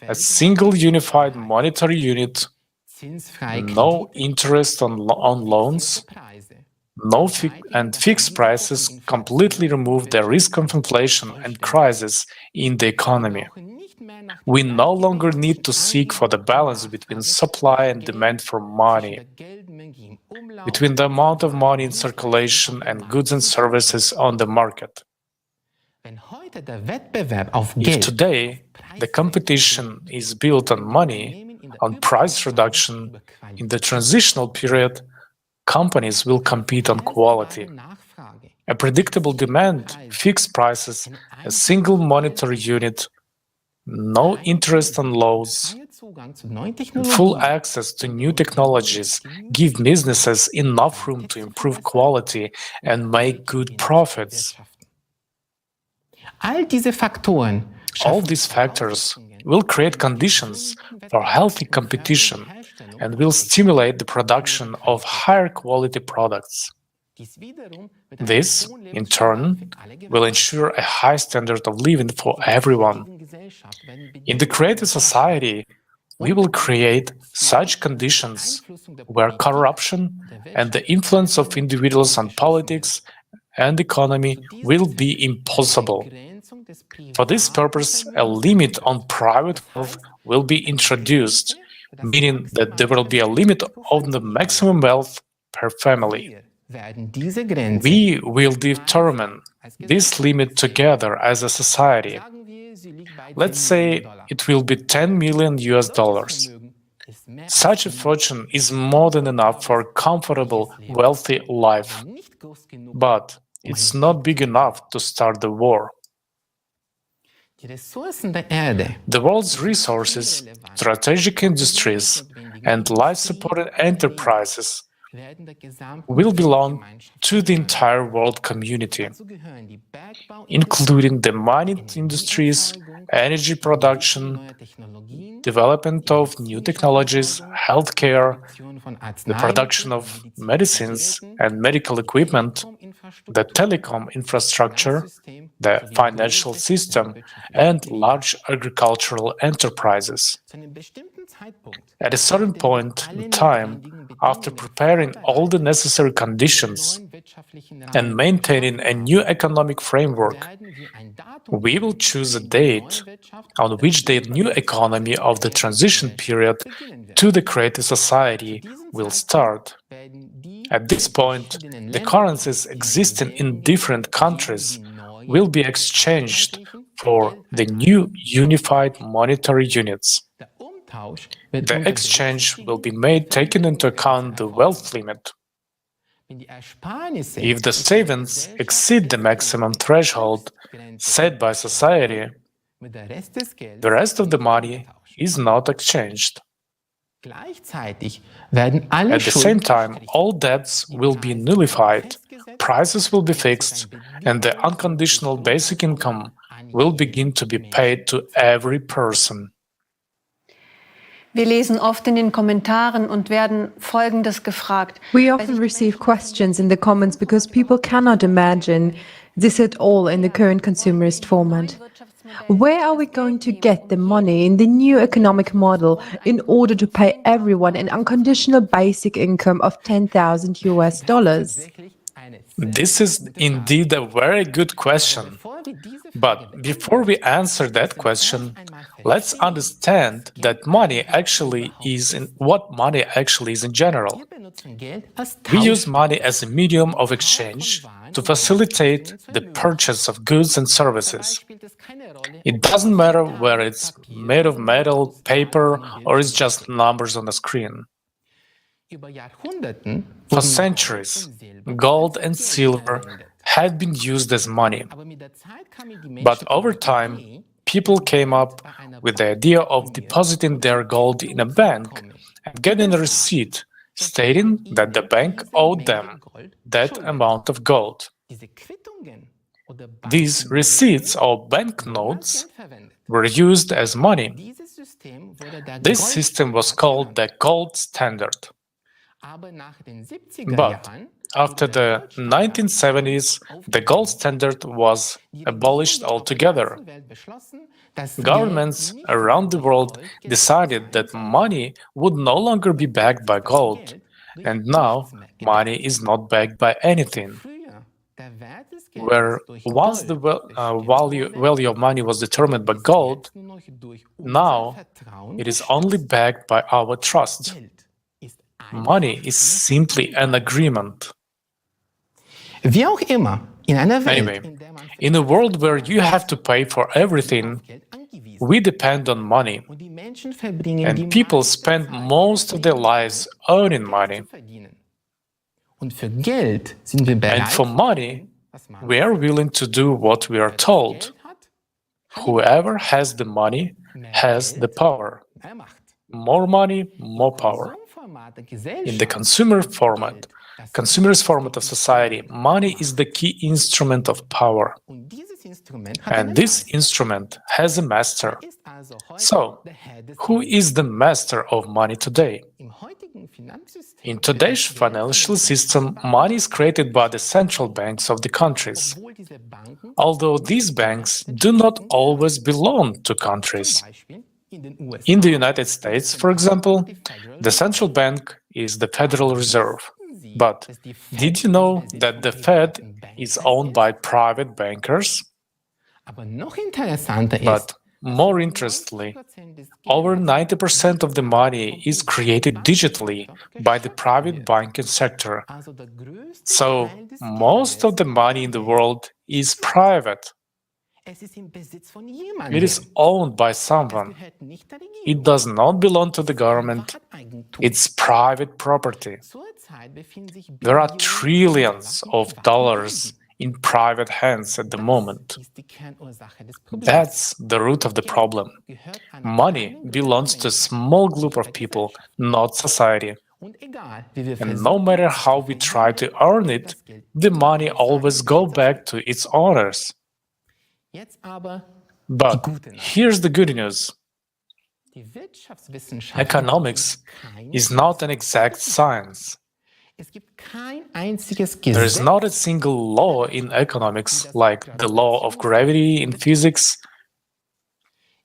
a single unified monetary unit, no interest on loans, and fixed prices completely remove the risk of inflation and crisis in the economy. We no longer need to seek for the balance between supply and demand for money, between the amount of money in circulation and goods and services on the market. If today the competition is built on money, on price reduction, in the transitional period, companies will compete on quality. A predictable demand, fixed prices, a single monetary unit, no interest on loans, full access to new technologies give businesses enough room to improve quality and make good profits. All these factors will create conditions for healthy competition and will stimulate the production of higher quality products. This, in turn, will ensure a high standard of living for everyone. In the creative society, we will create such conditions where corruption and the influence of individuals on politics and economy will be impossible. For this purpose, a limit on private wealth will be introduced, meaning that there will be a limit on the maximum wealth per family. We will determine this limit together as a society. Let's say it will be $10 million. Such a fortune is more than enough for a comfortable, wealthy life. But it's not big enough to start the war. The world's resources, strategic industries, and life-supported enterprises will belong to the entire world community, including the mining industries, energy production, development of new technologies, healthcare, the production of medicines and medical equipment, the telecom infrastructure, the financial system, and large agricultural enterprises. At a certain point in time, after preparing all the necessary conditions and maintaining a new economic framework, we will choose a date on which the new economy of the transition period to the creative society will start. At this point, the currencies existing in different countries will be exchanged for the new unified monetary units. The exchange will be made taking into account the wealth limit. If the savings exceed the maximum threshold set by society, The rest of the money is not exchanged. At the same time, all debts will be nullified, prices will be fixed, and the unconditional basic income will begin to be paid to every person. Wir lesen oft in den Kommentaren und werden Folgendes gefragt. We often receive questions in the comments because people cannot imagine this at all in the current consumerist format. Where are we going to get the money in the new economic model in order to pay everyone an unconditional basic income of $10,000? This is indeed a very good question. But before we answer that question, let's understand that money actually is what money actually is in general. We use money as a medium of exchange to facilitate the purchase of goods and services. It doesn't matter whether it's made of metal, paper, or it's just numbers on a screen. For centuries, gold and silver had been used as money. But over time, people came up with the idea of depositing their gold in a bank and getting a receipt stating that the bank owed them that amount of gold. These receipts or banknotes were used as money. This system was called the gold standard. But after the 1970s, the gold standard was abolished altogether. Governments around the world decided that money would no longer be backed by gold, and now money is not backed by anything. Where once the value of money was determined by gold, now it is only backed by our trust. Money is simply an agreement. Anyway, in a world where you have to pay for everything, we depend on money, and people spend most of their lives earning money. And for money, we are willing to do what we are told. Whoever has the money has the power. More money, more power. In the consumerist format of society, money is the key instrument of power. And this instrument has a master. So, who is the master of money today? In today's financial system, money is created by the central banks of the countries. Although these banks do not always belong to countries. In the United States, for example, the central bank is the Federal Reserve. But did you know that the Fed is owned by private bankers? But more interestingly, over 90% of the money is created digitally by the private banking sector. So most of the money in the world is private. It is owned by someone. It does not belong to the government. It's private property. There are trillions of dollars in private hands at the moment. That's the root of the problem. Money belongs to a small group of people, not society. And no matter how we try to earn it, the money always goes back to its owners. But here's the good news. Economics is not an exact science. There is not a single law in economics like the law of gravity in physics.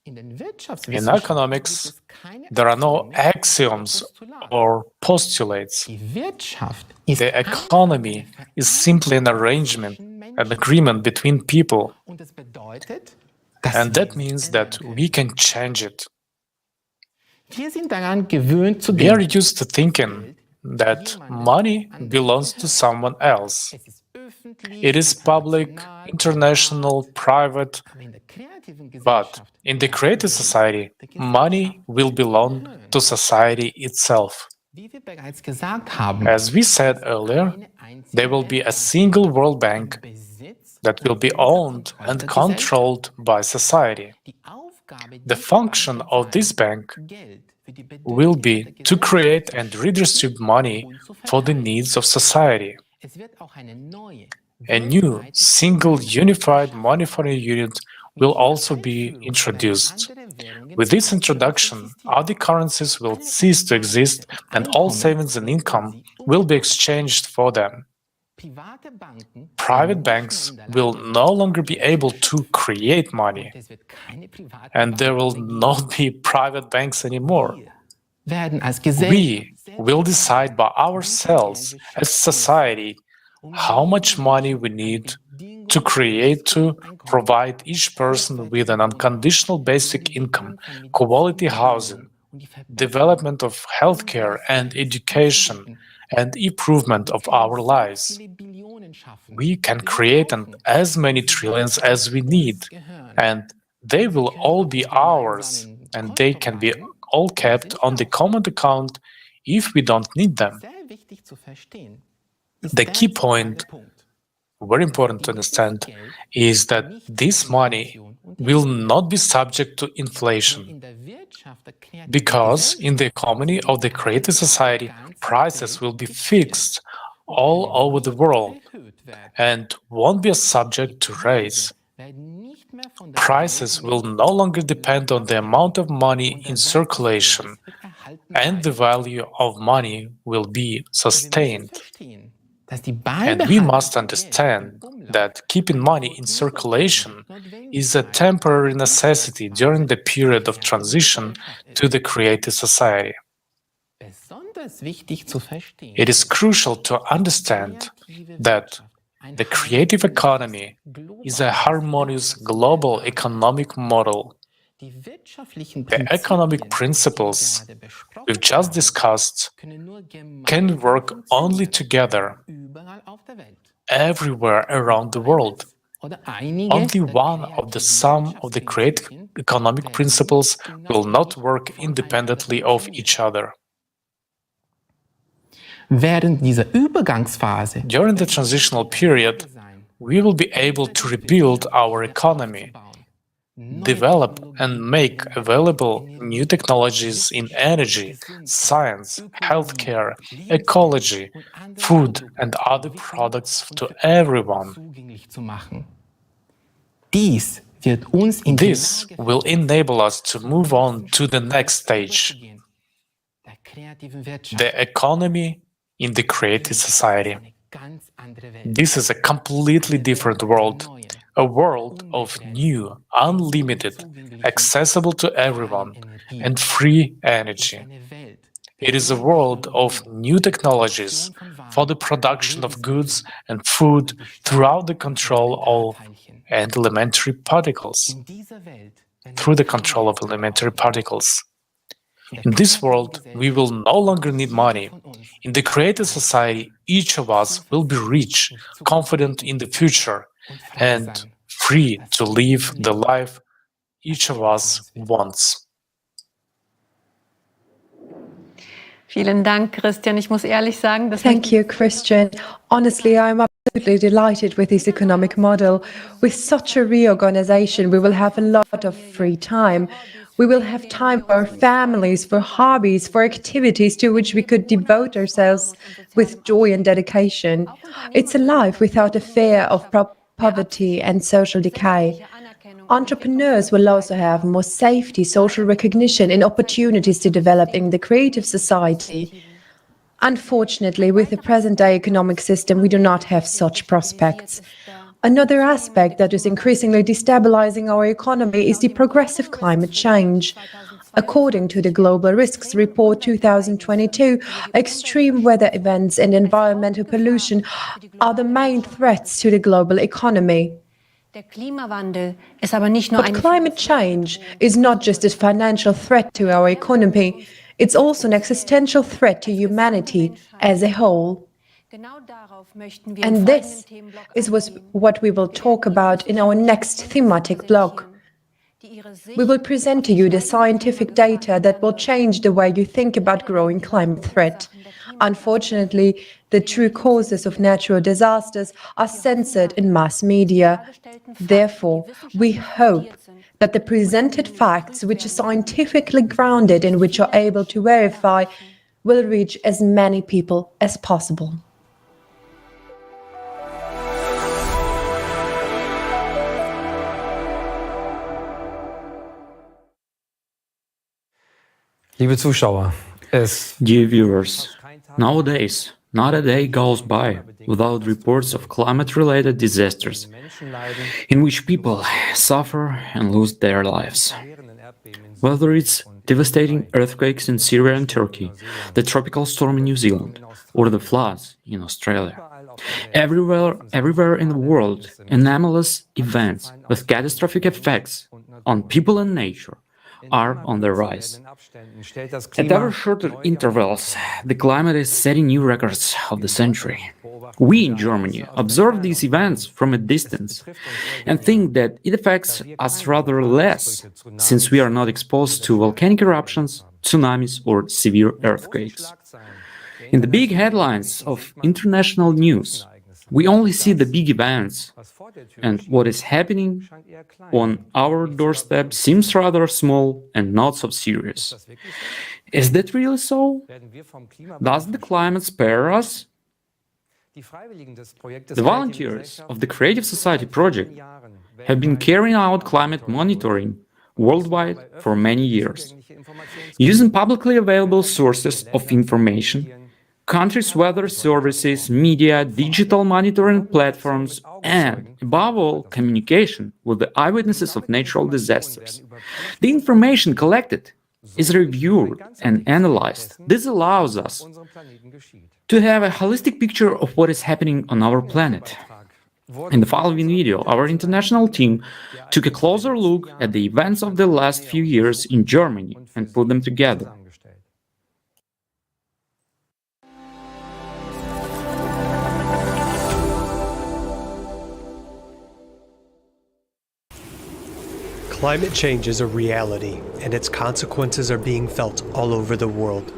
In economics, there are no axioms or postulates. The economy is simply an arrangement, an agreement between people. And that means that we can change it. We are used to thinking that money belongs to someone else. It is public, international, private. But in the creative society, money will belong to society itself. As we said earlier, there will be a single World Bank, that will be owned and controlled by society. The function of this bank will be to create and redistribute money for the needs of society. A new, single, unified monetary unit will also be introduced. With this introduction, other currencies will cease to exist and all savings and income will be exchanged for them. Private banks will no longer be able to create money, and there will not be private banks anymore. We will decide by ourselves as society how much money we need to create to provide each person with an unconditional basic income, quality housing, development of healthcare and education, and improvement of our lives. We can create as many trillions as we need, and they will all be ours, and they can be all kept on the common account if we don't need them. The key point, very important to understand, is that this money will not be subject to inflation, because in the economy of the creative society, prices will be fixed all over the world and won't be subject to raise. Prices will no longer depend on the amount of money in circulation, and the value of money will be sustained. And we must understand that keeping money in circulation is a temporary necessity during the period of transition to the creative society. It is crucial to understand that the creative economy is a harmonious global economic model. The economic principles we've just discussed can work only together everywhere around the world. Only one of the sum of the creative economic principles will not work independently of each other. During the transitional period, we will be able to rebuild our economy, develop and make available new technologies in energy, science, healthcare, ecology, food, and other products to everyone. This will enable us to move on to the next stage, the economy in the creative society. This is a completely different world, a world of new, unlimited, accessible to everyone, and free energy. It is a world of new technologies for the production of goods and food throughout the control of elementary particles. In this world, we will no longer need money. In the creative society, each of us will be rich, confident in the future, and free to live the life each of us wants. Vielen Dank, Christian. Ich muss ehrlich sagen, Thank you, Christian. Honestly, I'm absolutely delighted with this economic model. With such a reorganization, we will have a lot of free time. We will have time for our families, for hobbies, for activities to which we could devote ourselves with joy and dedication. It's a life without a fear of poverty and social decay. Entrepreneurs will also have more safety, social recognition, and opportunities to develop in the creative society. Unfortunately, with the present-day economic system, we do not have such prospects. Another aspect that is increasingly destabilizing our economy is the progressive climate change. According to the Global Risks Report 2022, extreme weather events and environmental pollution are the main threats to the global economy. But climate change is not just a financial threat to our economy, it's also an existential threat to humanity as a whole. And this is what we will talk about in our next thematic block. We will present to you the scientific data that will change the way you think about growing climate threat. Unfortunately, the true causes of natural disasters are censored in mass media. Therefore, we hope that the presented facts, which are scientifically grounded and which are able to verify, will reach as many people as possible. Liebe Zuschauer, Dear viewers, nowadays, not a day goes by without reports of climate-related disasters in which people suffer and lose their lives. Whether it's devastating earthquakes in Syria and Turkey, the tropical storm in New Zealand, or the floods in Australia. Everywhere in the world, anomalous events with catastrophic effects on people and nature are on the rise. At ever shorter intervals, the climate is setting new records of the century. We in Germany observe these events from a distance and think that it affects us rather less, since we are not exposed to volcanic eruptions, tsunamis, or severe earthquakes. In the big headlines of international news, we only see the big events, and what is happening on our doorstep seems rather small and not so serious. Is that really so? Does the climate spare us? The volunteers of the Creative Society project have been carrying out climate monitoring worldwide for many years. Using publicly available sources of information, countries' weather services, media, digital monitoring platforms, and, above all, communication with the eyewitnesses of natural disasters. The information collected is reviewed and analyzed. This allows us to have a holistic picture of what is happening on our planet. In the following video, our international team took a closer look at the events of the last few years in Germany and put them together. Climate change is a reality, and its consequences are being felt all over the world.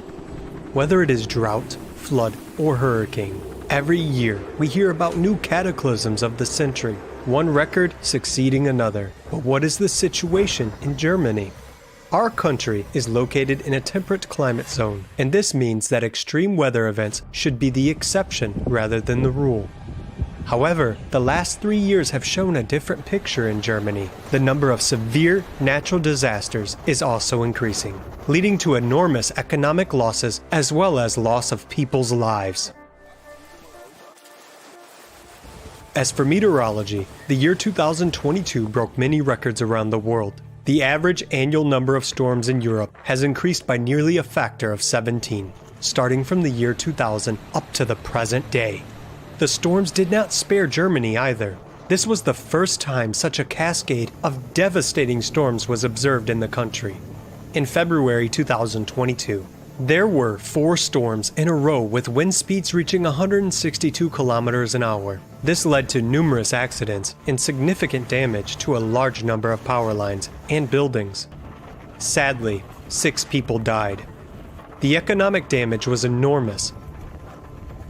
Whether it is drought, flood, or hurricane, every year we hear about new cataclysms of the century, one record succeeding another. But what is the situation in Germany? Our country is located in a temperate climate zone, and this means that extreme weather events should be the exception rather than the rule. However, the last 3 years have shown a different picture in Germany. The number of severe natural disasters is also increasing, leading to enormous economic losses as well as loss of people's lives. As for meteorology, the year 2022 broke many records around the world. The average annual number of storms in Europe has increased by nearly a factor of 17, starting from the year 2000 up to the present day. The storms did not spare Germany either. This was the first time such a cascade of devastating storms was observed in the country. In February 2022, there were 4 storms in a row with wind speeds reaching 162 kilometers an hour. This led to numerous accidents and significant damage to a large number of power lines and buildings. Sadly, 6 people died. The economic damage was enormous.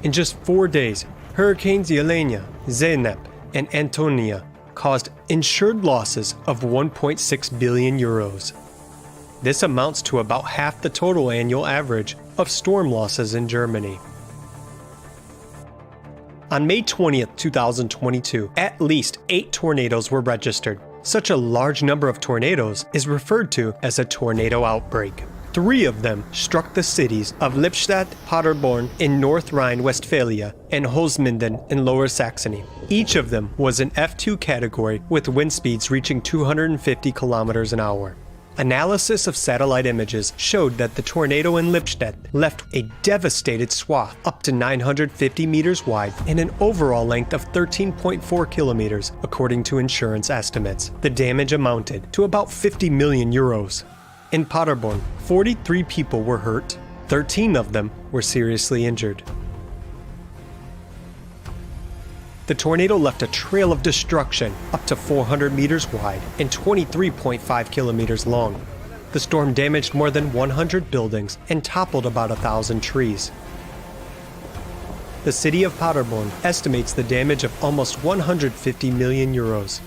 In just 4 days, Hurricanes Yelena, Zeynep, and Antonia caused insured losses of 1.6 billion euros. This amounts to about half the total annual average of storm losses in Germany. On May 20th, 2022, at least 8 tornadoes were registered. Such a large number of tornadoes is referred to as a tornado outbreak. 3 of them struck the cities of Lippstadt, Paderborn in North Rhine-Westphalia, and Holzminden in Lower Saxony. Each of them was an F2 category with wind speeds reaching 250 kilometers an hour. Analysis of satellite images showed that the tornado in Lippstadt left a devastated swath up to 950 meters wide and an overall length of 13.4 kilometers, according to insurance estimates. The damage amounted to about 50 million euros. In Paderborn, 43 people were hurt. 13 of them were seriously injured. The tornado left a trail of destruction up to 400 meters wide and 23.5 kilometers long. The storm damaged more than 100 buildings and toppled about 1,000 trees. The city of Paderborn estimates the damage of almost 150 million euros.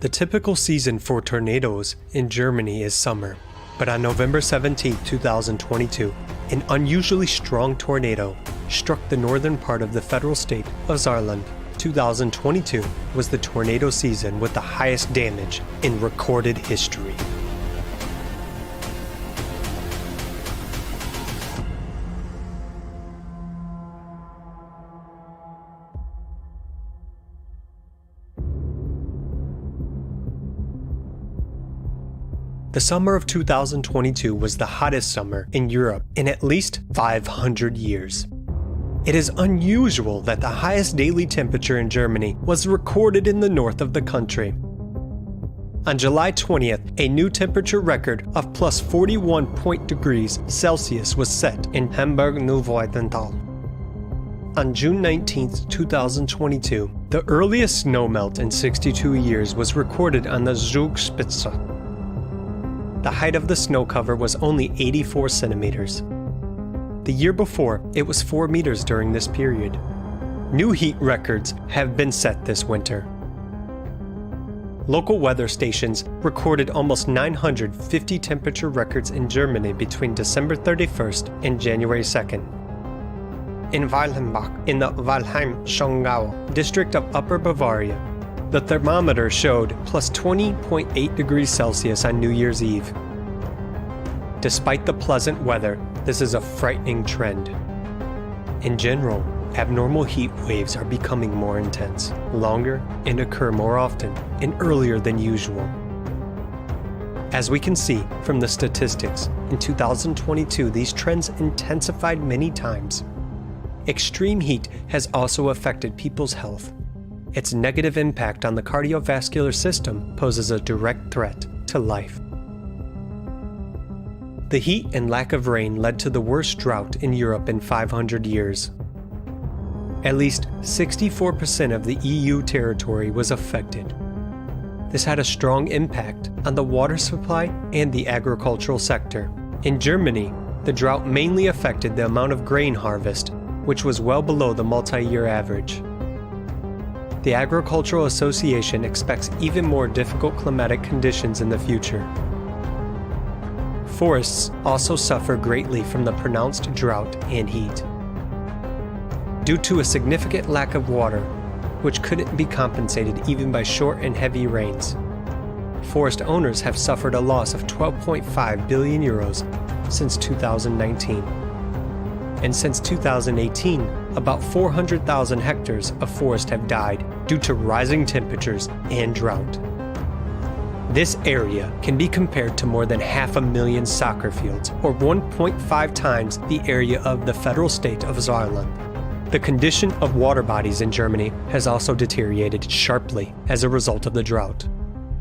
The typical season for tornadoes in Germany is summer, but on November 17, 2022, an unusually strong tornado struck the northern part of the federal state of Saarland. 2022 was the tornado season with the highest damage in recorded history. The summer of 2022 was the hottest summer in Europe in at least 500 years. It is unusual that the highest daily temperature in Germany was recorded in the north of the country. On July 20th, a new temperature record of plus 41 degrees Celsius was set in Hamburg-Neuweidenthal. On June 19th, 2022, the earliest snowmelt in 62 years was recorded on the Zugspitze. The height of the snow cover was only 84 centimeters. The year before, it was 4 meters during this period. New heat records have been set this winter. Local weather stations recorded almost 950 temperature records in Germany between December 31st and January 2nd. In Weilhambach, in the Walheim-Schongau district of Upper Bavaria, the thermometer showed plus 20.8 degrees Celsius on New Year's Eve. Despite the pleasant weather, this is a frightening trend. In general, abnormal heat waves are becoming more intense, longer, and occur more often and earlier than usual. As we can see from the statistics, in 2022 these trends intensified many times. Extreme heat has also affected people's health. Its negative impact on the cardiovascular system poses a direct threat to life. The heat and lack of rain led to the worst drought in Europe in 500 years. At least 64% of the EU territory was affected. This had a strong impact on the water supply and the agricultural sector. In Germany, the drought mainly affected the amount of grain harvest, which was well below the multi-year average. The Agricultural Association expects even more difficult climatic conditions in the future. Forests also suffer greatly from the pronounced drought and heat. Due to a significant lack of water, which couldn't be compensated even by short and heavy rains, forest owners have suffered a loss of 12.5 billion euros since 2019. And since 2018, about 400,000 hectares of forest have died due to rising temperatures and drought. This area can be compared to more than 500,000 soccer fields, or 1.5 times the area of the federal state of Saarland. The condition of water bodies in Germany has also deteriorated sharply as a result of the drought.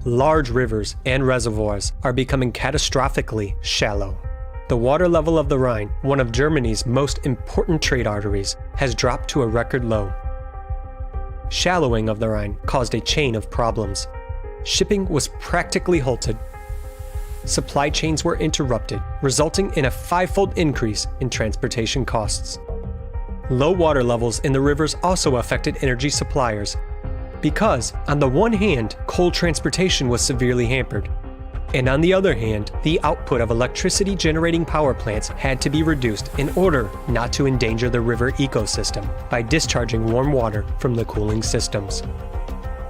Large rivers and reservoirs are becoming catastrophically shallow. The water level of the Rhine, one of Germany's most important trade arteries, has dropped to a record low. Shallowing of the Rhine caused a chain of problems. Shipping was practically halted. Supply chains were interrupted, resulting in a fivefold increase in transportation costs. Low water levels in the rivers also affected energy suppliers, because, on the one hand, coal transportation was severely hampered, and on the other hand, the output of electricity generating power plants had to be reduced in order not to endanger the river ecosystem by discharging warm water from the cooling systems.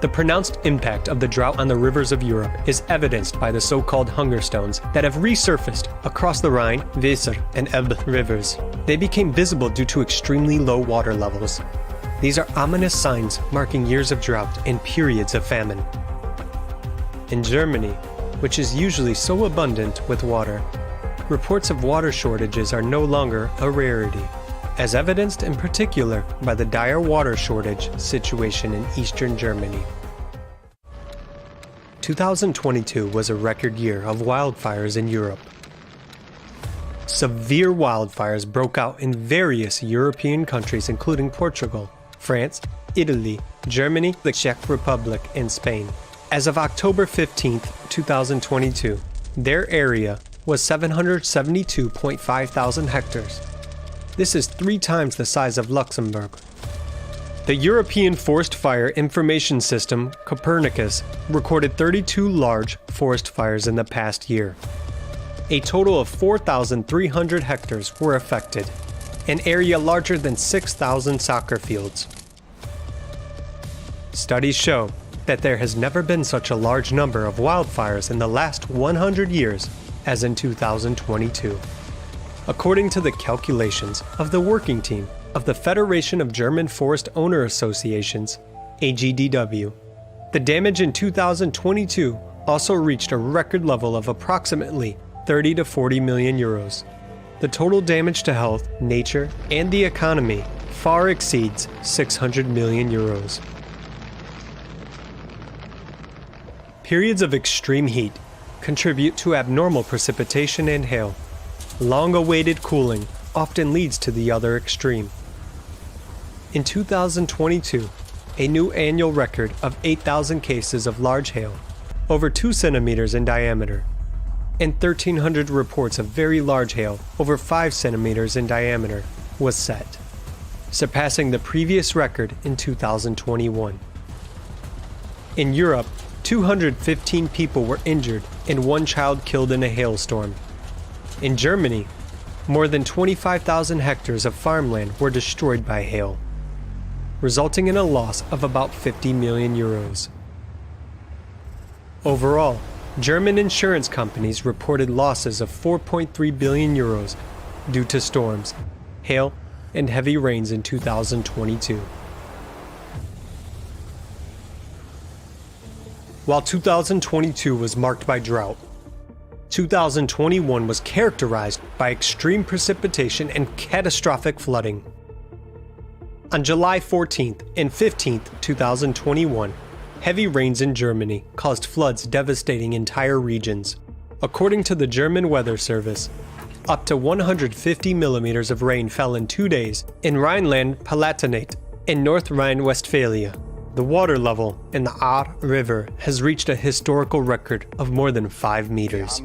The pronounced impact of the drought on the rivers of Europe is evidenced by the so-called hunger stones that have resurfaced across the Rhine, Weser, and Elbe rivers. They became visible due to extremely low water levels. These are ominous signs marking years of drought and periods of famine. In Germany, which is usually so abundant with water, reports of water shortages are no longer a rarity, as evidenced in particular by the dire water shortage situation in eastern Germany. 2022 was a record year of wildfires in Europe. Severe wildfires broke out in various European countries including Portugal, France, Italy, Germany, the Czech Republic, and Spain. As of October 15, 2022, their area was 772.5 thousand hectares. This is 3 times the size of Luxembourg. The European Forest Fire Information System, Copernicus, recorded 32 large forest fires in the past year. A total of 4,300 hectares were affected, an area larger than 6,000 soccer fields. Studies show that there has never been such a large number of wildfires in the last 100 years as in 2022. According to the calculations of the working team of the Federation of German Forest Owner Associations, AGDW, the damage in 2022 also reached a record level of approximately 30 to 40 million euros. The total damage to health, nature, and the economy far exceeds 600 million euros. Periods of extreme heat contribute to abnormal precipitation and hail. Long-awaited cooling often leads to the other extreme. In 2022, a new annual record of 8,000 cases of large hail, over 2 centimeters in diameter, and 1,300 reports of very large hail, over 5 centimeters in diameter, was set, surpassing the previous record in 2021. In Europe, 215 people were injured and 1 child killed in a hailstorm. In Germany, more than 25,000 hectares of farmland were destroyed by hail, resulting in a loss of about 50 million euros. Overall, German insurance companies reported losses of 4.3 billion euros due to storms, hail, and heavy rains in 2022. While 2022 was marked by drought, 2021 was characterized by extreme precipitation and catastrophic flooding. On July 14th and 15th, 2021, heavy rains in Germany caused floods devastating entire regions. According to the German Weather Service, up to 150 millimeters of rain fell in 2 days in Rhineland-Palatinate in North Rhine-Westphalia. The water level in the Ahr River has reached a historical record of more than 5 meters.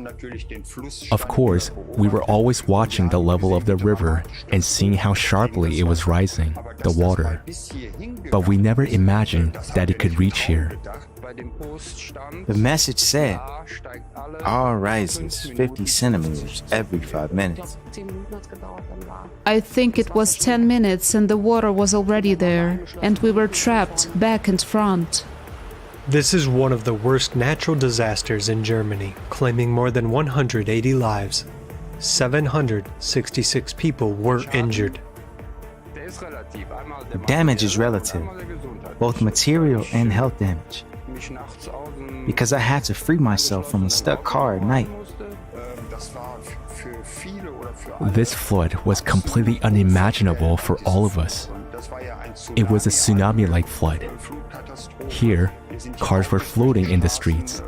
Of course, we were always watching the level of the river and seeing how sharply it was rising, the water. But we never imagined that it could reach here. The message said, R rises 50 centimeters every 5 minutes. I think it was 10 minutes and the water was already there, and we were trapped back and front. This is one of the worst natural disasters in Germany, claiming more than 180 lives. 766 people were injured. The damage is relative, both material and health damage. Because I had to free myself from a stuck car at night. This flood was completely unimaginable for all of us. It was a tsunami-like flood. Here, cars were floating in the streets,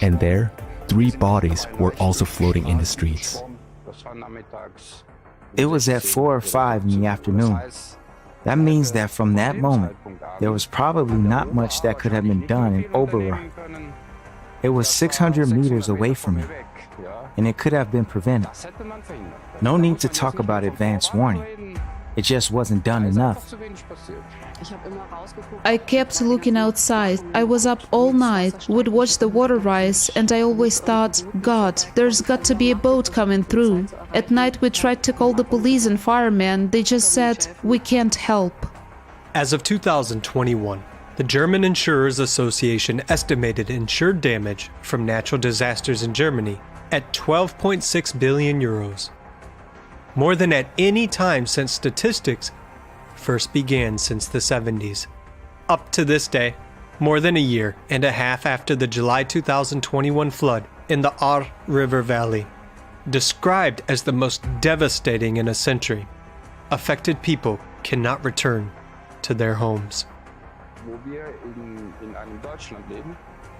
and there, 3 bodies were also floating in the streets. It was at 4 or 5 in the afternoon. That means that from that moment, there was probably not much that could have been done in Oberrah. It was 600 meters away from me, and it could have been prevented. No need to talk about advance warning. It just wasn't done enough. I kept looking outside. I was up all night, would watch the water rise, and I always thought, God, there's got to be a boat coming through. At night we tried to call the police and firemen. They just said, we can't help. As of 2021, the German Insurers Association estimated insured damage from natural disasters in Germany at 12.6 billion euros. More than at any time since statistics first began since the 70s. Up to this day, more than a year and a half after the July 2021 flood in the Ahr River Valley, described as the most devastating in a century, affected people cannot return to their homes.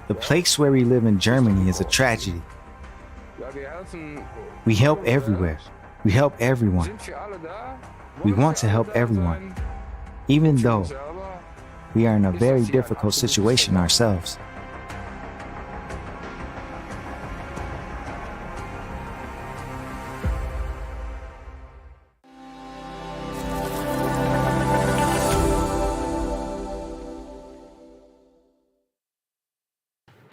The place where we live in Germany is a tragedy. We help everywhere. We help everyone. We want to help everyone, even though we are in a very difficult situation ourselves.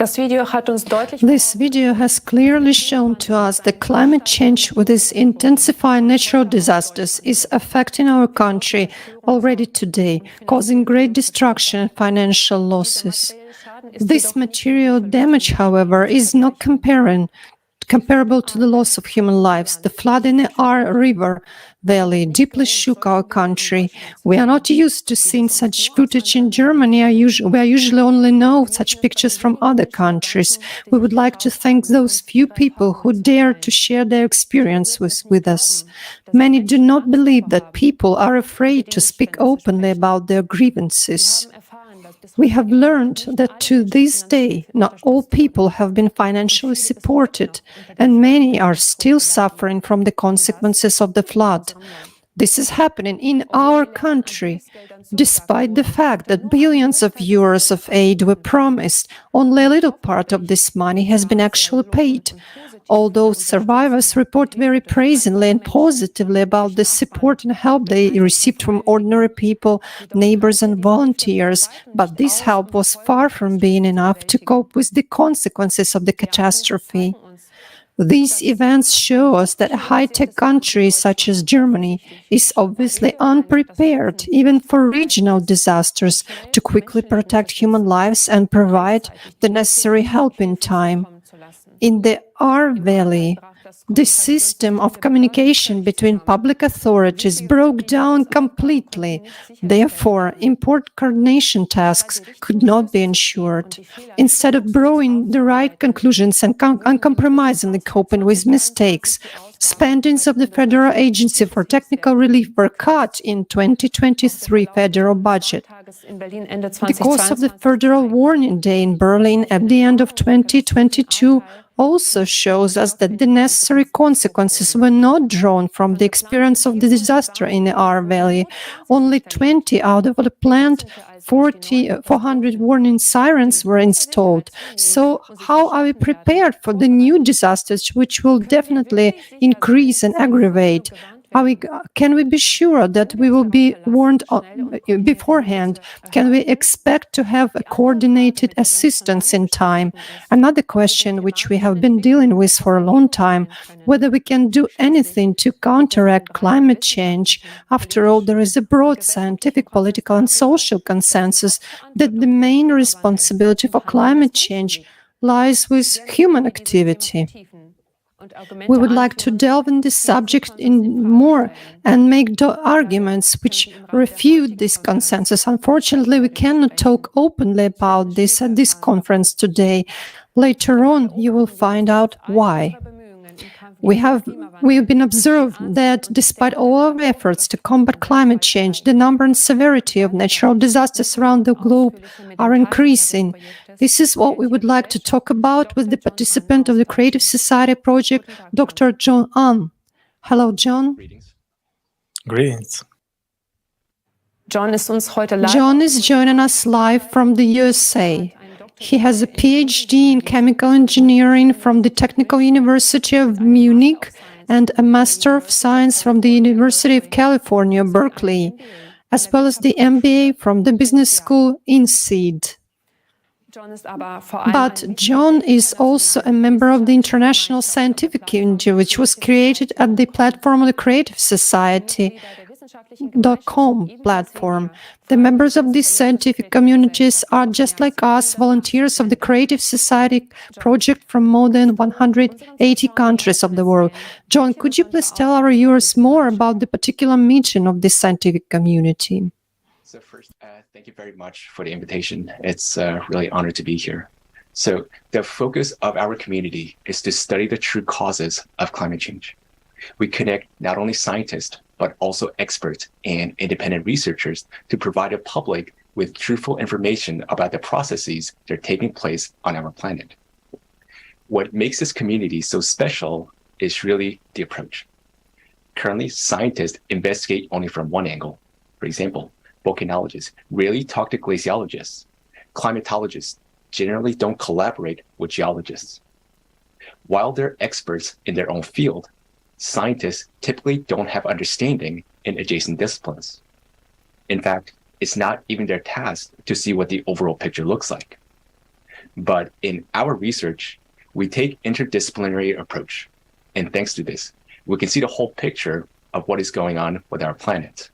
This video has clearly shown to us that climate change, with its intensifying natural disasters, is affecting our country already today, causing great destruction and financial losses. This material damage, however, is not comparable to the loss of human lives. The flood in the Aar River Valley deeply shook our country. We are not used to seeing such footage in Germany. We usually only know such pictures from other countries. We would like to thank those few people who dared to share their experience with us. Many do not believe that people are afraid to speak openly about their grievances. We have learned that to this day, not all people have been financially supported, and many are still suffering from the consequences of the flood. This is happening in our country. Despite the fact that billions of euros of aid were promised, only a little part of this money has been actually paid. Although survivors report very praisingly and positively about the support and help they received from ordinary people, neighbors and volunteers, but this help was far from being enough to cope with the consequences of the catastrophe. These events show us that a high-tech country such as Germany is obviously unprepared, even for regional disasters, to quickly protect human lives and provide the necessary help in time. In the Aar Valley, the system of communication between public authorities broke down completely. Therefore, important coordination tasks could not be ensured. Instead of drawing the right conclusions and uncompromisingly coping with mistakes, spendings of the Federal Agency for Technical Relief were cut in 2023 federal budget. The course of the Federal Warning Day in Berlin at the end of 2022 also shows us that the necessary consequences were not drawn from the experience of the disaster in the Aar Valley. Only 20 out of the planned 400 warning sirens were installed. So how are we prepared for the new disasters, which will definitely increase and aggravate? Can we be sure that we will be warned beforehand? Can we expect to have a coordinated assistance in time? Another question which we have been dealing with for a long time, whether we can do anything to counteract climate change. After all, there is a broad scientific, political and social consensus that the main responsibility for climate change lies with human activity. We would like to delve in this subject in more and make arguments which refute this consensus. Unfortunately, we cannot talk openly about this at this conference today. Later on, you will find out why. We have been observed that despite all our efforts to combat climate change, the number and severity of natural disasters around the globe are increasing. This is what we would like to talk about with the participant of the Creative Society project, Dr. John An. Hello, John. Greetings. John is joining us live from the USA. He has a PhD in chemical engineering from the Technical University of Munich and a Master of Science from the University of California, Berkeley, as well as the MBA from the Business School in Seed. But John is also a member of the International Scientific Community, which was created at the platform of the Creative Society.com platform. The members of these scientific communities are just like us, volunteers of the Creative Society project from more than 180 countries of the world. John, could you please tell our viewers more about the particular mission of this scientific community? So first, thank you very much for the invitation. It's really an honor to be here. So the focus of our community is to study the true causes of climate change. We connect not only scientists, but also experts and independent researchers to provide the public with truthful information about the processes that are taking place on our planet. What makes this community so special is really the approach. Currently, scientists investigate only from one angle. For example, volcanologists rarely talk to glaciologists. Climatologists generally don't collaborate with geologists. While they're experts in their own field, scientists typically don't have understanding in adjacent disciplines. In fact, it's not even their task to see what the overall picture looks like. But in our research, we take interdisciplinary approach. And thanks to this, we can see the whole picture of what is going on with our planet.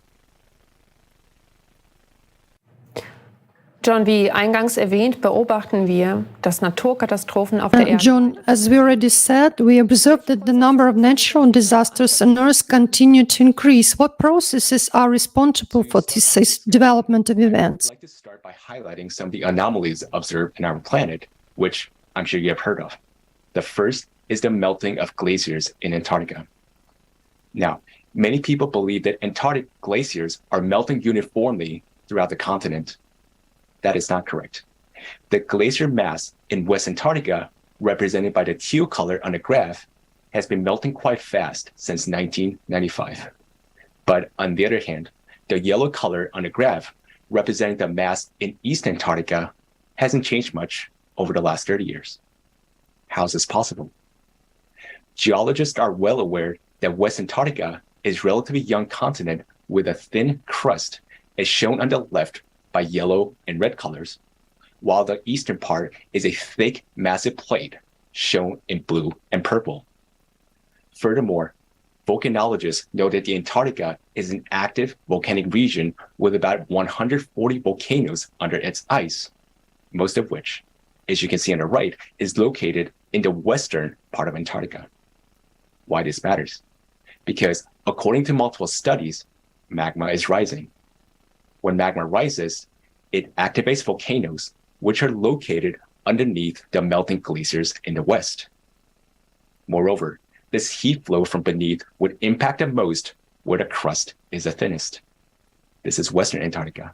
John, wie eingangs erwähnt, beobachten wir, dass Naturkatastrophen auf der Erde... John, as we already said, we observe that the number of natural disasters on Earth continue to increase. What processes are responsible for this development of events? I'd like to start by highlighting some of the anomalies observed in our planet, which I'm sure you have heard of. The first is the melting of glaciers in Antarctica. Now, many people believe that Antarctic glaciers are melting uniformly throughout the continent. That is not correct. The glacier mass in West Antarctica, represented by the teal color on the graph, has been melting quite fast since 1995. But on the other hand, the yellow color on the graph, representing the mass in East Antarctica, hasn't changed much over the last 30 years. How is this possible? Geologists are well aware that West Antarctica is a relatively young continent with a thin crust, as shown on the left by yellow and red colors, while the eastern part is a thick, massive plate, shown in blue and purple. Furthermore, volcanologists know that the Antarctica is an active volcanic region with about 140 volcanoes under its ice, most of which, as you can see on the right, is located in the western part of Antarctica. Why this matters? Because according to multiple studies, magma is rising. When magma rises, it activates volcanoes, which are located underneath the melting glaciers in the west. Moreover, this heat flow from beneath would impact the most where the crust is the thinnest. This is Western Antarctica.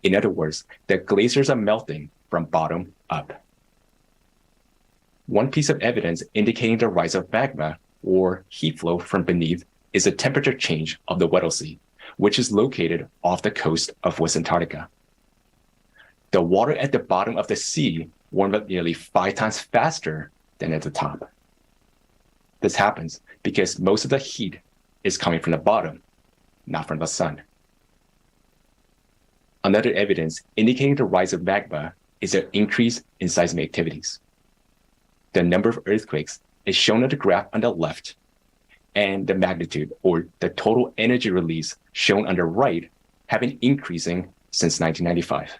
In other words, the glaciers are melting from bottom up. One piece of evidence indicating the rise of magma or heat flow from beneath is the temperature change of the Weddell Sea, which is located off the coast of West Antarctica. The water at the bottom of the sea warmed up nearly 5 times faster than at the top. This happens because most of the heat is coming from the bottom, not from the sun. Another evidence indicating the rise of magma is an increase in seismic activities. The number of earthquakes is shown on the graph on the left, and the magnitude, or the total energy release, shown on the right, have been increasing since 1995.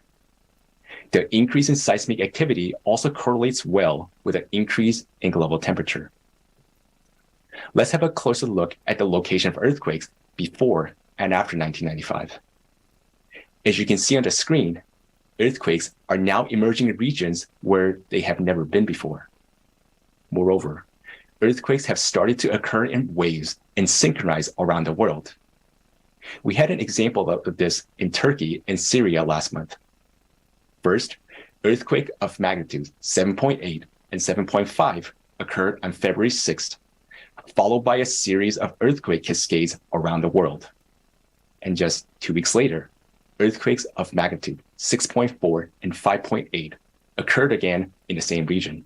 The increase in seismic activity also correlates well with an increase in global temperature. Let's have a closer look at the location of earthquakes before and after 1995. As you can see on the screen, earthquakes are now emerging in regions where they have never been before. Moreover, earthquakes have started to occur in waves and synchronize around the world. We had an example of this in Turkey and Syria last month. First, earthquake of magnitude 7.8 and 7.5 occurred on February 6th, followed by a series of earthquake cascades around the world. And just 2 weeks later, earthquakes of magnitude 6.4 and 5.8 occurred again in the same region.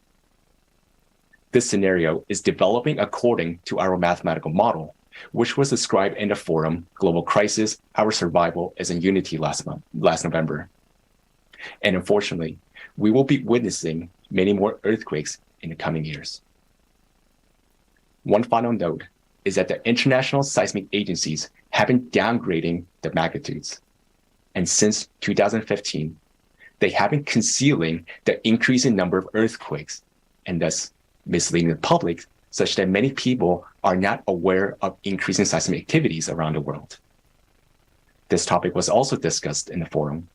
This scenario is developing according to our mathematical model, which was described in the forum Global Crisis, Our Survival as in Unity last November. And unfortunately, we will be witnessing many more earthquakes in the coming years. One final note is that the international seismic agencies have been downgrading the magnitudes. And since 2015, they have been concealing the increasing number of earthquakes and thus misleading the public such that many people are not aware of increasing seismic activities around the world. This topic was also discussed in the forum.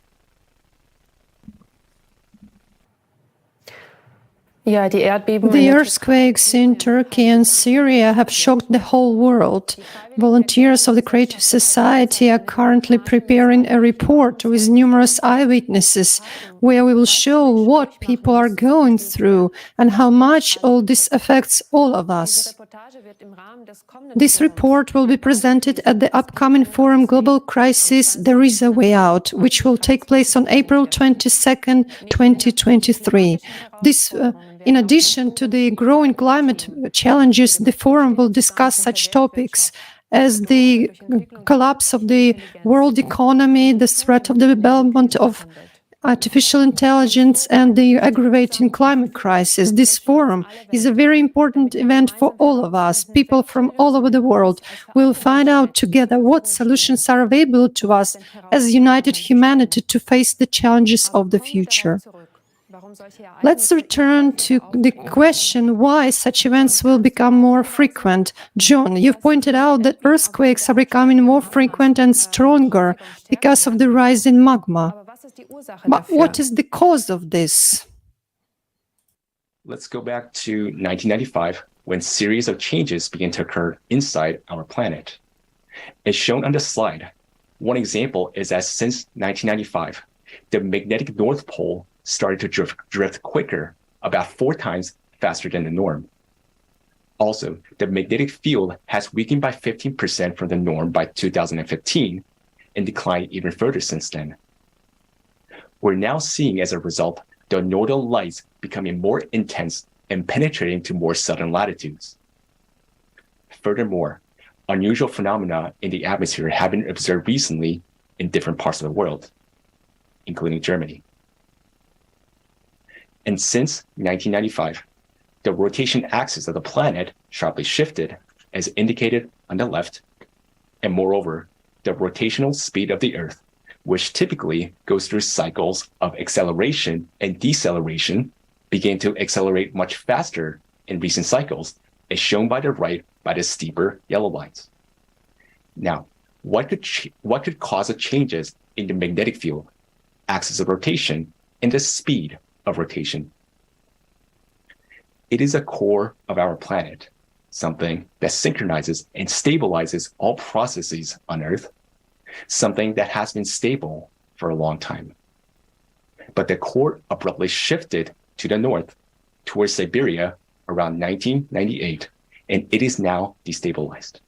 The earthquakes in Turkey and Syria have shocked the whole world. Volunteers of the Creative Society are currently preparing a report with numerous eyewitnesses where we will show what people are going through and how much all this affects all of us. This report will be presented at the upcoming forum Global Crisis, There is a Way Out, which will take place on April 22nd, 2023. In addition to the growing climate challenges, the forum will discuss such topics as the collapse of the world economy, the threat of the development of artificial intelligence, and the aggravating climate crisis. This forum is a very important event for all of us. People from all over the world will find out together what solutions are available to us as united humanity to face the challenges of the future. Let's return to the question why such events will become more frequent. John, you've pointed out that earthquakes are becoming more frequent and stronger because of the rise in magma. But what is the cause of this? Let's go back to 1995, when a series of changes began to occur inside our planet. As shown on the slide, one example is that since 1995, the magnetic North Pole started to drift quicker, about 4 times faster than the norm. Also, the magnetic field has weakened by 15% from the norm by 2015 and declined even further since then. We're now seeing, as a result, the northern lights becoming more intense and penetrating to more southern latitudes. Furthermore, unusual phenomena in the atmosphere have been observed recently in different parts of the world, including Germany. And since 1995, the rotation axis of the planet sharply shifted, as indicated on the left, and moreover, the rotational speed of the Earth, which typically goes through cycles of acceleration and deceleration, began to accelerate much faster in recent cycles, as shown by the right by the steeper yellow lines. Now, what could cause the changes in the magnetic field, axis of rotation, and the speed of rotation? It is a core of our planet, something that synchronizes and stabilizes all processes on Earth, something that has been stable for a long time. But the core abruptly shifted to the north, towards Siberia, around 1998, and it is now destabilized.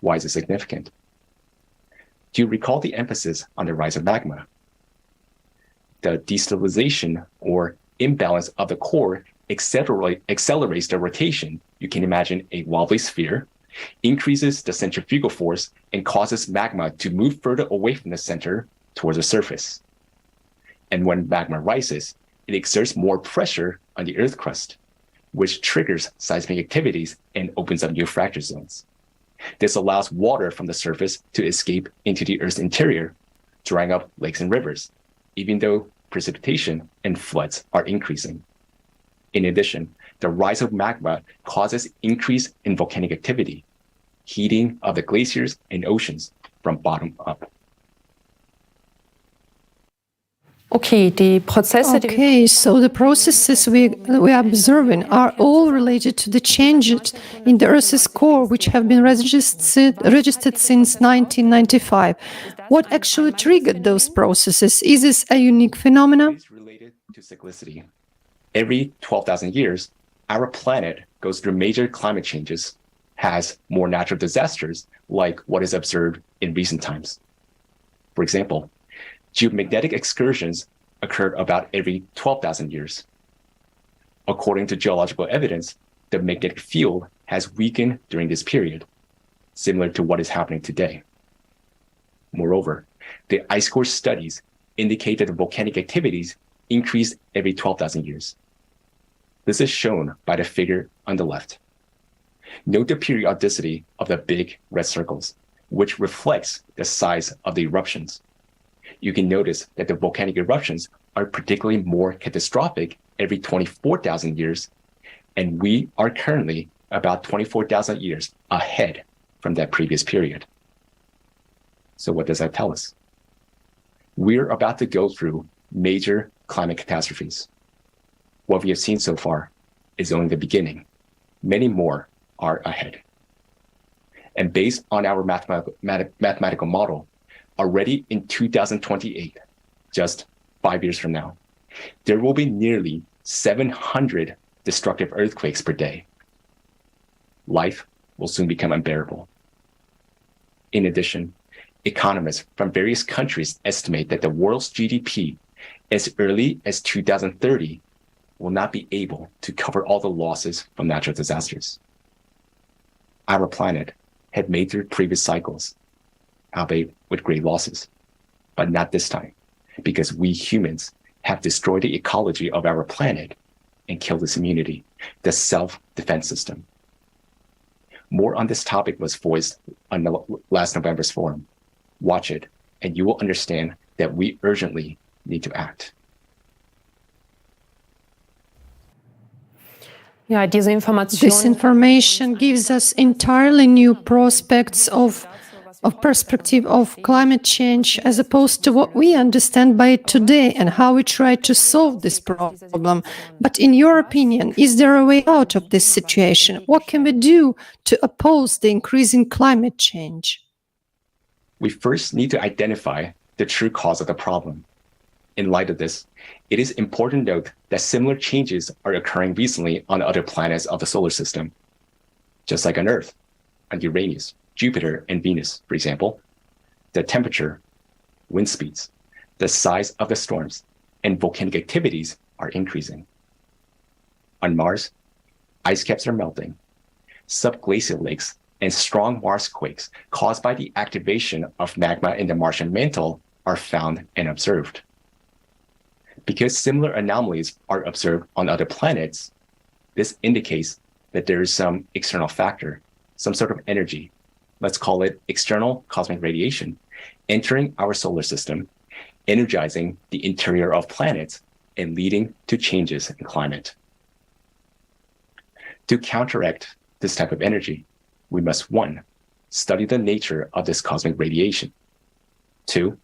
Why is it significant? Do you recall the emphasis on the rise of magma? The destabilization or imbalance of the core accelerates the rotation. You can imagine a wobbly sphere, increases the centrifugal force, and causes magma to move further away from the center towards the surface. And when magma rises, it exerts more pressure on the Earth crust, which triggers seismic activities and opens up new fracture zones. This allows water from the surface to escape into the Earth's interior, drying up lakes and rivers, even though precipitation and floods are increasing. In addition, the rise of magma causes increase in volcanic activity, heating of the glaciers and oceans from bottom up. Okay, so the processes we are observing are all related to the changes in the Earth's core, which have been registered since 1995. What actually triggered those processes? Is this a unique phenomenon? It is related to cyclicity. Every 12,000 years, our planet goes through major climate changes, has more natural disasters like what is observed in recent times. For example, geomagnetic excursions occurred about every 12,000 years. According to geological evidence, the magnetic field has weakened during this period, similar to what is happening today. Moreover, the ice core studies indicate that the volcanic activities increase every 12,000 years. This is shown by the figure on the left. Note the periodicity of the big red circles, which reflects the size of the eruptions. You can notice that the volcanic eruptions are particularly more catastrophic every 24,000 years, and we are currently about 24,000 years ahead from that previous period. So what does that tell us? We're about to go through major climate catastrophes. What we have seen so far is only the beginning. Many more are ahead. And based on our mathematical model, already in 2028, just 5 years from now, there will be nearly 700 destructive earthquakes per day. Life will soon become unbearable. In addition, economists from various countries estimate that the world's GDP as early as 2030 will not be able to cover all the losses from natural disasters. Our planet had made through previous cycles, albeit with great losses, but not this time. because we humans have destroyed the ecology of our planet and killed its immunity, the self-defense system. More on this topic was voiced on last November's forum. Watch it, and you will understand that we urgently need to act. This information gives us entirely new prospects of perspective of climate change as opposed to what we understand by it today and how we try to solve this problem. But in your opinion, is there a way out of this situation? What can we do to oppose the increasing climate change? We first need to identify the true cause of the problem. In light of this, it is important to note that similar changes are occurring recently on other planets of the solar system. Just like on Earth, on Uranus, Jupiter, and Venus, for example, the temperature, wind speeds, the size of the storms, and volcanic activities are increasing. On Mars, ice caps are melting. Subglacial lakes and strong Mars quakes caused by the activation of magma in the Martian mantle are found and observed. Because similar anomalies are observed on other planets, this indicates that there is some external factor, some sort of energy, let's call it external cosmic radiation, entering our solar system, energizing the interior of planets and leading to changes in climate. To counteract this type of energy, we must 1. Study the nature of this cosmic radiation. 2.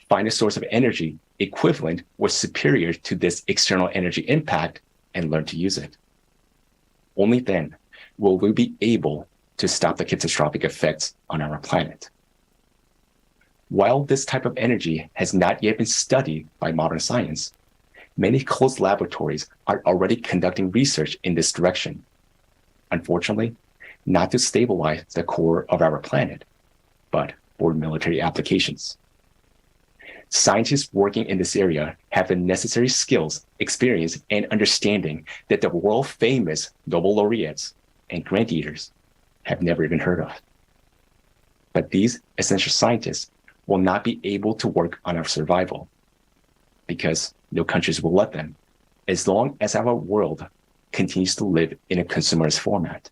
Find a source of energy equivalent or superior to this external energy impact and learn to use it. Only then will we be able to stop the catastrophic effects on our planet. While this type of energy has not yet been studied by modern science, many closed laboratories are already conducting research in this direction. Unfortunately, not to stabilize the core of our planet, but for military applications. Scientists working in this area have the necessary skills, experience, and understanding that the world-famous Nobel laureates and grant eaters have never even heard of. But these essential scientists will not be able to work on our survival because no countries will let them, as long as our world continues to live in a consumerist format,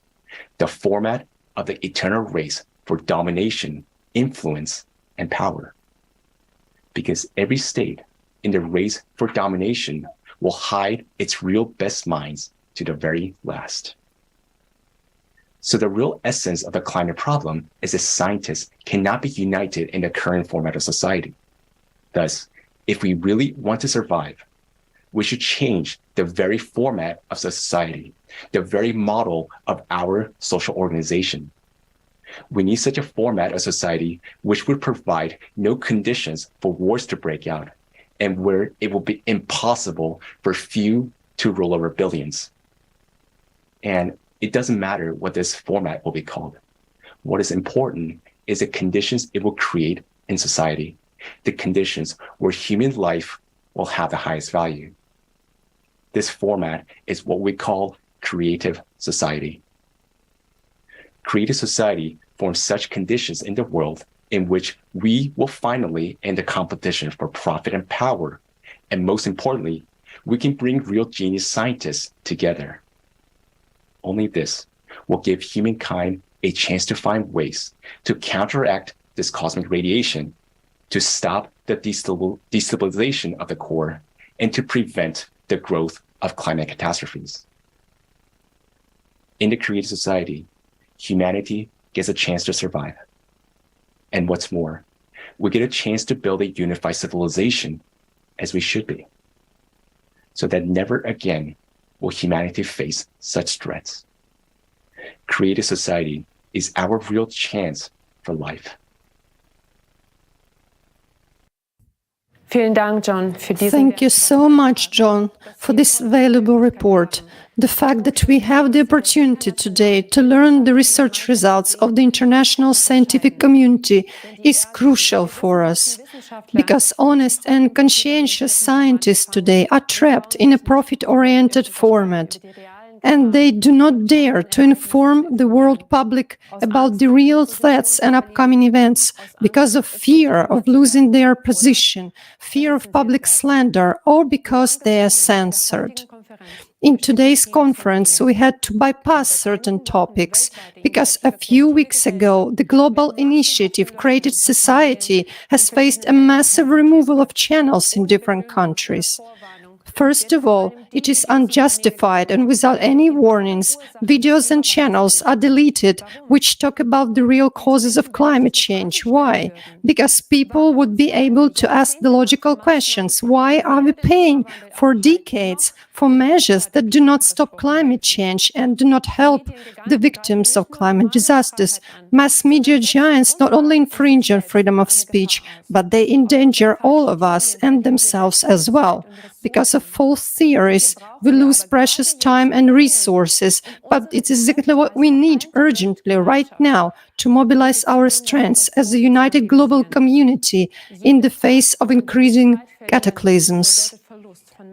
the format of the eternal race for domination, influence, and power. Because every state in the race for domination will hide its real best minds to the very last. So the real essence of the climate problem is that scientists cannot be united in the current format of society. Thus, if we really want to survive, we should change the very format of society, the very model of our social organization. We need such a format of society which would provide no conditions for wars to break out and where it will be impossible for few to rule over billions. And it doesn't matter what this format will be called. What is important is the conditions it will create in society, the conditions where human life will have the highest value. This format is what we call creative society. Creative society forms such conditions in the world in which we will finally end the competition for profit and power. And most importantly, we can bring real genius scientists together. Only this will give humankind a chance to find ways to counteract this cosmic radiation, to stop the destabilization of the core, and to prevent the growth of climate catastrophes. In the creative society, humanity gets a chance to survive. And what's more, we get a chance to build a unified civilization as we should be, so that never again will humanity face such threats. Creative society is our real chance for life. Thank you so much, John, for this valuable report. The fact that we have the opportunity today to learn the research results of the international scientific community is crucial for us, because honest and conscientious scientists today are trapped in a profit-oriented format. and they do not dare to inform the world public about the real threats and upcoming events because of fear of losing their position, fear of public slander, or because they are censored. In today's conference, we had to bypass certain topics because a few weeks ago, the global initiative Creative Society has faced a massive removal of channels in different countries. First of all, it is unjustified and without any warnings, videos and channels are deleted which talk about the real causes of climate change. Why? Because people would be able to ask the logical questions. Why are we paying for decades for measures that do not stop climate change and do not help the victims of climate disasters? Mass media giants not only infringe on freedom of speech, but they endanger all of us and themselves as well. Because of false theories, we lose precious time and resources, but it is exactly what we need urgently right now to mobilize our strengths as a united global community in the face of increasing cataclysms.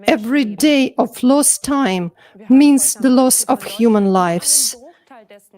Every day of lost time means the loss of human lives.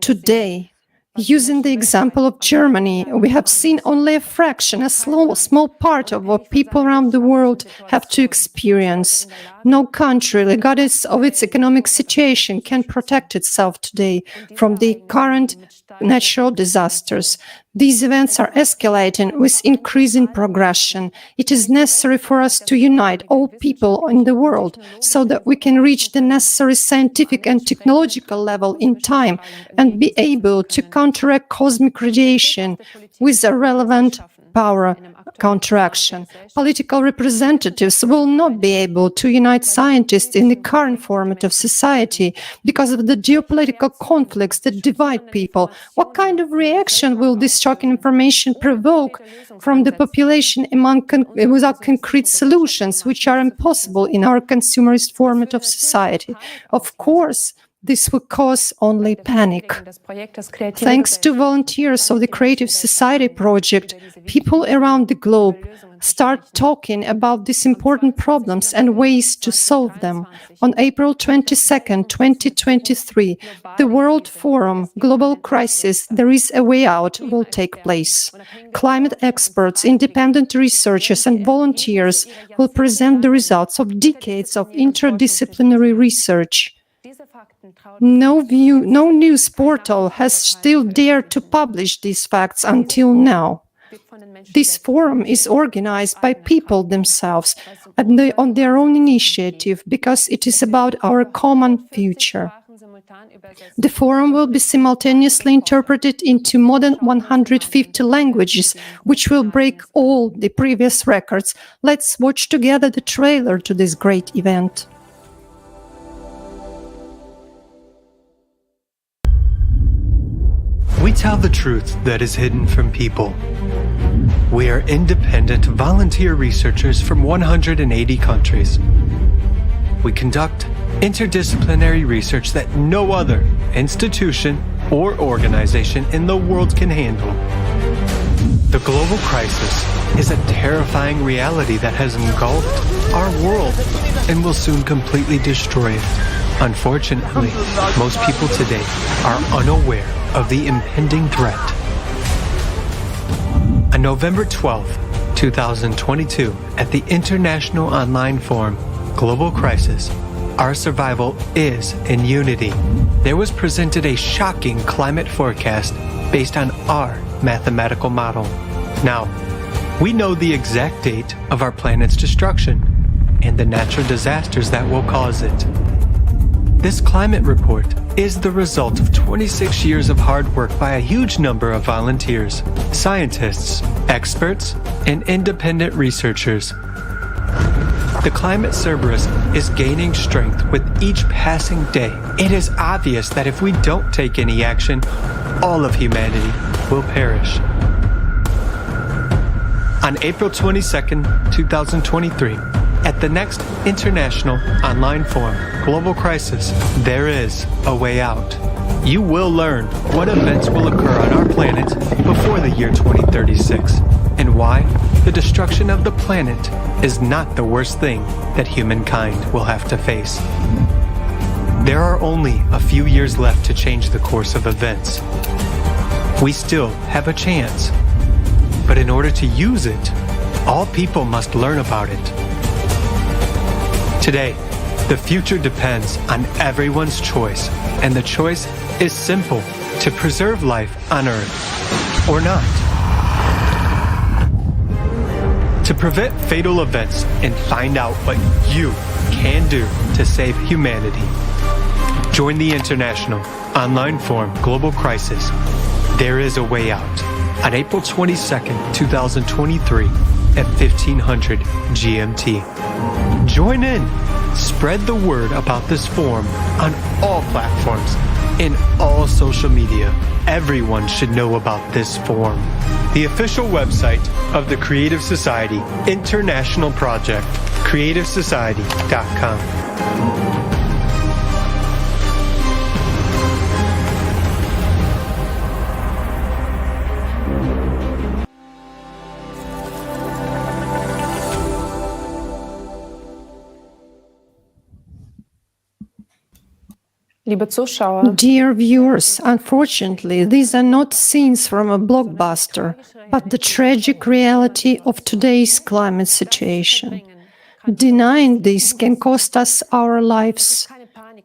Today, using the example of Germany, we have seen only a fraction, a small part of what people around the world have to experience. No country, regardless of its economic situation, can protect itself today from the current natural disasters. These events are escalating with increasing progression. It is necessary for us to unite all people in the world so that we can reach the necessary scientific and technological level in time and be able to counteract cosmic radiation with a relevant power counteraction. Political representatives will not be able to unite scientists in the current format of society because of the geopolitical conflicts that divide people. What kind of reaction will this shocking information provoke from the population without concrete solutions, which are impossible in our consumerist format of society? Of course, this will cause only panic. Thanks to volunteers of the Creative Society project, people around the globe start talking about these important problems and ways to solve them. On April 22, 2023, the World Forum Global Crisis There is a Way Out will take place. Climate experts, independent researchers and volunteers will present the results of decades of interdisciplinary research. No news portal has still dared to publish these facts until now. This forum is organized by people themselves and on their own initiative because it is about our common future. The forum will be simultaneously interpreted into more than 150 languages, which will break all the previous records. Let's watch together the trailer to this great event. We tell the truth that is hidden from people. We are independent volunteer researchers from 180 countries. We conduct interdisciplinary research that no other institution or organization in the world can handle. The global crisis is a terrifying reality that has engulfed our world and will soon completely destroy it. Unfortunately, most people today are unaware of the impending threat. On November 12, 2022, at the International Online Forum, Global Crisis, Our Survival is in Unity, there was presented a shocking climate forecast based on our mathematical model. Now, we know the exact date of our planet's destruction and the natural disasters that will cause it. This climate report is the result of 26 years of hard work by a huge number of volunteers, scientists, experts, and independent researchers. The climate Cerberus is gaining strength with each passing day. It is obvious that if we don't take any action, all of humanity will perish. On April 22nd, 2023, at the next International Online Forum, Global Crisis, There is a Way Out. You will learn what events will occur on our planet before the year 2036, and why the destruction of the planet is not the worst thing that humankind will have to face. There are only a few years left to change the course of events. We still have a chance. But in order to use it, all people must learn about it. Today, the future depends on everyone's choice, and the choice is simple: to preserve life on Earth or not. To prevent fatal events and find out what you can do to save humanity, join the international online forum Global Crisis. There is a way out on April 22nd, 2023 at 1500 GMT. Join in. Spread the word about this forum on all platforms, in all social media. Everyone should know about this forum. The official website of the Creative Society International Project, creativesociety.com. Dear viewers, unfortunately, these are not scenes from a blockbuster, but the tragic reality of today's climate situation. Denying this can cost us our lives.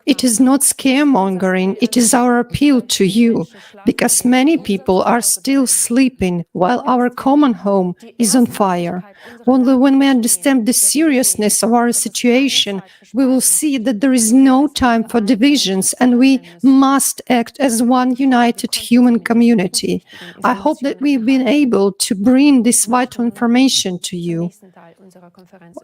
It is not scaremongering, it is our appeal to you, because many people are still sleeping while our common home is on fire. Only when we understand the seriousness of our situation, we will see that there is no time for divisions and we must act as one united human community. I hope that we've been able to bring this vital information to you.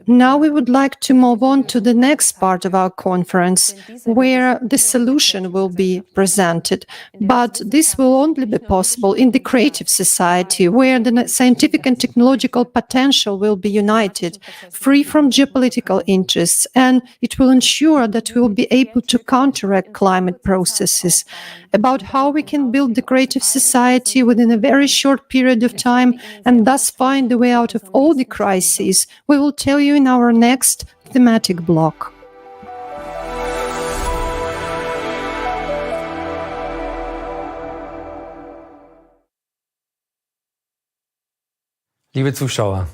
Now we would like to move on to the next part of our conference, where the solution will be presented. But this will only be possible in the creative society, where the scientific and technological potential will be united, free from geopolitical interests, and it will ensure that we will be able to counteract climate processes. About how we can build the creative society within a very short period of time and thus find the way out of all the crises, we will tell you in our next thematic block. Liebe Zuschauer,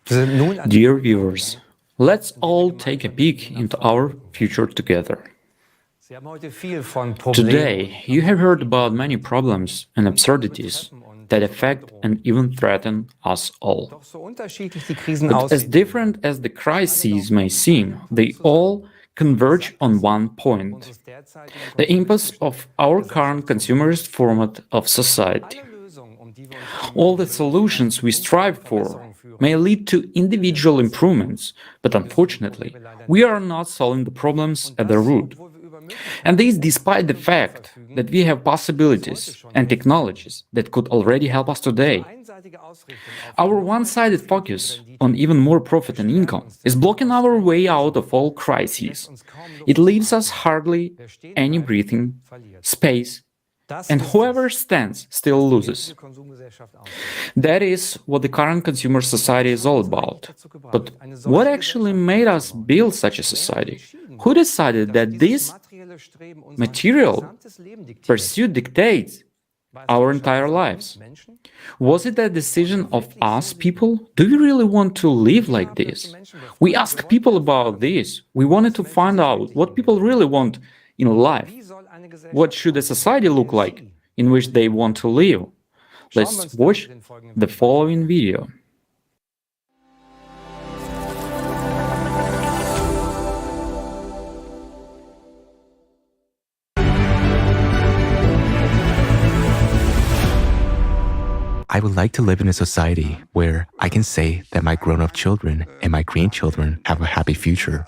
wir sind nun an Dear viewers, let's all take a peek into our future together. Sie haben heute viel von Problemen. Today, you have heard about many problems and absurdities that affect and even threaten us all. Doch so unterschiedlich die Krisen But as aussehen, different as the crises may seem, they all converge on one point: the impasse of our current consumerist format of society. All the solutions we strive for may lead to individual improvements, but unfortunately, we are not solving the problems at the root. And this despite the fact that we have possibilities and technologies that could already help us today. Our one-sided focus on even more profit and income is blocking our way out of all crises. It leaves us hardly any breathing space, and whoever stands still loses. That is what the current consumer society is all about. But what actually made us build such a society? Who decided that this material pursuit dictates our entire lives? Was it a decision of us people? Do we really want to live like this? We asked people about this. We wanted to find out what people really want in life. What should a society look like in which they want to live? Let's watch the following video. I would like to live in a society where I can say that my grown-up children and my grandchildren have a happy future.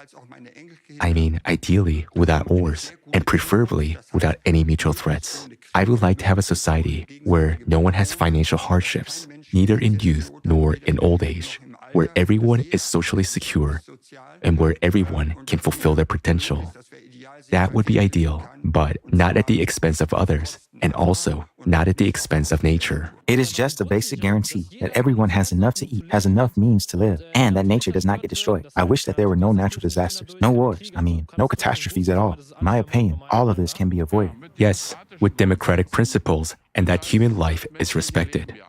I mean, ideally without wars, and preferably without any mutual threats. I would like to have a society where no one has financial hardships, neither in youth nor in old age, where everyone is socially secure, and where everyone can fulfill their potential. That would be ideal, but not at the expense of others, and also not at the expense of nature. It is just a basic guarantee that everyone has enough to eat, has enough means to live, and that nature does not get destroyed. I wish that there were no natural disasters, no wars, no catastrophes at all. In my opinion, all of this can be avoided. Yes, with democratic principles and that human life is respected.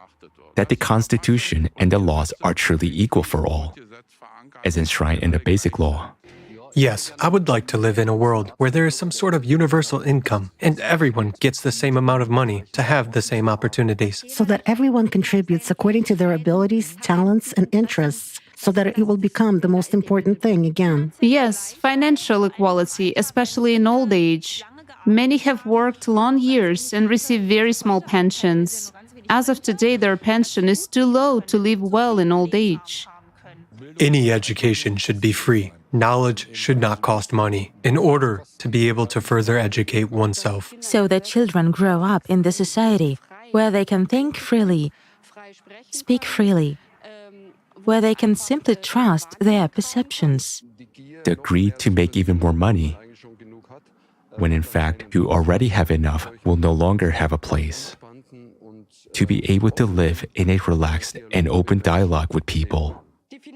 That the Constitution and the laws are truly equal for all, as enshrined in the Basic Law. Yes, I would like to live in a world where there is some sort of universal income and everyone gets the same amount of money to have the same opportunities. So that everyone contributes according to their abilities, talents, and interests, so that it will become the most important thing again. Yes, financial equality, especially in old age. Many have worked long years and receive very small pensions. As of today, their pension is too low to live well in old age. Any education should be free. Knowledge should not cost money in order to be able to further educate oneself. So that children grow up in the society where they can think freely, speak freely, where they can simply trust their perceptions. The greed to make even more money, when in fact who already have enough will no longer have a place. To be able to live in a relaxed and open dialogue with people.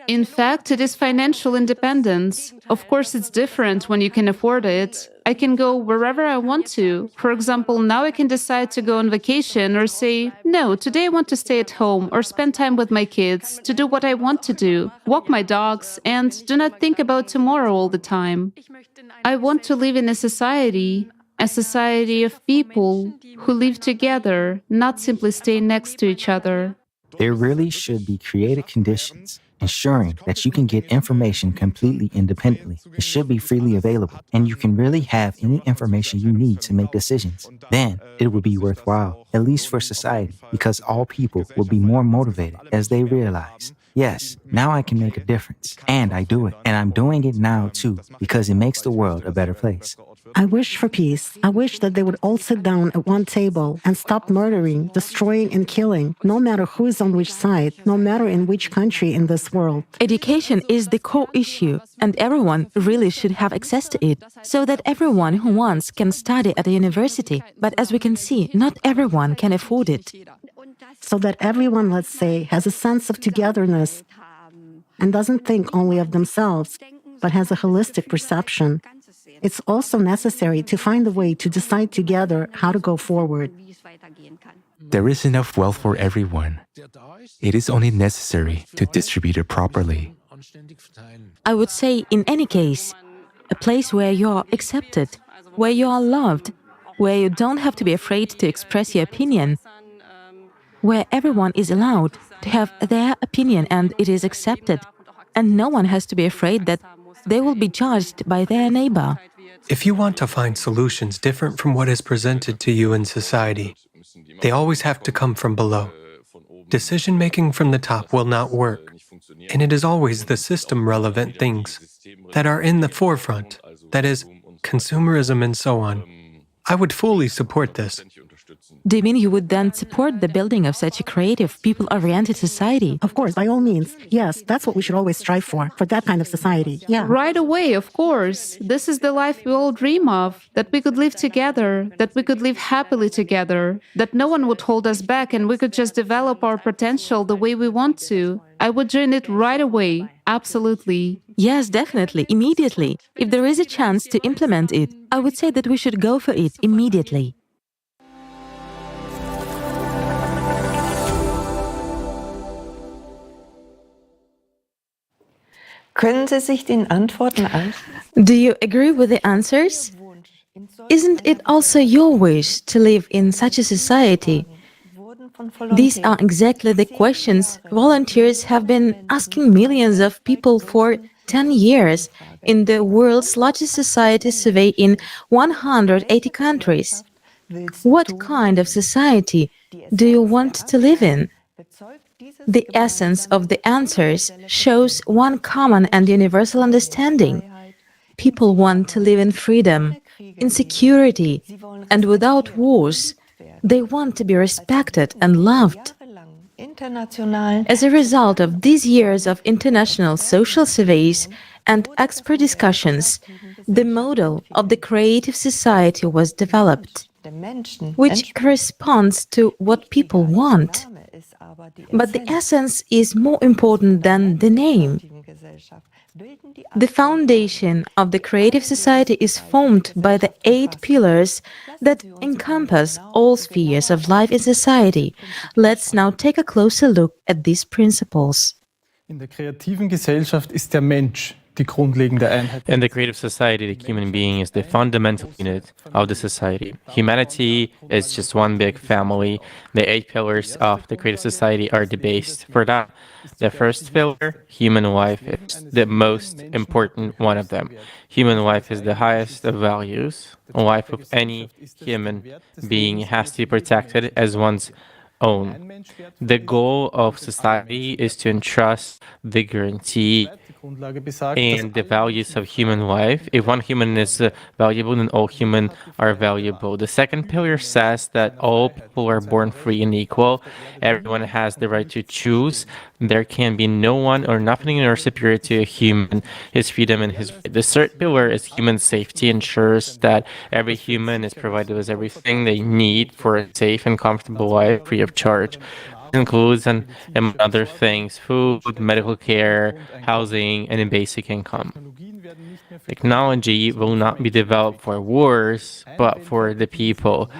In fact, it is financial independence. Of course, it's different when you can afford it. I can go wherever I want to. For example, now I can decide to go on vacation or say, no, today I want to stay at home or spend time with my kids, to do what I want to do, walk my dogs, and do not think about tomorrow all the time. I want to live in a society of people who live together, not simply stay next to each other. There really should be created conditions ensuring that you can get information completely independently. It should be freely available, and you can really have any information you need to make decisions. Then it will be worthwhile, at least for society, because all people will be more motivated as they realize, yes, now I can make a difference. And I do it. And I'm doing it now too, because it makes the world a better place. I wish for peace. I wish that they would all sit down at one table and stop murdering, destroying, and killing, no matter who is on which side, no matter in which country in this world. Education is the core issue, and everyone really should have access to it, so that everyone who wants can study at a university. But as we can see, not everyone can afford it. So that everyone, let's say, has a sense of togetherness and doesn't think only of themselves, but has a holistic perception. It's also necessary to find a way to decide together how to go forward. There is enough wealth for everyone. It is only necessary to distribute it properly. I would say, in any case, a place where you are accepted, where you are loved, where you don't have to be afraid to express your opinion, where everyone is allowed to have their opinion and it is accepted, and no one has to be afraid that they will be judged by their neighbor. If you want to find solutions different from what is presented to you in society, they always have to come from below. Decision-making from the top will not work, and it is always the system-relevant things that are in the forefront, that is, consumerism and so on. I would fully support this. Do you mean you would then support the building of such a creative, people-oriented society? Of course, by all means. Yes, that's what we should always strive for that kind of society. Yeah. Right away, of course. This is the life we all dream of, that we could live together, that we could live happily together, that no one would hold us back and we could just develop our potential the way we want to. I would join it right away. Absolutely. Yes, definitely, immediately. If there is a chance to implement it, I would say that we should go for it immediately. Können Sie sich den Antworten Do you agree with the answers? Isn't it also your wish to live in such a society? These are exactly the questions volunteers have been asking millions of people for 10 years in the world's largest society survey in 180 countries. What kind of society do you want to live in? The essence of the answers shows one common and universal understanding. People want to live in freedom, in security, and without wars. They want to be respected and loved. As a result of these years of international social surveys and expert discussions, the model of the creative society was developed, which corresponds to what people want. But the essence is more important than the name. The foundation of the creative society is formed by the 8 pillars that encompass all spheres of life in society. Let's now take a closer look at these principles. In der kreativen Gesellschaft ist der Mensch die grundlegende Einheit. In the creative society, the human being is the fundamental unit of the society. Humanity is just one big family. The 8 pillars of the creative society are the base for that. The first pillar, human life, is the most important one of them. Human life is the highest of values. Life of any human being has to be protected as one's own. The goal of society is to entrust the guarantee and the values of human life. If one human is valuable, then all humans are valuable. The second pillar says that all people are born free and equal. Everyone has the right to choose. There can be no one or nothing more superior to a human, his freedom and his right. The third pillar is human safety, ensures that every human is provided with everything they need for a safe and comfortable life free of charge. Includes and other things, food, medical care, housing, and a basic income. Technology will not be developed for wars, but for the people.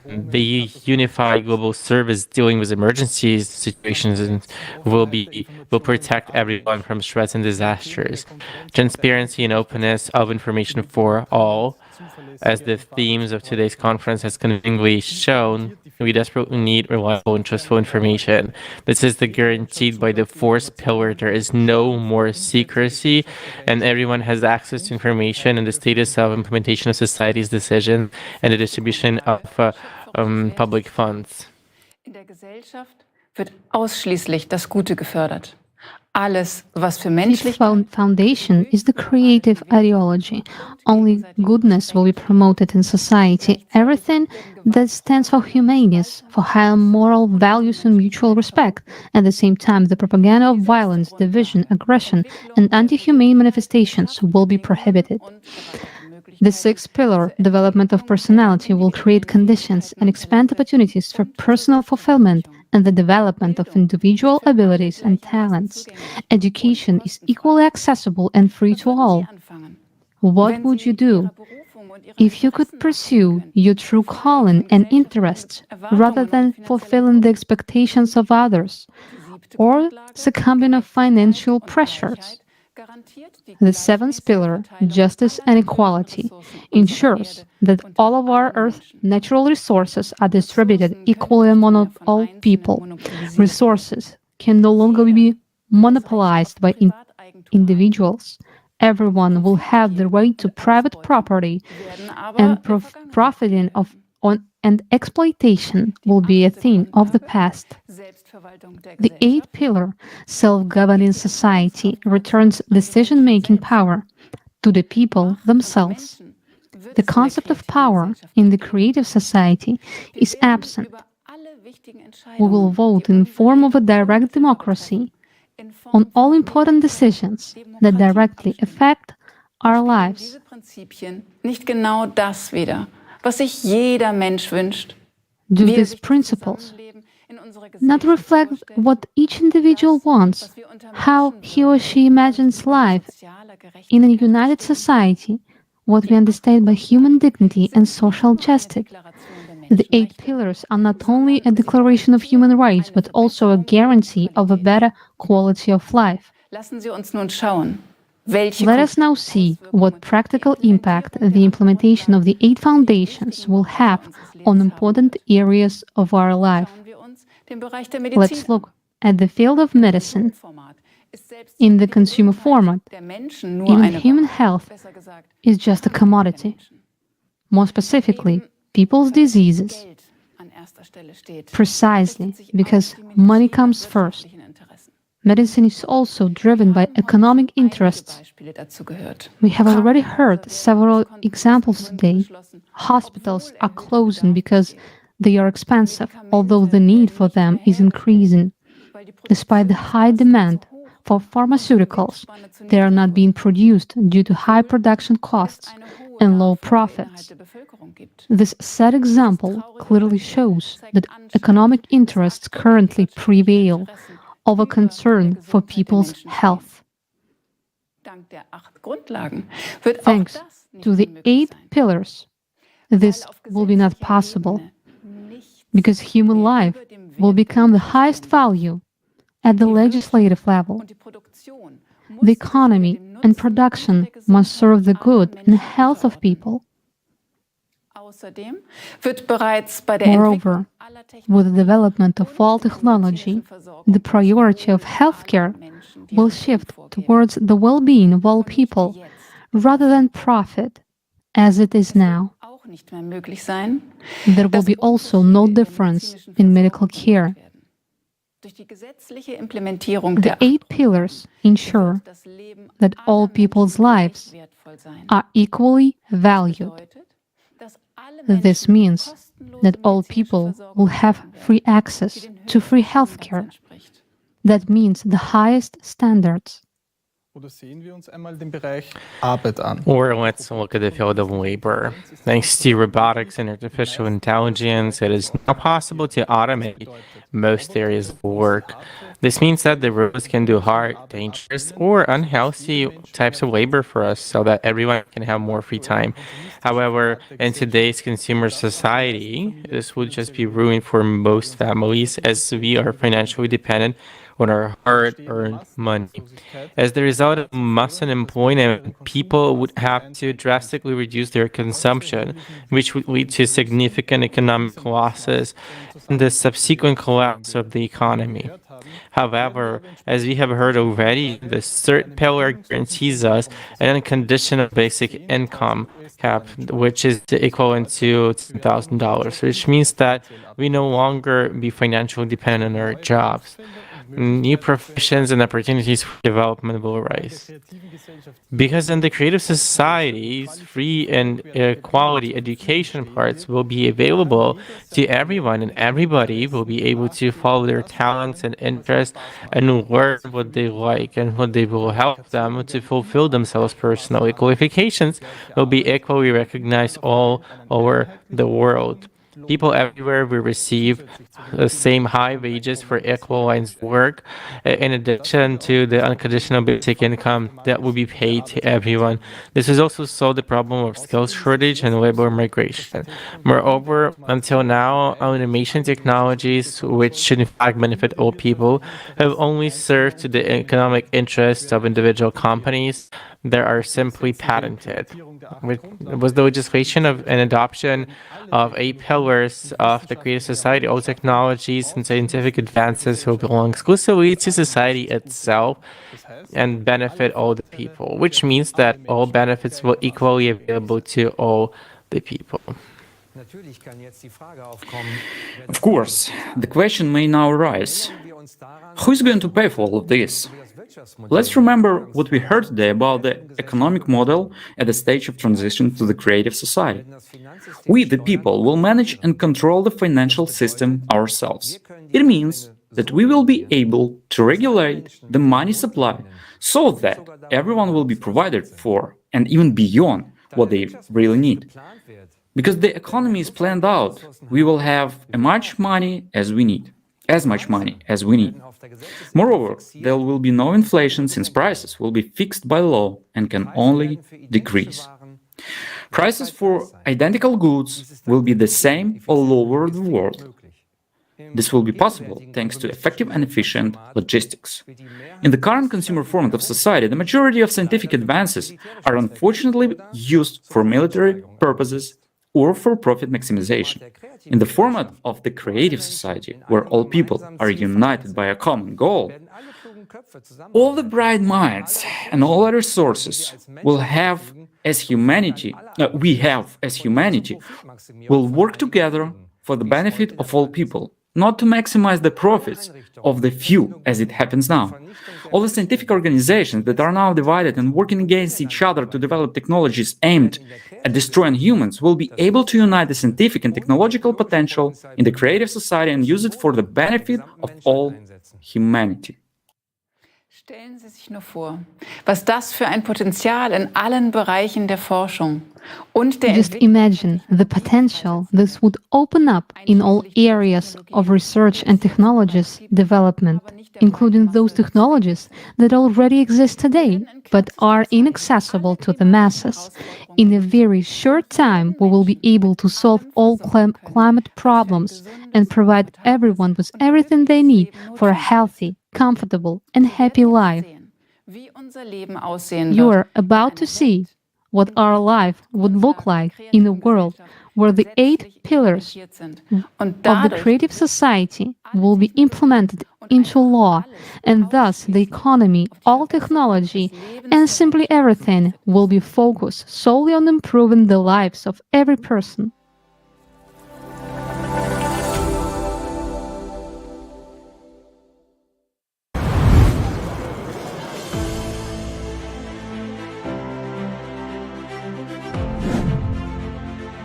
The unified global service dealing with emergencies situations will protect everyone from threats and disasters. Transparency and openness of information for all. As the themes of today's conference has convincingly shown, we desperately need reliable and trustful information. This is guaranteed by the fourth pillar. There is no more secrecy, and everyone has access to information and the status of implementation of society's decision and the distribution of public funds. In der Gesellschaft wird ausschließlich das Gute gefördert. Alles, was für menschlich Foundation is the creative ideology. Only goodness will be promoted in society. Everything that stands for humaneness, for higher moral values and mutual respect. At the same time, the propaganda of violence, division, aggression, and anti-humane manifestations will be prohibited. The sixth pillar, development of personality, will create conditions and expand opportunities for personal fulfillment and the development of individual abilities and talents. Education is equally accessible and free to all. What would you do if you could pursue your true calling and interests rather than fulfilling the expectations of others or succumbing to financial pressures? The seventh pillar, justice and equality, ensures that all of our Earth's natural resources are distributed equally among all people. Resources can no longer be monopolized by individuals. Everyone will have the right to private property, and profiting and exploitation will be a thing of the past. The eighth pillar, self-governing society, returns decision-making power to the people themselves. The concept of power in the creative society is absent. We will vote in the form of a direct democracy on all important decisions that directly affect our lives. Nicht genau das wieder, was sich jeder Mensch wünscht. Do these principles not reflect what each individual wants, how he or she imagines life in a united society, what we understand by human dignity and social justice? The 8 pillars are not only a declaration of human rights, but also a guarantee of a better quality of life. Lassen Sie uns nun schauen. Let us now see what practical impact the implementation of the 8 foundations will have on important areas of our life. Let's look at the field of medicine. In the consumer format, even human health is just a commodity. More specifically, people's diseases. Precisely because money comes first. Medicine is also driven by economic interests. We have already heard several examples today. Hospitals are closing because They are expensive, although the need for them is increasing. Despite the high demand for pharmaceuticals, they are not being produced due to high production costs and low profits. This sad example clearly shows that economic interests currently prevail over concern for people's health. Thanks to the 8 pillars, this will be not possible, because human life will become the highest value at the legislative level. The economy and production must serve the good and health of people. Moreover, with the development of all technology, the priority of healthcare will shift towards the well-being of all people rather than profit, as it is now. There will be also no difference in medical care. The 8 pillars ensure that all people's lives are equally valued. This means that all people will have free access to free healthcare. That means the highest standards. Or let's look at the field of labor. Thanks to robotics and artificial intelligence, it is now possible to automate most areas of work. This means that the robots can do hard, dangerous, or unhealthy types of labor for us so that everyone can have more free time. However, in today's consumer society, this would just be ruin for most families as we are financially dependent on our hard-earned money. As the result of mass unemployment, people would have to drastically reduce their consumption, which would lead to significant economic losses and the subsequent collapse of the economy. However, as we have heard already, the third pillar guarantees us an unconditional basic income cap, which is equivalent to $10,000, which means that we no longer be financially dependent on our jobs. New professions and opportunities for development will arise. Because in the creative societies, free and quality education parts will be available to everyone, and everybody will be able to follow their talents and interests and learn what they like and what they will help them to fulfill themselves personally. Qualifications will be equally recognized all over the world. People everywhere will receive the same high wages for equalized work, in addition to the unconditional basic income that will be paid to everyone. This has also solved the problem of skills shortage and labor migration. Moreover, until now, automation technologies, which should in fact benefit all people, have only served to the economic interests of individual companies that are simply patented. Was the legislation of an adoption of 8 pillars of the creative society, all technologies and scientific advances will belong exclusively to society itself and benefit all the people, which means that all benefits will equally available to all the people. Of course, the question may now arise: who is going to pay for all of this? Let's remember what we heard today about the economic model at the stage of transition to the creative society. We, the people, will manage and control the financial system ourselves. It means that we will be able to regulate the money supply so that everyone will be provided for, and even beyond what they really need. Because the economy is planned out, we will have as much money as we need. Moreover, there will be no inflation since prices will be fixed by law and can only decrease. Prices for identical goods will be the same all over the world. This will be possible thanks to effective and efficient logistics. In the current consumer format of society, the majority of scientific advances are unfortunately used for military purposes or for profit maximization. In the format of the creative society, where all people are united by a common goal, all the bright minds and all our resources we have as humanity will work together for the benefit of all people, not to maximize the profits of the few, as it happens now. All the scientific organizations that are now divided and working against each other to develop technologies aimed at destroying humans will be able to unite the scientific and technological potential in the creative society and use it for the benefit of all humanity. Stellen Sie sich nur vor, was das für ein Potenzial in allen Bereichen der Forschung und der Just imagine the potential this would open up in all areas of research and technologies development, including those technologies that already exist today but are inaccessible to the masses. In a very short time, we will be able to solve all climate problems and provide everyone with everything they need for a healthy, comfortable, and happy life. wie unser Leben aussehen You wird. are about to see what our life would look like in a world where the 8 pillars of the creative society will be implemented into law, and thus the economy, all technology, and simply everything will be focused solely on improving the lives of every person.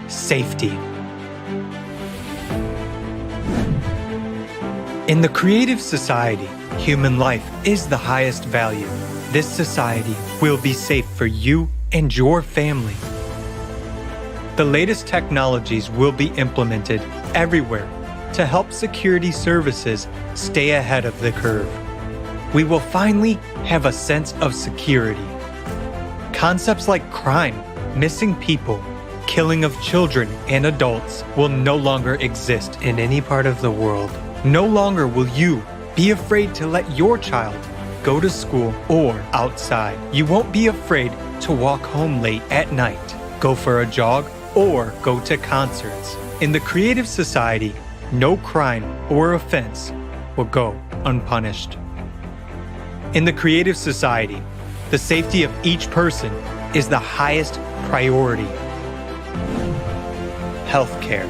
Safety. In the creative society, human life is the highest value. This society will be safe for you and your family. The latest technologies will be implemented everywhere to help security services stay ahead of the curve. We will finally have a sense of security. Concepts like crime, missing people, killing of children and adults will no longer exist in any part of the world. No longer will you be afraid to let your child go to school or outside. You won't be afraid to walk home late at night, go for a jog, or go to concerts. In the creative society, no crime or offense will go unpunished. In the creative society, the safety of each person is the highest priority. Healthcare.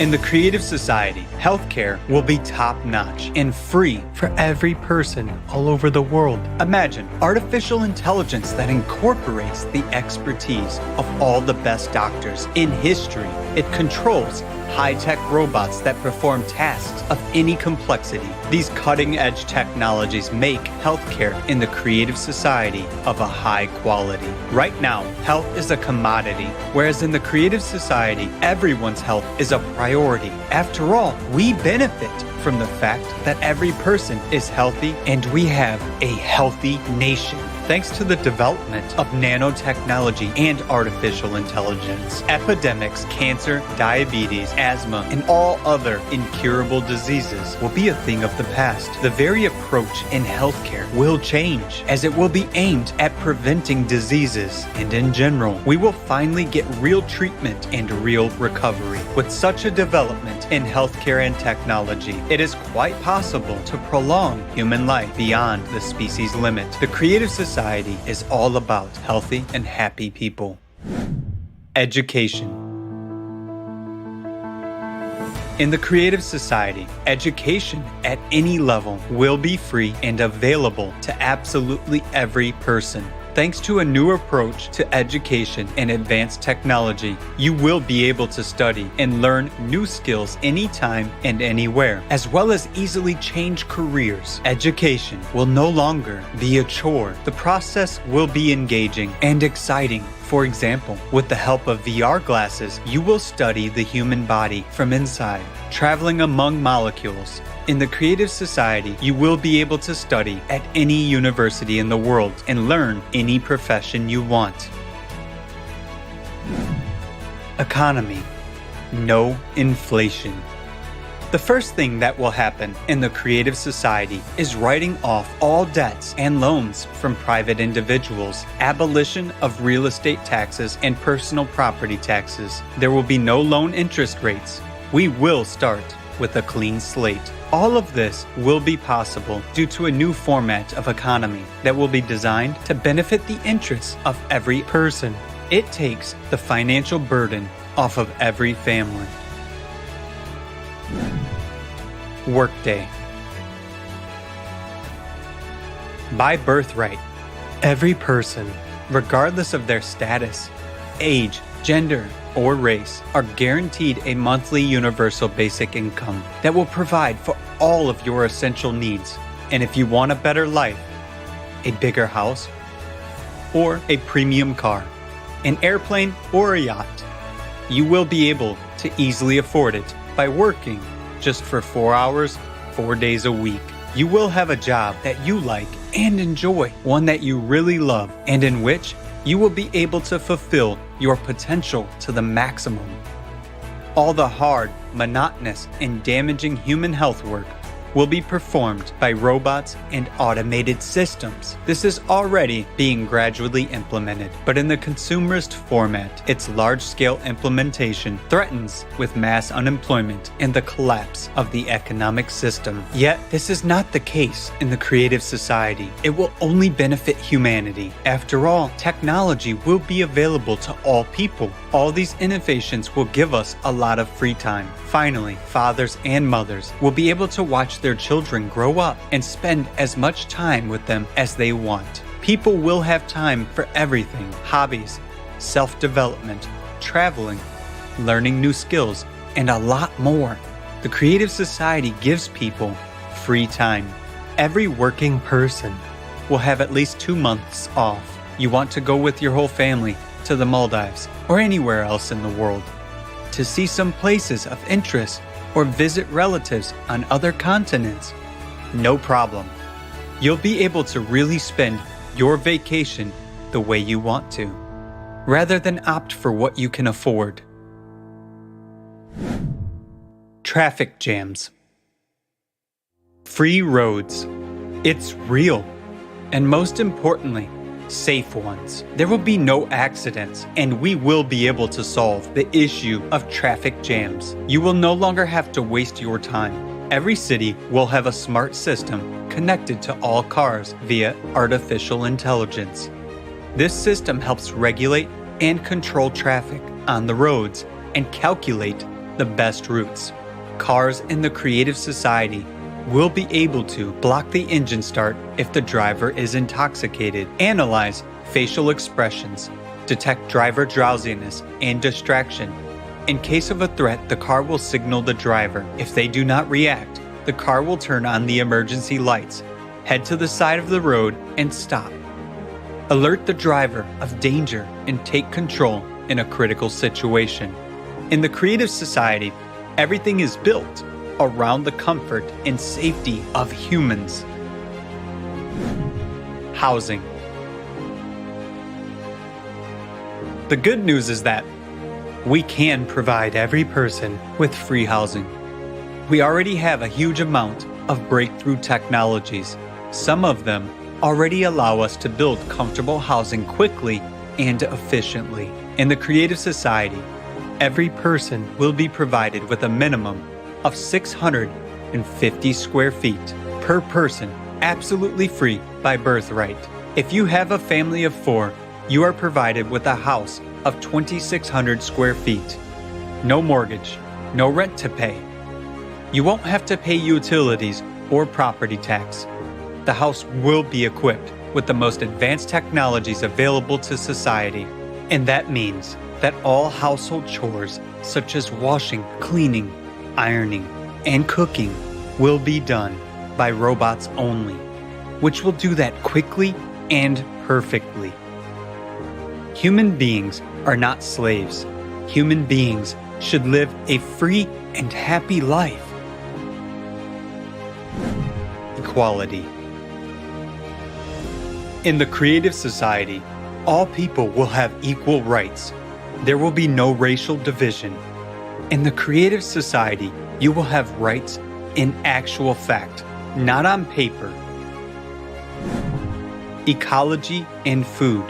In the creative society, healthcare will be top-notch and free for every person all over the world. Imagine artificial intelligence that incorporates the expertise of all the best doctors in history. It controls high-tech robots that perform tasks of any complexity. These cutting-edge technologies make healthcare in the creative society of a high quality. Right now, health is a commodity, whereas in the creative society, everyone's health is a priority. After all, we benefit from the fact that every person is healthy and we have a healthy nation. Thanks to the development of nanotechnology and artificial intelligence, epidemics, cancer, diabetes, asthma, and all other incurable diseases will be a thing of the past. The very approach in healthcare will change, as it will be aimed at preventing diseases. And in general, we will finally get real treatment and real recovery. With such a development in healthcare and technology, it is quite possible to prolong human life beyond the species limit. The creative society is all about healthy and happy people. Education. In the creative society, education at any level will be free and available to absolutely every person. Thanks to a new approach to education and advanced technology, you will be able to study and learn new skills anytime and anywhere, as well as easily change careers. Education will no longer be a chore. The process will be engaging and exciting. For example, with the help of VR glasses, you will study the human body from inside, traveling among molecules. In the creative society, you will be able to study at any university in the world and learn any profession you want. Economy. No inflation. The first thing that will happen in the creative society is writing off all debts and loans from private individuals, abolition of real estate taxes and personal property taxes. There will be no loan interest rates. We will start with a clean slate. All of this will be possible due to a new format of economy that will be designed to benefit the interests of every person. It takes the financial burden off of every family. Workday. By birthright, every person, regardless of their status, age, gender, or race, are guaranteed a monthly universal basic income that will provide for all of your essential needs. And if you want a better life, a bigger house, or a premium car, an airplane or a yacht, you will be able to easily afford it by working just for 4 hours, 4 days a week. You will have a job that you like and enjoy, one that you really love, and in which you will be able to fulfill your potential to the maximum. All the hard, monotonous, and damaging human health work will be performed by robots and automated systems. This is already being gradually implemented, but in the consumerist format, its large-scale implementation threatens with mass unemployment and the collapse of the economic system. Yet, this is not the case in the creative society. It will only benefit humanity. After all, technology will be available to all people. All these innovations will give us a lot of free time. Finally, fathers and mothers will be able to watch their children grow up and spend as much time with them as they want. People will have time for everything: hobbies, self-development, traveling, learning new skills, and a lot more. The creative society gives people free time. Every working person will have at least 2 months off. You want to go with your whole family to the Maldives or anywhere else in the world to see some places of interest or visit relatives on other continents. No problem. You'll be able to really spend your vacation the way you want to, rather than opt for what you can afford. Traffic jams. Free roads. It's real. And most importantly, safe ones. There will be no accidents, and we will be able to solve the issue of traffic jams. You will no longer have to waste your time. Every city will have a smart system connected to all cars via artificial intelligence. This system helps regulate and control traffic on the roads and calculate the best routes. Cars in the creative society will be able to block the engine start if the driver is intoxicated, analyze facial expressions, detect driver drowsiness and distraction. In case of a threat, the car will signal the driver. If they do not react, the car will turn on the emergency lights, head to the side of the road, and stop. Alert the driver of danger and take control in a critical situation. In the creative society, everything is built around the comfort and safety of humans. Housing. The good news is that we can provide every person with free housing. We already have a huge amount of breakthrough technologies. Some of them already allow us to build comfortable housing quickly and efficiently. In the creative society, every person will be provided with a minimum of 650 square feet per person, absolutely free by birthright. If you have a family of 4, you are provided with a house of 2,600 square feet. No mortgage, no rent to pay. You won't have to pay utilities or property tax. The house will be equipped with the most advanced technologies available to society. And that means that all household chores, such as washing, cleaning, ironing, and cooking, will be done by robots only, which will do that quickly and perfectly. Human beings are not slaves. Human beings should live a free and happy life. Equality. In the creative society, all people will have equal rights. There will be no racial division. In the creative society, you will have rights in actual fact, not on paper. Ecology and food.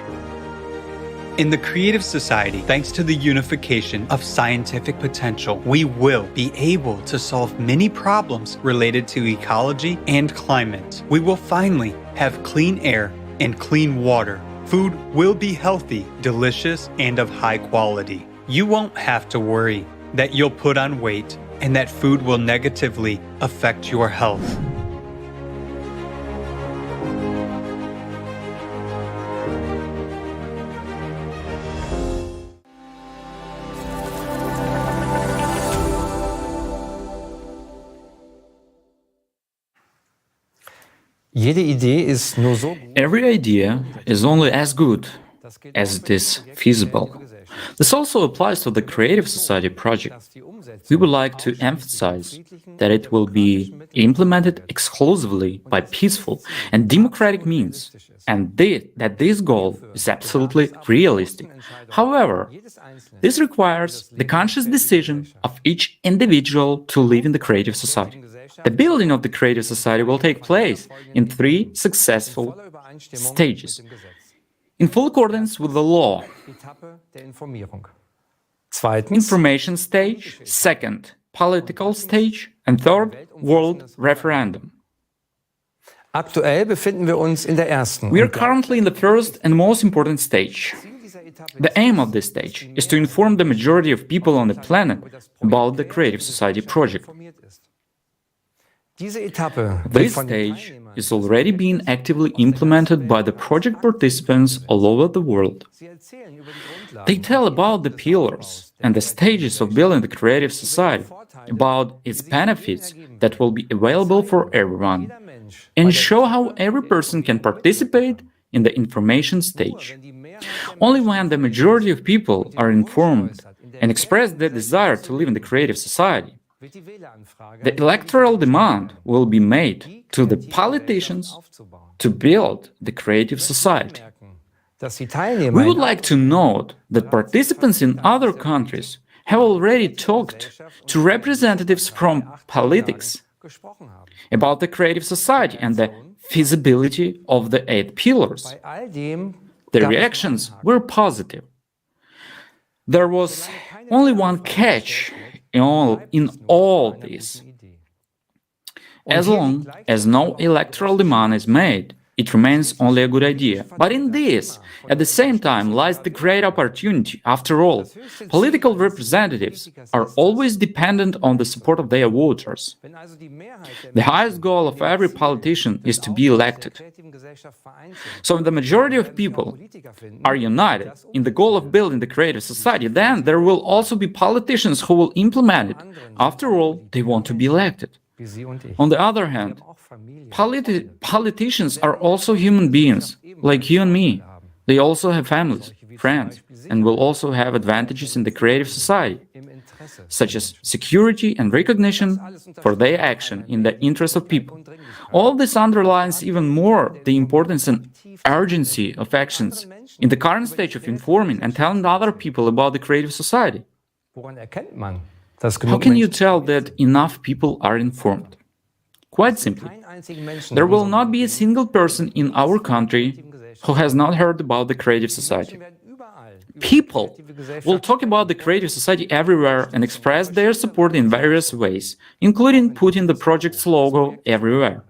In the creative society, thanks to the unification of scientific potential, we will be able to solve many problems related to ecology and climate. We will finally have clean air and clean water. Food will be healthy, delicious, and of high quality. You won't have to worry that you'll put on weight and that food will negatively affect your health. Every idea is only as good as it is feasible. This also applies to the Creative Society project. We would like to emphasize that it will be implemented exclusively by peaceful and democratic means, and that this goal is absolutely realistic. However, this requires the conscious decision of each individual to live in the Creative Society. The building of the Creative Society will take place in 3 successful stages, in full accordance with the law. Information stage, second, political stage, and third, world referendum. We are currently in the first and most important stage. The aim of this stage is to inform the majority of people on the planet about the Creative Society project. This stage is already being actively implemented by the project participants all over the world. They tell about the pillars and the stages of building the Creative Society, about its benefits that will be available for everyone, and show how every person can participate in the information stage. Only when the majority of people are informed and express their desire to live in the Creative Society, the electoral demand will be made to the politicians to build the Creative Society. We would like to note that participants in other countries have already talked to representatives from politics about the Creative Society and the feasibility of the 8 pillars. The reactions were positive. There was only one catch in all this. As long as no electoral demand is made, it remains only a good idea. But in this, at the same time, lies the great opportunity. After all, political representatives are always dependent on the support of their voters. The highest goal of every politician is to be elected. So if the majority of people are united in the goal of building the Creative Society, then there will also be politicians who will implement it. After all, they want to be elected. On the other hand, politicians are also human beings, like you and me. They also have families, friends, and will also have advantages in the Creative Society, such as security and recognition for their action in the interest of people. All this underlines even more the importance and urgency of actions in the current stage of informing and telling other people about the Creative Society. How can you tell that enough people are informed? Quite simply, there will not be a single person in our country who has not heard about the Creative Society. People will talk about the Creative Society everywhere and express their support in various ways, including putting the project's logo everywhere.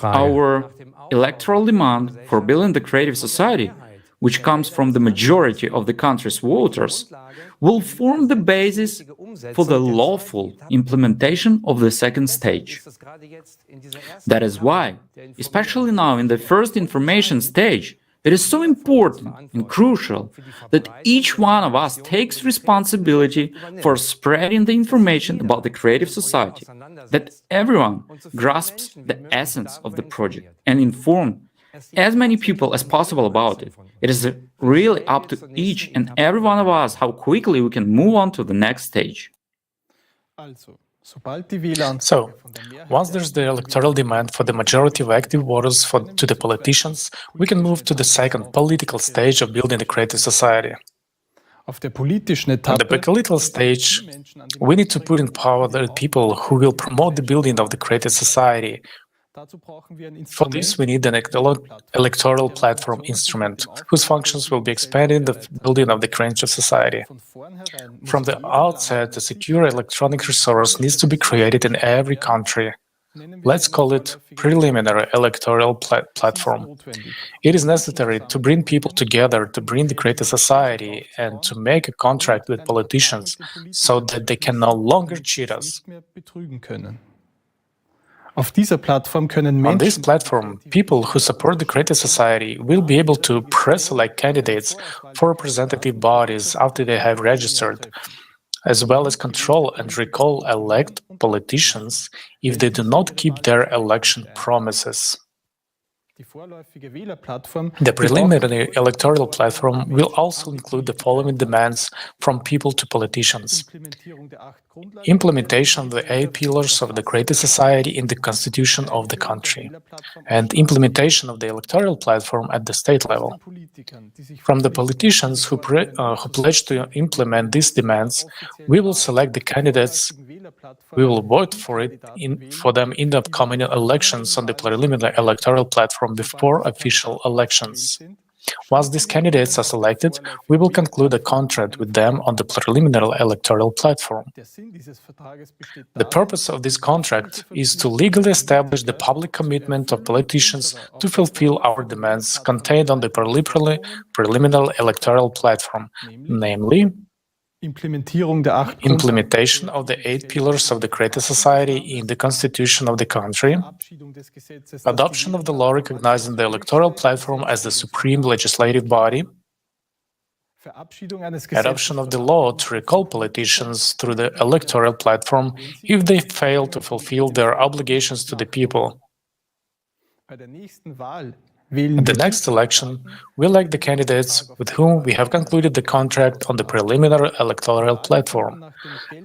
Our electoral demand for building the Creative Society, which comes from the majority of the country's voters, will form the basis for the lawful implementation of the second stage. That is why, especially now in the first information stage, it is so important and crucial that each one of us takes responsibility for spreading the information about the Creative Society, that everyone grasps the essence of the project and inform as many people as possible about it. It is really up to each and every one of us how quickly we can move on to the next stage. So, once there's the electoral demand for the majority of active voters to the politicians, we can move to the second political stage of building the Creative Society. On the political stage, we need to put in power the people who will promote the building of the Creative Society. For this, we need an electoral platform instrument, whose functions will be expanded in the building of the Creative Society. From the outset, a secure electronic resource needs to be created in every country. let's call it preliminary electoral platform. It is necessary to bring people together, to bring the greater society, and to make a contract with politicians so that they can no longer cheat us. On this platform, people who support the greater society will be able to pre-select candidates for representative bodies after they have registered, as well as control and recall elect politicians if they do not keep their election promises. The preliminary electoral platform will also include the following demands from people to politicians: implementation of the 8 pillars of the greater society in the constitution of the country, and implementation of the electoral platform at the state level. From the politicians who pledge to implement these demands, we will select the candidates. We will vote for them in the upcoming elections on the preliminary electoral platform before official elections. Once these candidates are selected, we will conclude a contract with them on the preliminary electoral platform. The purpose of this contract is to legally establish the public commitment of politicians to fulfill our demands contained on the preliminary electoral platform, namely, implementation of the 8 pillars of the greater society in the constitution of the country, adoption of the law recognizing the electoral platform as the supreme legislative body, adoption of the law to recall politicians through the electoral platform if they fail to fulfill their obligations to the people. At the next election, we elect the candidates with whom we have concluded the contract on the preliminary electoral platform.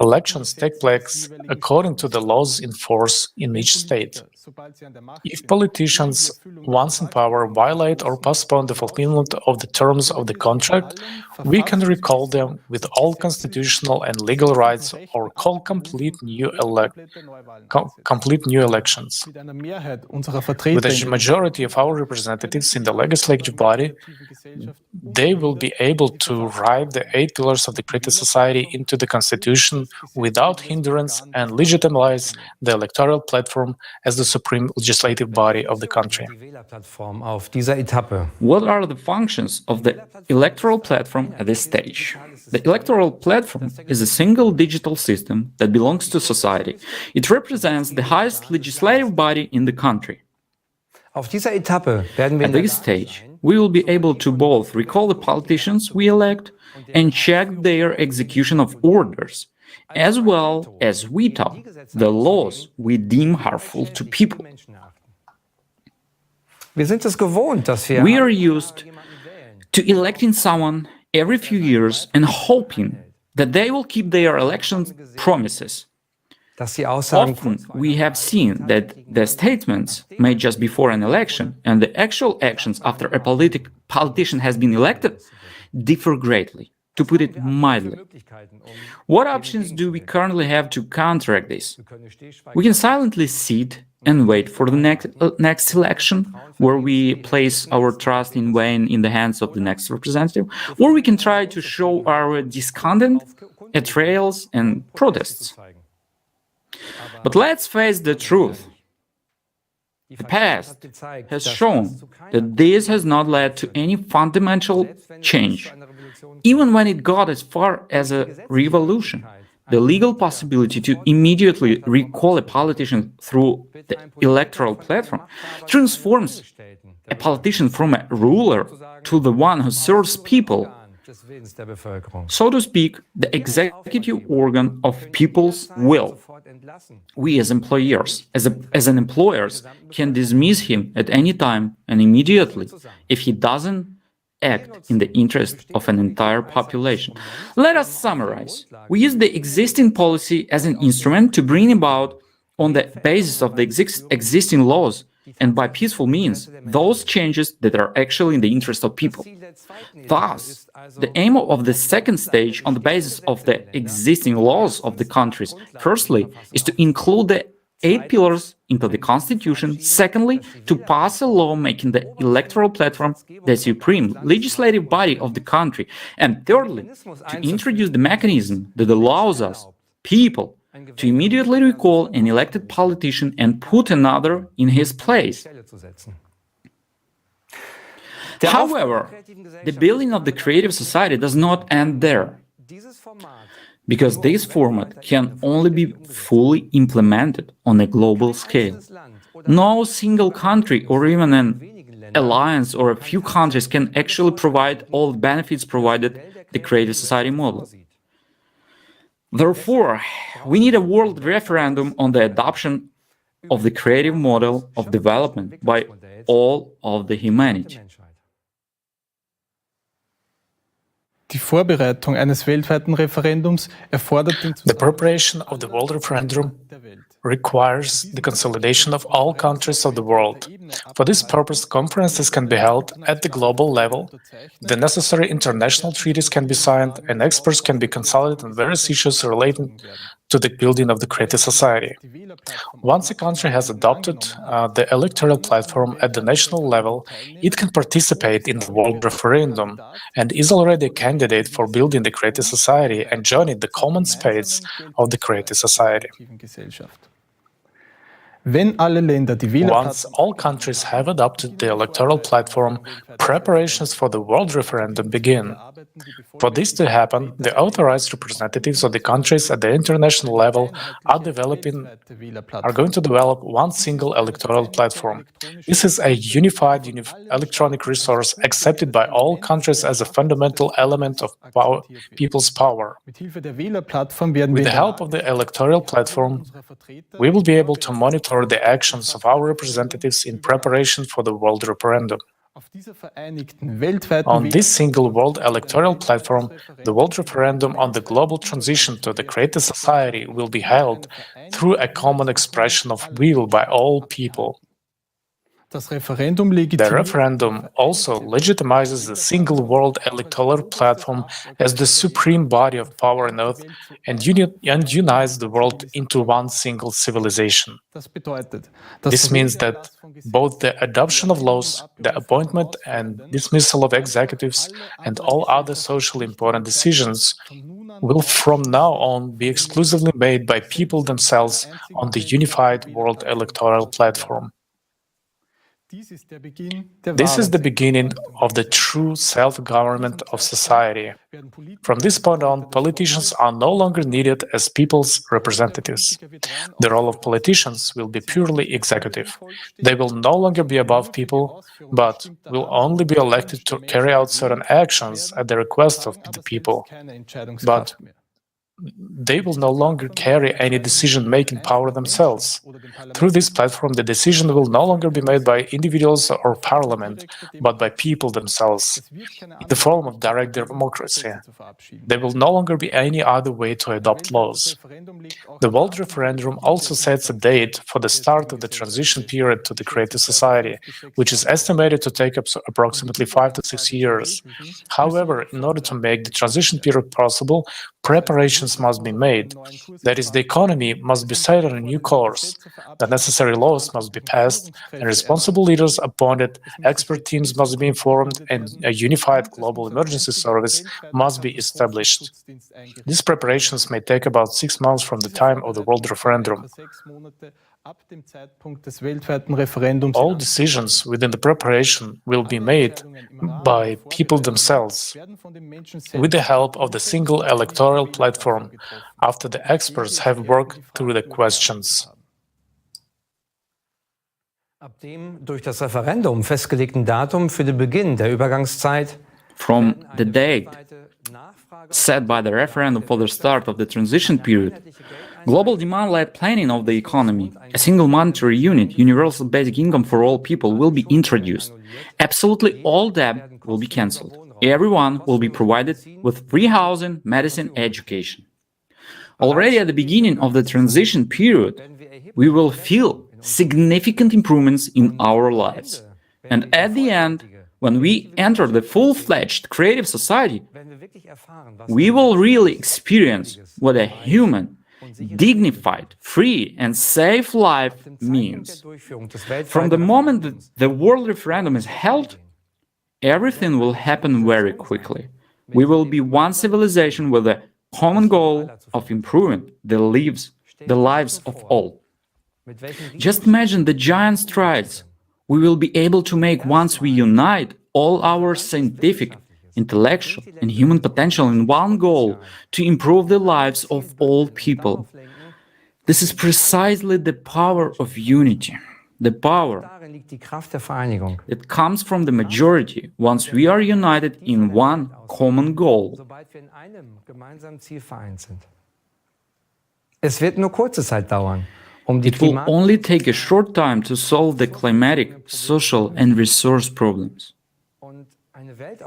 Elections take place according to the laws in force in each state. If politicians, once in power, violate or postpone the fulfillment of the terms of the contract, we can recall them with all constitutional and legal rights or call complete new elections. With a majority of our representatives in the legislative body, they will be able to write the 8 pillars of the greater society into the constitution without hindrance and legitimize the electoral platform as the supreme legislative body of the country. What are the functions of the electoral platform at this stage? The electoral platform is a single digital system that belongs to society. It represents the highest legislative body in the country. At this stage, we will be able to both recall the politicians we elect and check their execution of orders, as well as veto the laws we deem harmful to people. We are used to electing someone every few years and hoping that they will keep their election promises. Often we have seen that the statements made just before an election and the actual actions after a politician has been elected differ greatly, to put it mildly. What options do we currently have to counteract this? We can silently sit and wait for the next election, where we place our trust in vain in the hands of the next representative, or we can try to show our discontent at trials and protests. But let's face the truth. The past has shown that this has not led to any fundamental change. Even when it got as far as a revolution, the legal possibility to immediately recall a politician through the electoral platform transforms a politician from a ruler to the one who serves people. So to speak, the executive organ of people's will. We as employers, as an employers, can dismiss him at any time and immediately if he doesn't act in the interest of an entire population. Let us summarize. We use the existing policy as an instrument to bring about, on the basis of the existing laws, and by peaceful means, those changes that are actually in the interest of people. Thus, the aim of the second stage, on the basis of the existing laws of the countries, firstly, is to include the 8 pillars into the constitution. Secondly, to pass a law making the electoral platform the supreme legislative body of the country. And thirdly, to introduce the mechanism that allows us, people, to immediately recall an elected politician and put another in his place. However, the building of the creative society does not end there, because this format can only be fully implemented on a global scale. No single country or even an alliance or a few countries can actually provide all the benefits provided the creative society model. Therefore, we need a world referendum on the adoption of the creative model of development by all of the humanity. Die Vorbereitung eines weltweiten Referendums erfordert den The preparation of the world referendum requires the consolidation of all countries of the world. For this purpose, conferences can be held at the global level, the necessary international treaties can be signed, and experts can be consulted on various issues relating to the building of the creative society. Once a country has adopted the electoral platform at the national level, it can participate in the world referendum and is already a candidate for building the creative society and joining the common space of the creative society. Once all countries have adopted the electoral platform, preparations for the world referendum begin. For this to happen, the authorized representatives of the countries at the international level are going to develop one single electoral platform. This is a unified electronic resource accepted by all countries as a fundamental element of people's power. With the help of the electoral platform, we will be able to monitor the actions of our representatives in preparation for the world referendum. On this single world electoral platform, the world referendum on the global transition to the creative society will be held through a common expression of will by all people. The referendum also legitimizes the single world electoral platform as the supreme body of power on earth and unites the world into one single civilization. This means that both the adoption of laws, the appointment and dismissal of executives, and all other socially important decisions will from now on be exclusively made by people themselves on the unified world electoral platform. This is the beginning of the true self-government of society. From this point on, politicians are no longer needed as people's representatives. The role of politicians will be purely executive. They will no longer be above people, but will only be elected to carry out certain actions at the request of the people. But they will no longer carry any decision-making power themselves. Through this platform, the decision will no longer be made by individuals or parliament, but by people themselves, in the form of direct democracy. There will no longer be any other way to adopt laws. The world referendum also sets a date for the start of the transition period to the creative society, which is estimated to take up approximately 5 to 6 years. However, in order to make the transition period possible, preparations must be made. That is, the economy must be set on a new course, the necessary laws must be passed, and responsible leaders appointed, expert teams must be informed, and a unified global emergency service must be established. These preparations may take about 6 months from the time of the world referendum. All decisions within the preparation will be made by people themselves, with the help of the single electoral platform, after the experts have worked through the questions. Ab dem durch das Referendum festgelegten Datum für den Beginn der Übergangszeit From the date set by the referendum for the start of the transition period, global demand-led planning of the economy, a single monetary unit, universal basic income for all people will be introduced. Absolutely all debt will be cancelled. Everyone will be provided with free housing, medicine, education. Already at the beginning of the transition period, we will feel significant improvements in our lives. And at the end, when we enter the full-fledged creative society, we will really experience what a human, dignified, free, and safe life means. From the moment that the world referendum is held, everything will happen very quickly. We will be one civilization with a common goal of improving the lives the lives of all. Just imagine the giant strides we will be able to make once we unite all our scientific, intellectual, and human potential in one goal to improve the lives of all people. This is precisely the power of unity, the power that comes from the majority once we are united in one common goal. Es wird nur kurze Zeit dauern, die It will only take a short time to solve the climatic, social, and resource problems,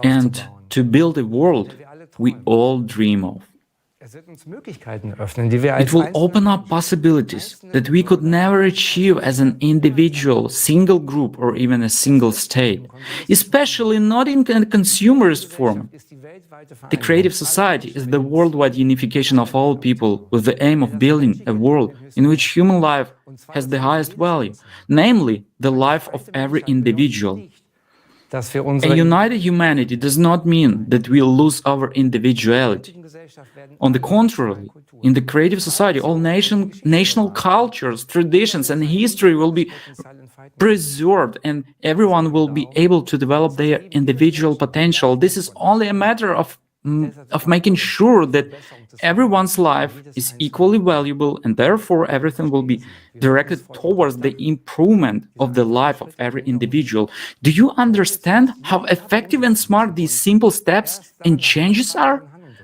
and to build a world we all dream of. It will open up possibilities that we could never achieve as an individual, single group, or even a single state, especially not in a consumerist form. The creative society is the worldwide unification of all people with the aim of building a world in which human life has the highest value, namely the life of every individual. A united humanity does not mean that we'll lose our individuality. On the contrary, in the creative society, all national cultures, traditions, and history will be preserved, and everyone will be able to develop their individual potential. This is only a matter of making sure that everyone's life is equally valuable, and therefore everything will be directed towards the improvement of the life of every individual. Do you understand how effective and smart these simple steps and changes are?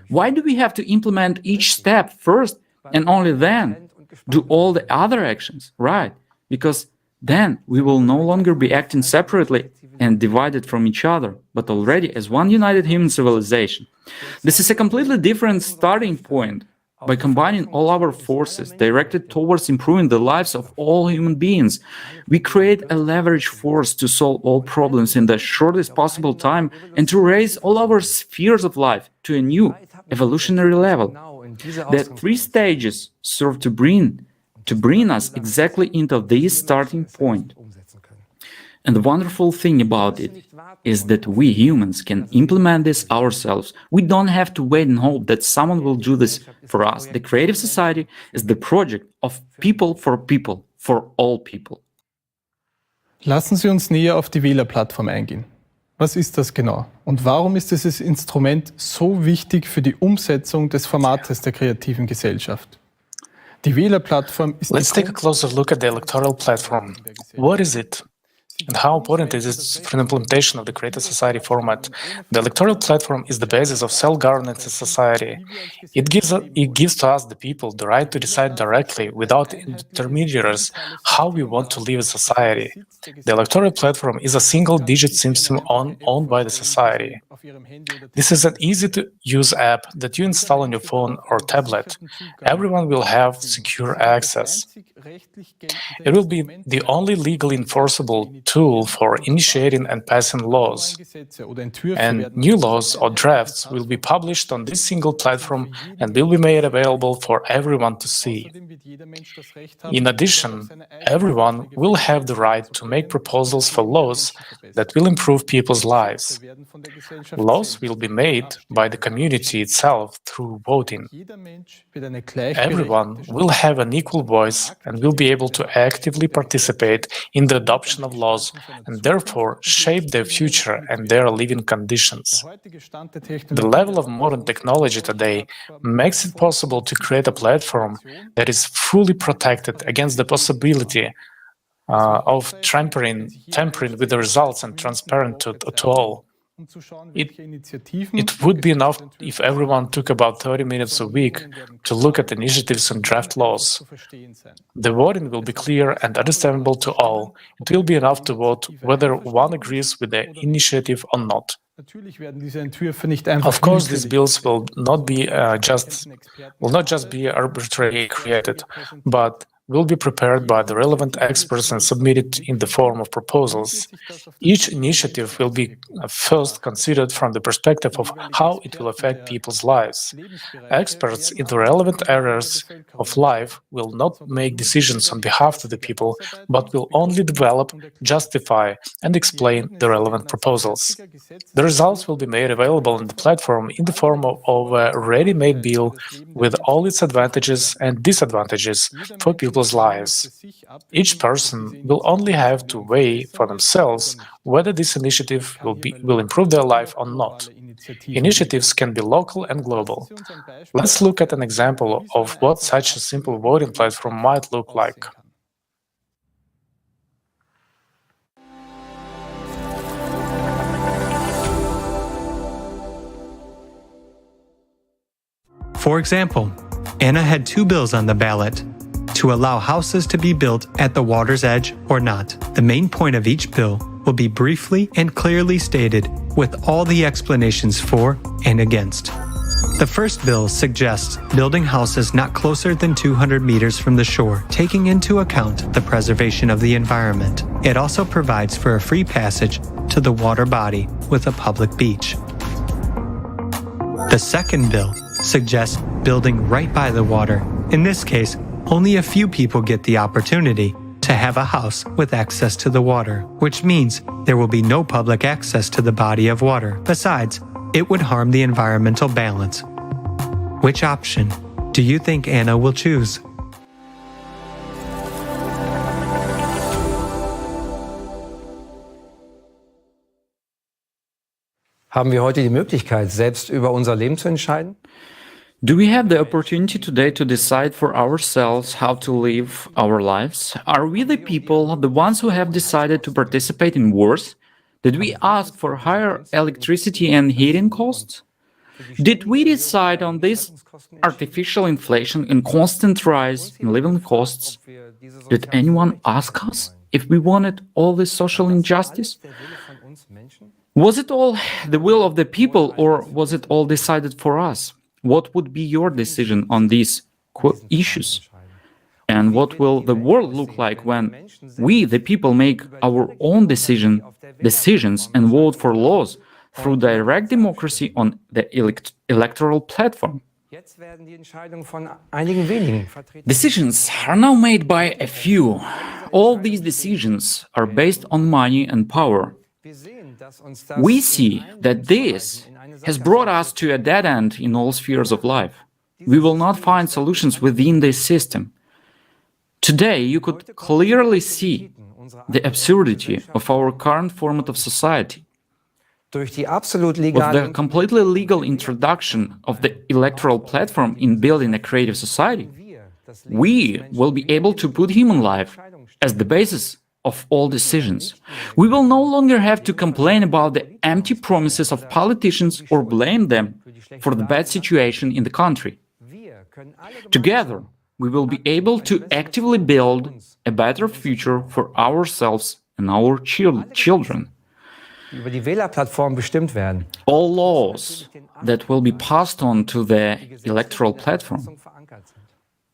Why do we have to implement each step first and only then do all the other actions? Right, because then we will no longer be acting separately and divided from each other, but already as one united human civilization. This is a completely different starting point. By combining all our forces directed towards improving the lives of all human beings, we create a leverage force to solve all problems in the shortest possible time and to raise all our spheres of life to a new evolutionary level. The three stages serve to bring us exactly into this starting point. And the wonderful thing about it is that we humans can implement this ourselves. We don't have to wait and hope that someone will do this for us. The creative society is the project of people, for all people. Lassen Sie uns näher auf die Wählerplattform eingehen. Was ist das genau? Und warum ist dieses Instrument so wichtig für die Umsetzung des Formates der kreativen Gesellschaft? Die Wählerplattform ist Let's take a closer look at the electoral platform. What is it? And how important is it for the implementation of the creative society format? The electoral platform is the basis of self-governance in society. It gives to us, the people, the right to decide directly, without intermediaries, how we want to live in society. The electoral platform is a single-digit system owned by the society. This is an easy-to-use app that you install on your phone or tablet. Everyone will have secure access. It will be the only legally enforceable tool for initiating and passing laws. And new laws or drafts will be published on this single platform and will be made available for everyone to see. In addition, everyone will have the right to make proposals for laws that will improve people's lives. Laws will be made by the community itself through voting. Everyone will have an equal voice and will be able to actively participate in the adoption of laws and therefore shape their future and their living conditions. The level of modern technology today makes it possible to create a platform that is fully protected against the possibility of tampering with the results and transparent to all. It would be enough if everyone took about 30 minutes a week to look at initiatives and draft laws. The voting will be clear and understandable to all. It will be enough to vote whether one agrees with the initiative or not. Of course, these bills will not just be arbitrarily created, but will be prepared by the relevant experts and submitted in the form of proposals. Each initiative will be first considered from the perspective of how it will affect people's lives. Experts in the relevant areas of life will not make decisions on behalf of the people, but will only develop, justify, and explain the relevant proposals. The results will be made available on the platform in the form of a ready-made bill with all its advantages and disadvantages for people's lives. Each person will only have to weigh for themselves whether this initiative will improve their life or not. Initiatives can be local and global. Let's look at an example of what such a simple voting platform might look like. For example, Anna had 2 bills on the ballot: to allow houses to be built at the water's edge or not. The main point of each bill will be briefly and clearly stated with all the explanations for and against. The first bill suggests building houses not closer than 200 meters from the shore, taking into account the preservation of the environment. It also provides for a free passage to the water body with a public beach. The second bill suggests building right by the water. In this case, only a few people get the opportunity to have a house with access to the water, which means there will be no public access to the body of water. Besides, it would harm the environmental balance. Which option do you think Anna will choose? Haben wir heute die Möglichkeit, selbst über unser Leben zu entscheiden? Do we have the opportunity today to decide for ourselves how to live our lives? Are we the people, the ones who have decided to participate in wars? Did we ask for higher electricity and heating costs? Did we decide on this artificial inflation and constant rise in living costs? Did anyone ask us if we wanted all this social injustice? Was it all the will of the people, or was it all decided for us? What would be your decision on these issues? And what will the world look like when we, the people, make our own decisions and vote for laws through direct democracy on the electoral platform? Decisions are now made by a few. All these decisions are based on money and power. We see that this has brought us to a dead end in all spheres of life. We will not find solutions within this system. Today, you could clearly see the absurdity of our current format of society. With the completely legal introduction of the electoral platform in building a creative society, we will be able to put human life as the basis of all decisions. We will no longer have to complain about the empty promises of politicians or blame them for the bad situation in the country. Together, we will be able to actively build a better future for ourselves and our children. All laws that will be passed on to the electoral platform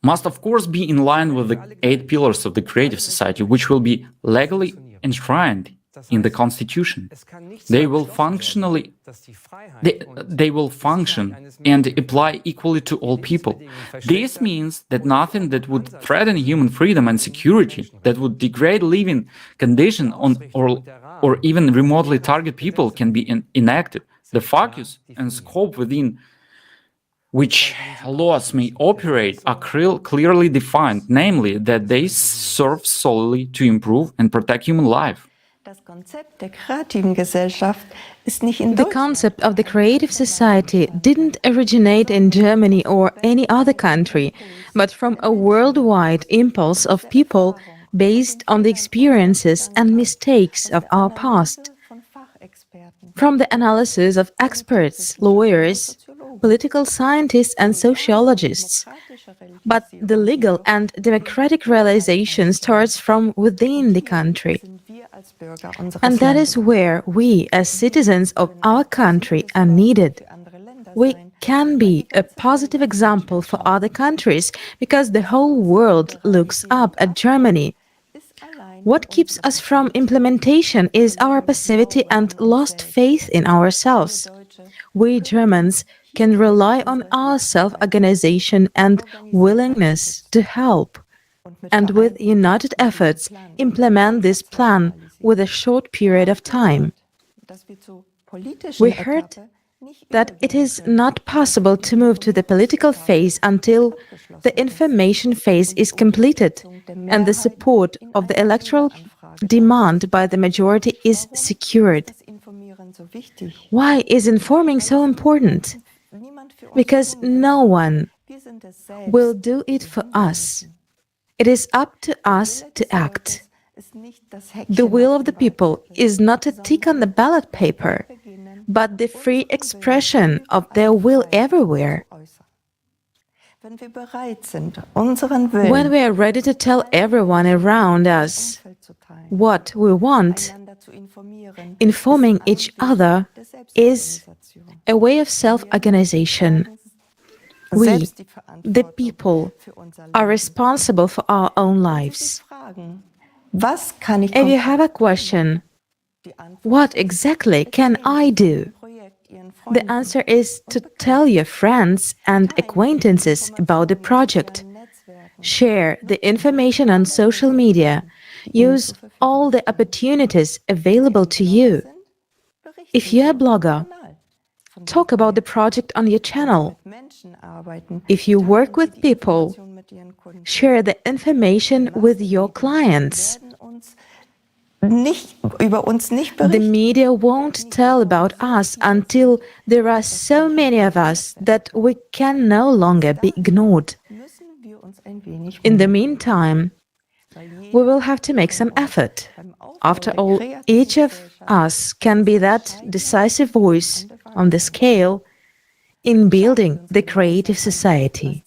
must of course be in line with the 8 pillars of the creative society, which will be legally enshrined in the constitution. They will function and apply equally to all people. This means that nothing that would threaten human freedom and security, that would degrade living conditions or even remotely target people, can be enacted. The focus and scope within which laws may operate are clearly defined, namely that they serve solely to improve and protect human life. The concept of the creative society didn't originate in Germany or any other country, but from a worldwide impulse of people based on the experiences and mistakes of our past. From the analysis of experts, lawyers, political scientists and sociologists. But the legal and democratic realization starts from within the country. And that is where we, as citizens of our country, are needed. We can be a positive example for other countries because the whole world looks up at Germany. What keeps us from implementation is our passivity and lost faith in ourselves. We Germans can rely on our self-organization and willingness to help, and with united efforts implement this plan with a short period of time. We heard that it is not possible to move to the political phase until the information phase is completed and the support of the electoral demand by the majority is secured. Why is informing so important? Because no one will do it for us. It is up to us to act. The will of the people is not a tick on the ballot paper, but the free expression of their will everywhere. When we are ready to tell everyone around us what we want, informing each other is a way of self-organization. We, the people, are responsible for our own lives. If you have a question, what exactly can I do? The answer is to tell your friends and acquaintances about the project. Share the information on social media. Use all the opportunities available to you. If you're a blogger, talk about the project on your channel. If you work with people, share the information with your clients. The media won't tell about us until there are so many of us that we can no longer be ignored. In the meantime, we will have to make some effort. After all, each of us can be that decisive voice on the scale in building the creative society.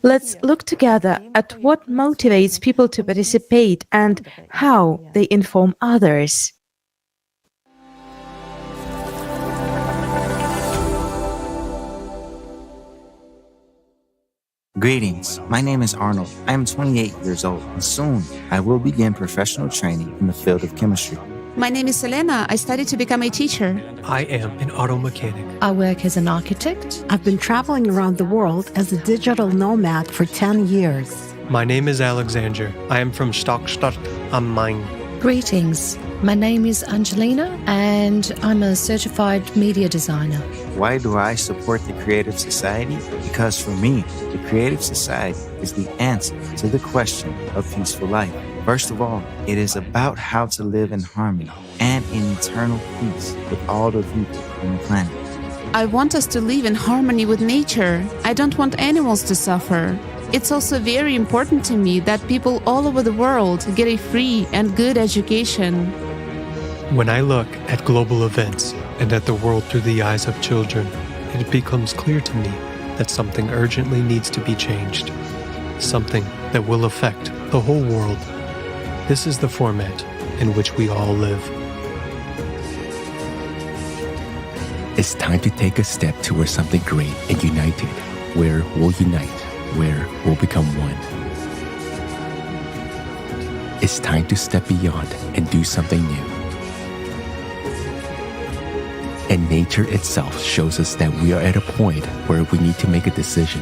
Let's look together at what motivates people to participate and how they inform others. Greetings, my name is Arnold. I am 28 years old, and soon I will begin professional training in the field of chemistry. My name is Selena. I study to become a teacher. I am an auto mechanic. I work as an architect. I've been traveling around the world as a digital nomad for 10 years. My name is Alexander. I am from Stockstadt am Main. Greetings. My name is Angelina, and I'm a certified media designer. Why do I support the Creative Society? Because for me, the Creative Society is the answer to the question of peaceful life. First of all, it is about how to live in harmony and in eternal peace with all the people on the planet. I want us to live in harmony with nature. I don't want animals to suffer. It's also very important to me that people all over the world get a free and good education. When I look at global events and at the world through the eyes of children, it becomes clear to me that something urgently needs to be changed. Something that will affect the whole world. This is the format in which we all live. It's time to take a step towards something great and united, where we'll unite, where we'll become one. It's time to step beyond and do something new. And nature itself shows us that we are at a point where we need to make a decision.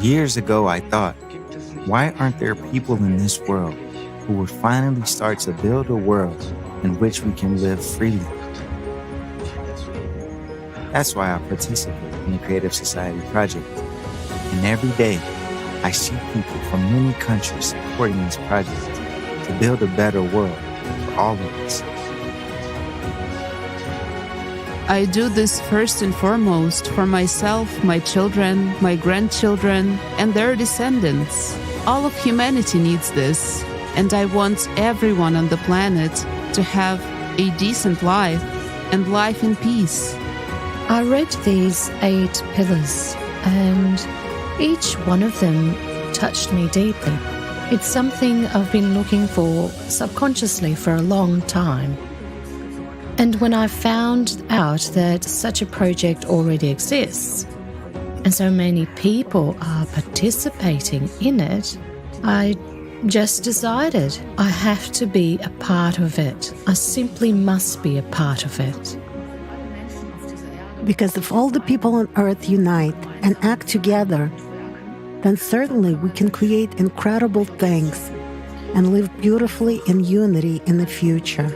Years ago, I thought, why aren't there people in this world who would finally start to build a world in which we can live freely? That's why I participate in the Creative Society project. And every day, I see people from many countries supporting this project to build a better world for all of us. I do this first and foremost for myself, my children, my grandchildren, and their descendants. All of humanity needs this, and I want everyone on the planet to have a decent life and life in peace. I read these 8 pillars, and each one of them touched me deeply. It's something I've been looking for subconsciously for a long time. And when I found out that such a project already exists, and so many people are participating in it, I just decided I have to be a part of it. I simply must be a part of it. Because if all the people on Earth unite and act together, then certainly we can create incredible things and live beautifully in unity in the future.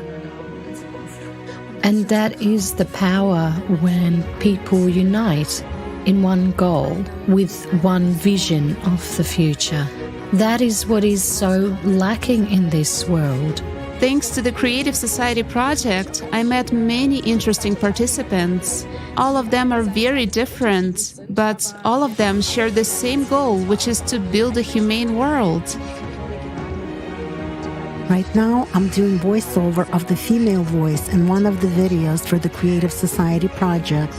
And that is the power when people unite in one goal with one vision of the future. That is what is so lacking in this world. Thanks to the Creative Society project, I met many interesting participants. All of them are very different, but all of them share the same goal, which is to build a humane world. Right now, I'm doing voiceover of the female voice in one of the videos for the Creative Society project.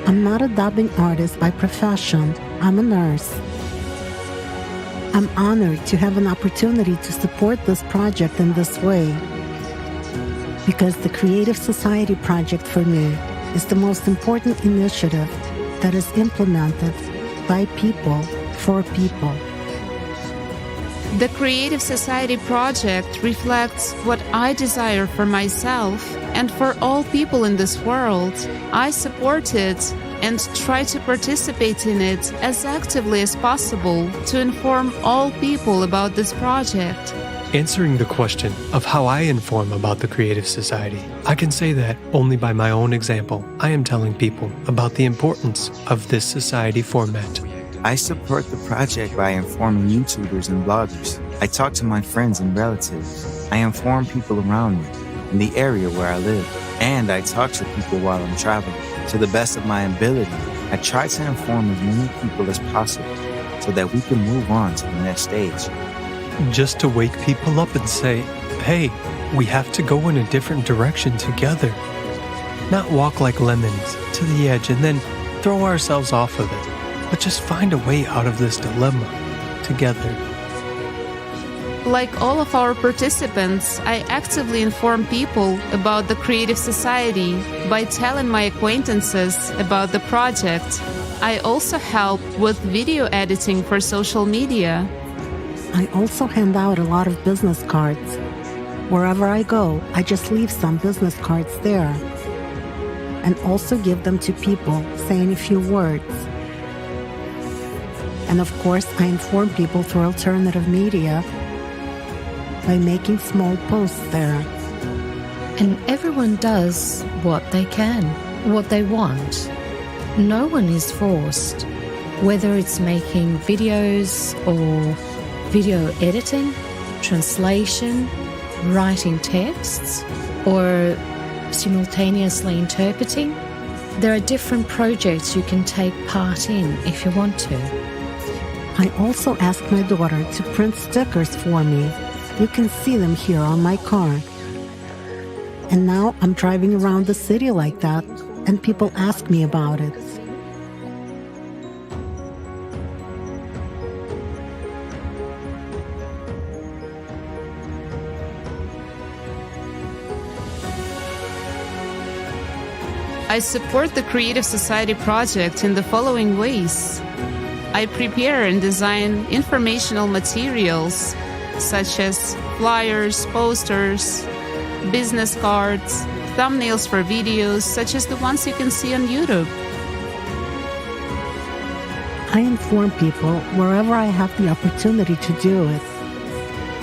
I'm not a dubbing artist by profession. I'm a nurse. I'm honored to have an opportunity to support this project in this way, because the Creative Society project for me is the most important initiative that is implemented by people for people. The Creative Society project reflects what I desire for myself and for all people in this world. I support it and try to participate in it as actively as possible to inform all people about this project. Answering the question of how I inform about the Creative Society, I can say that only by my own example, I am telling people about the importance of this society format. I support the project by informing YouTubers and bloggers. I talk to my friends and relatives. I inform people around me in the area where I live. And I talk to people while I'm traveling. To the best of my ability, I try to inform as many people as possible so that we can move on to the next stage. Just to wake people up and say, hey, we have to go in a different direction together. Not walk like lemons to the edge and then throw ourselves off of it, but just find a way out of this dilemma together. Like all of our participants, I actively inform people about the Creative Society by telling my acquaintances about the project. I also help with video editing for social media. I also hand out a lot of business cards. Wherever I go, I just leave some business cards there and also give them to people saying a few words. And of course, I inform people through alternative media by making small posts there. And everyone does what they can, what they want. No one is forced, whether it's making videos or video editing, translation, writing texts, or simultaneously interpreting. There are different projects you can take part in if you want to. I also asked my daughter to print stickers for me. You can see them here on my car. And now I'm driving around the city like that, and people ask me about it. I support the Creative Society project in the following ways. I prepare and design informational materials such as flyers, posters, business cards, thumbnails for videos such as the ones you can see on YouTube. I inform people wherever I have the opportunity to do it,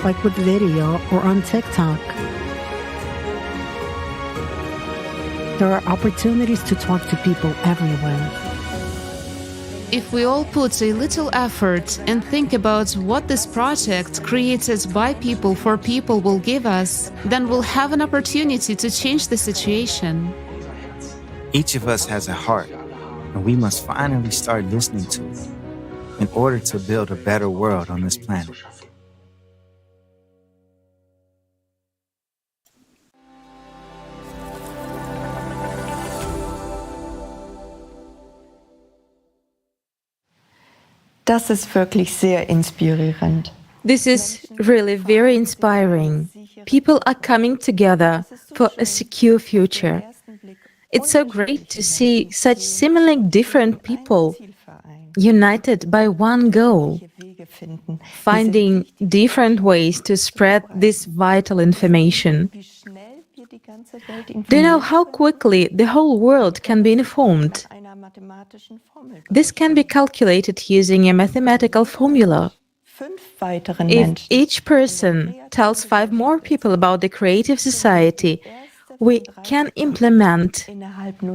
like with video or on TikTok. There are opportunities to talk to people everywhere. If we all put a little effort and think about what this project created by people for people will give us, then we'll have an opportunity to change the situation. Each of us has a heart, and we must finally start listening to it in order to build a better world on this planet. Das ist wirklich sehr inspirierend. This is really very inspiring. people are coming together for a secure future. It's so great to see such seemingly different people united by one goal, finding different ways to spread this vital information. Do you know how quickly the whole world can be informed? This can be calculated using a mathematical formula. If each person tells 5 more people about the creative society, we can implement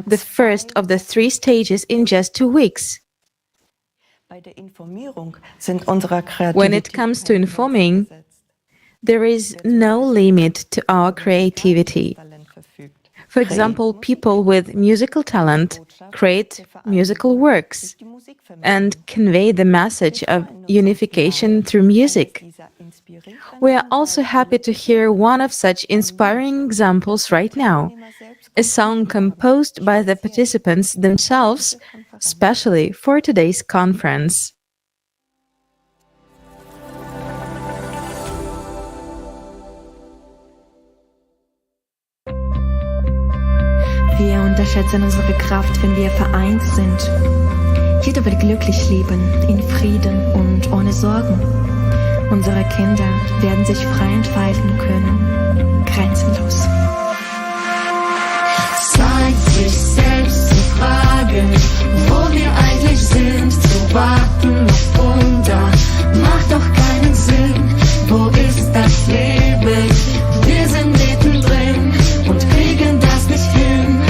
the first of the 3 stages in just 2 weeks. When it comes to informing, there is no limit to our creativity. For example, people with musical talent create musical works and convey the message of unification through music. We are also happy to hear one of such inspiring examples right now, a song composed by the participants themselves, especially for today's conference. Wir unterschätzen unsere Kraft, wenn wir vereint sind. Jeder wird glücklich leben, in Frieden und ohne Sorgen. Unsere Kinder werden sich frei entfalten können, grenzenlos. Zeit, sich selbst zu fragen, wo wir eigentlich sind, zu warten auf Wunder, macht doch keinen Sinn. Wo ist das Leben? Wir sind mittendrin und kriegen das nicht hin.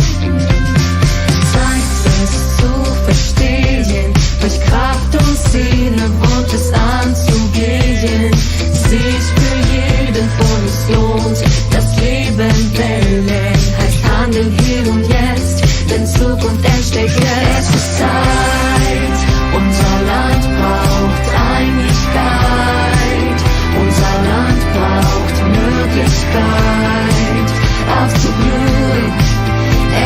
Zeit, es zu verstehen, durch Kraft und Seele wohnt es anzugehen. Sich für jeden von uns lohnt, das Leben wählen, heißt handeln hier und jetzt, denn Zukunft entsteht jetzt. Es ist Zeit, unser Land braucht Einigkeit, unser Land braucht Möglichkeit, aufzublühen.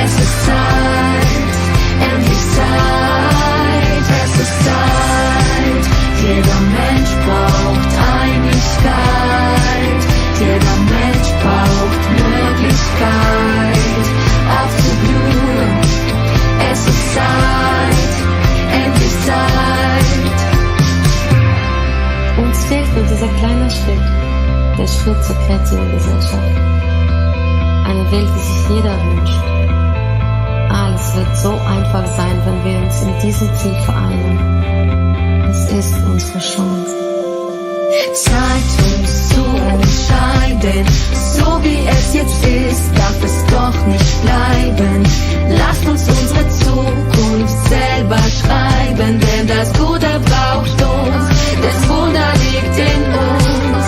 Es ist Zeit, endlich Zeit, es ist Zeit. Jeder Mensch braucht Einigkeit, jeder Mensch braucht Möglichkeit, aufzublühen. Es ist Zeit, endlich Zeit. Uns fehlt nur dieser kleine Schritt, der Schritt zur kreativen Gesellschaft. Eine Welt, die sich jeder wünscht. Alles wird so einfach sein, wenn wir uns in diesem Ziel vereinen. Es ist unsere Chance. Zeit, uns zu entscheiden, so wie es jetzt ist, darf es doch nicht bleiben. Lasst uns unsere Zukunft selber schreiben, denn das Gute braucht uns, das Wunder liegt in uns.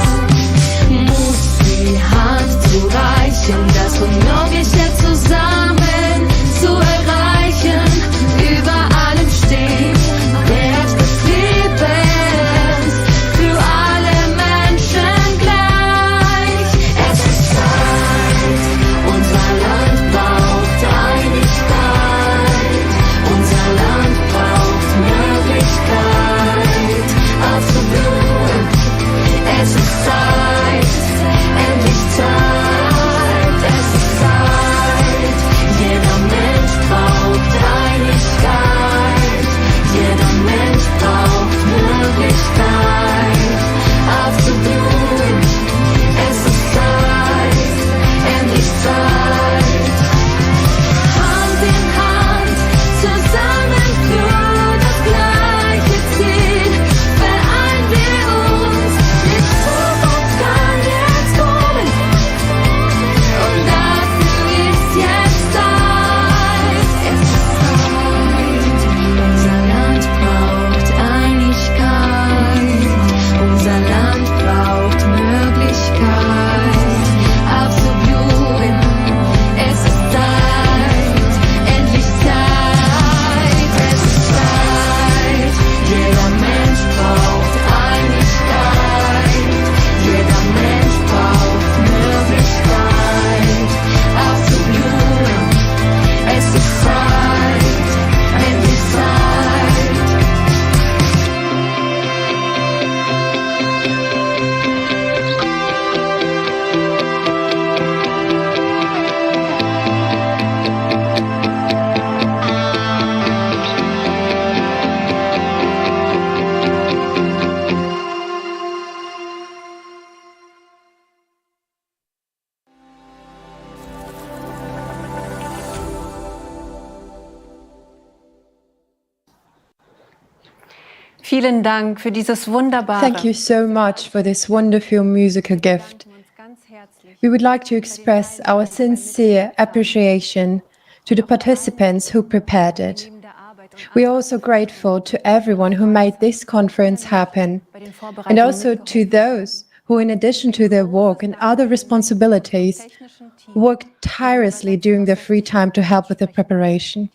Mut, die Hand zu reichen, das Unmögliche zusammen zu erreichen, über allem steht der Herz des Lebens, für alle Menschen gleich. Es ist Zeit, Vielen Dank für dieses wunderbare. Thank you so much for this wonderful musical gift. We would like to express our sincere appreciation to the participants who prepared it. We are also grateful to everyone who made this conference happen, and also to those who, in addition to their work and other responsibilities, worked tirelessly during their free time to help with the preparation.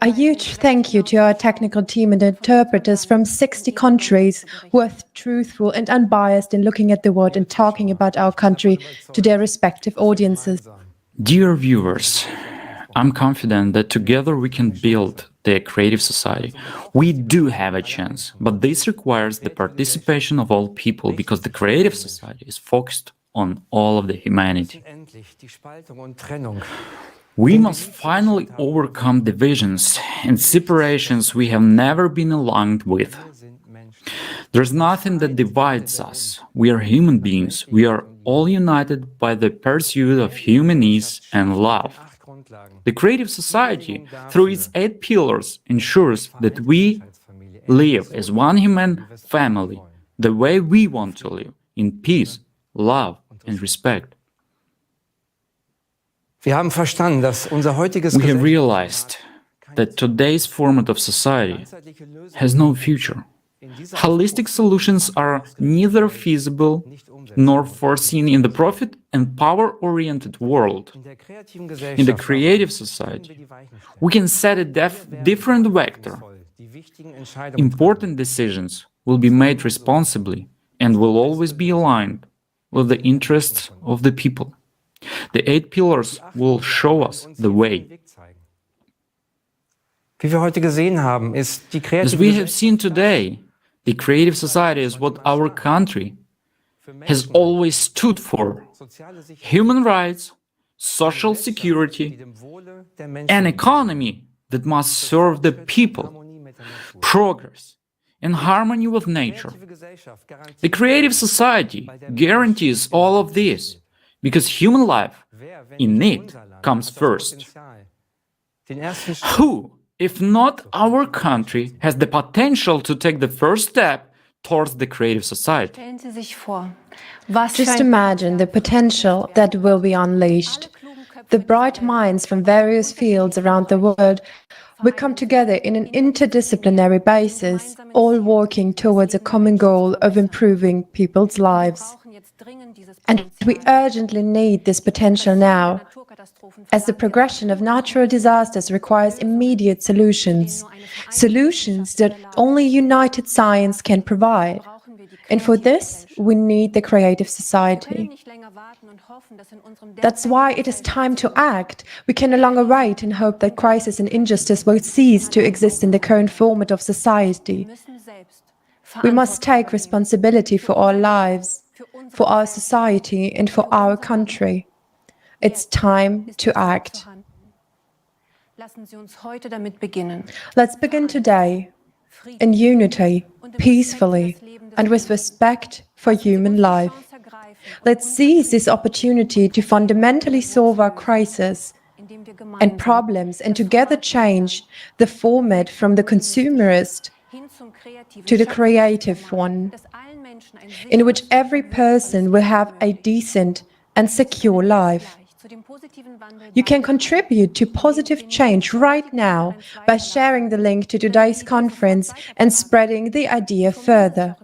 A huge thank you to our technical team and interpreters from 60 countries who are truthful and unbiased in looking at the world and talking about our country to their respective audiences. Dear viewers, I'm confident that together we can build the creative society. We do have a chance, but this requires the participation of all people because the creative society is focused on all of the humanity. We must finally overcome divisions and separations we have never been aligned with. There's nothing that divides us. We are human beings. We are all united by the pursuit of human ease and love. The creative society, through its 8 pillars, ensures that we live as one human family, the way we want to live, in peace, love, and respect. We have realized that today's format of society has no future. Holistic solutions are neither feasible nor foreseen in the profit and power-oriented world. In the creative society, we can set a different vector. Important decisions will be made responsibly and will always be aligned with the interests of the people. The 8 pillars will show us the way. As we have seen today, the creative society is what our country has always stood for: human rights, social security, an economy that must serve the people, progress, and harmony with nature. The creative society guarantees all of this because human life in it comes first. Who, if not our country, has the potential to take the first step towards the creative society? Just imagine the potential that will be unleashed. The bright minds from various fields around the world will come together in an interdisciplinary basis, all working towards a common goal of improving people's lives. And we urgently need this potential now, as the progression of natural disasters requires immediate solutions, solutions that only united science can provide. And for this, we need the creative society. That's why it is time to act. We can no longer wait and hope that crisis and injustice will cease to exist in the current format of society. We must take responsibility for our lives, for our society, and for our country. It's time to act. Let's begin today, in unity, peacefully, and with respect for human life. Let's seize this opportunity to fundamentally solve our crisis and problems and together change the format from the consumerist to the creative one, in which every person will have a decent and secure life. You can contribute to positive change right now by sharing the link to today's conference and spreading the idea further.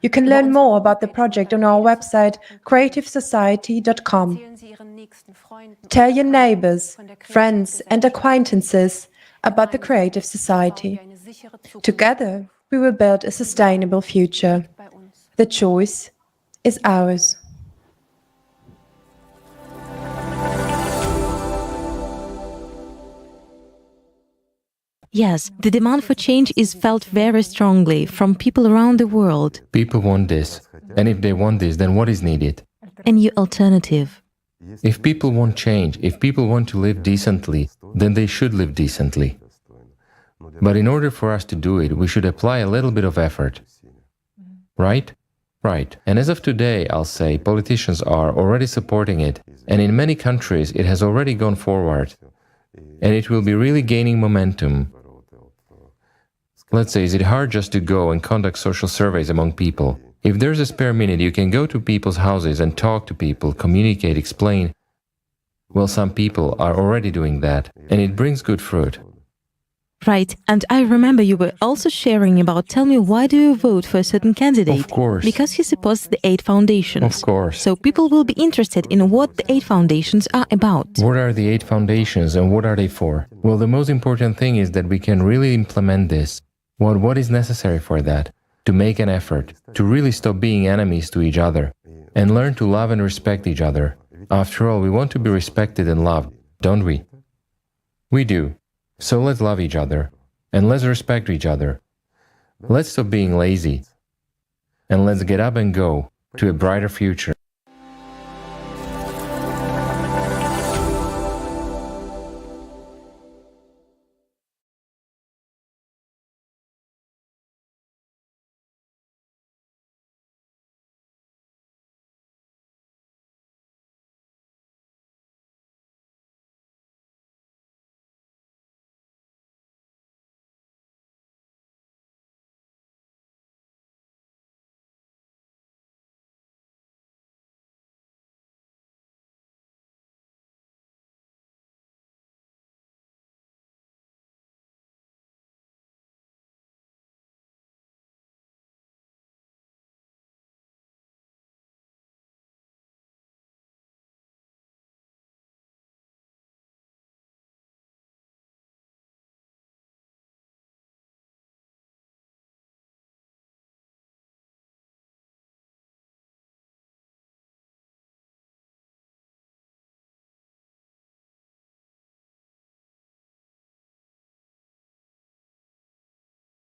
You can learn more about the project on our website, creativesociety.com. Tell your neighbors, friends, and acquaintances about the Creative Society. Together, we will build a sustainable future. The choice is ours. Yes, the demand for change is felt very strongly from people around the world. People want this. And if they want this, then what is needed? A new alternative. If people want change, if people want to live decently, then they should live decently. But in order for us to do it, we should apply a little bit of effort. Right? Right. And as of today, I'll say, politicians are already supporting it. And in many countries, it has already gone forward. And it will be really gaining momentum. Let's say, is it hard just to go and conduct social surveys among people? If there's a spare minute, you can go to people's houses and talk to people, communicate, explain. Well, some people are already doing that, and it brings good fruit. Right, and I remember you were also sharing about, tell me, why do you vote for a certain candidate? Of course. Because he supports the 8 foundations. Of course. So people will be interested in what the 8 foundations are about. What are the 8 foundations and what are they for? Well, the most important thing is that we can really implement this. What is necessary for that? To make an effort, to really stop being enemies to each other, and learn to love and respect each other. After all, we want to be respected and loved, don't we? We do. So let's love each other, and let's respect each other. Let's stop being lazy, and let's get up and go to a brighter future.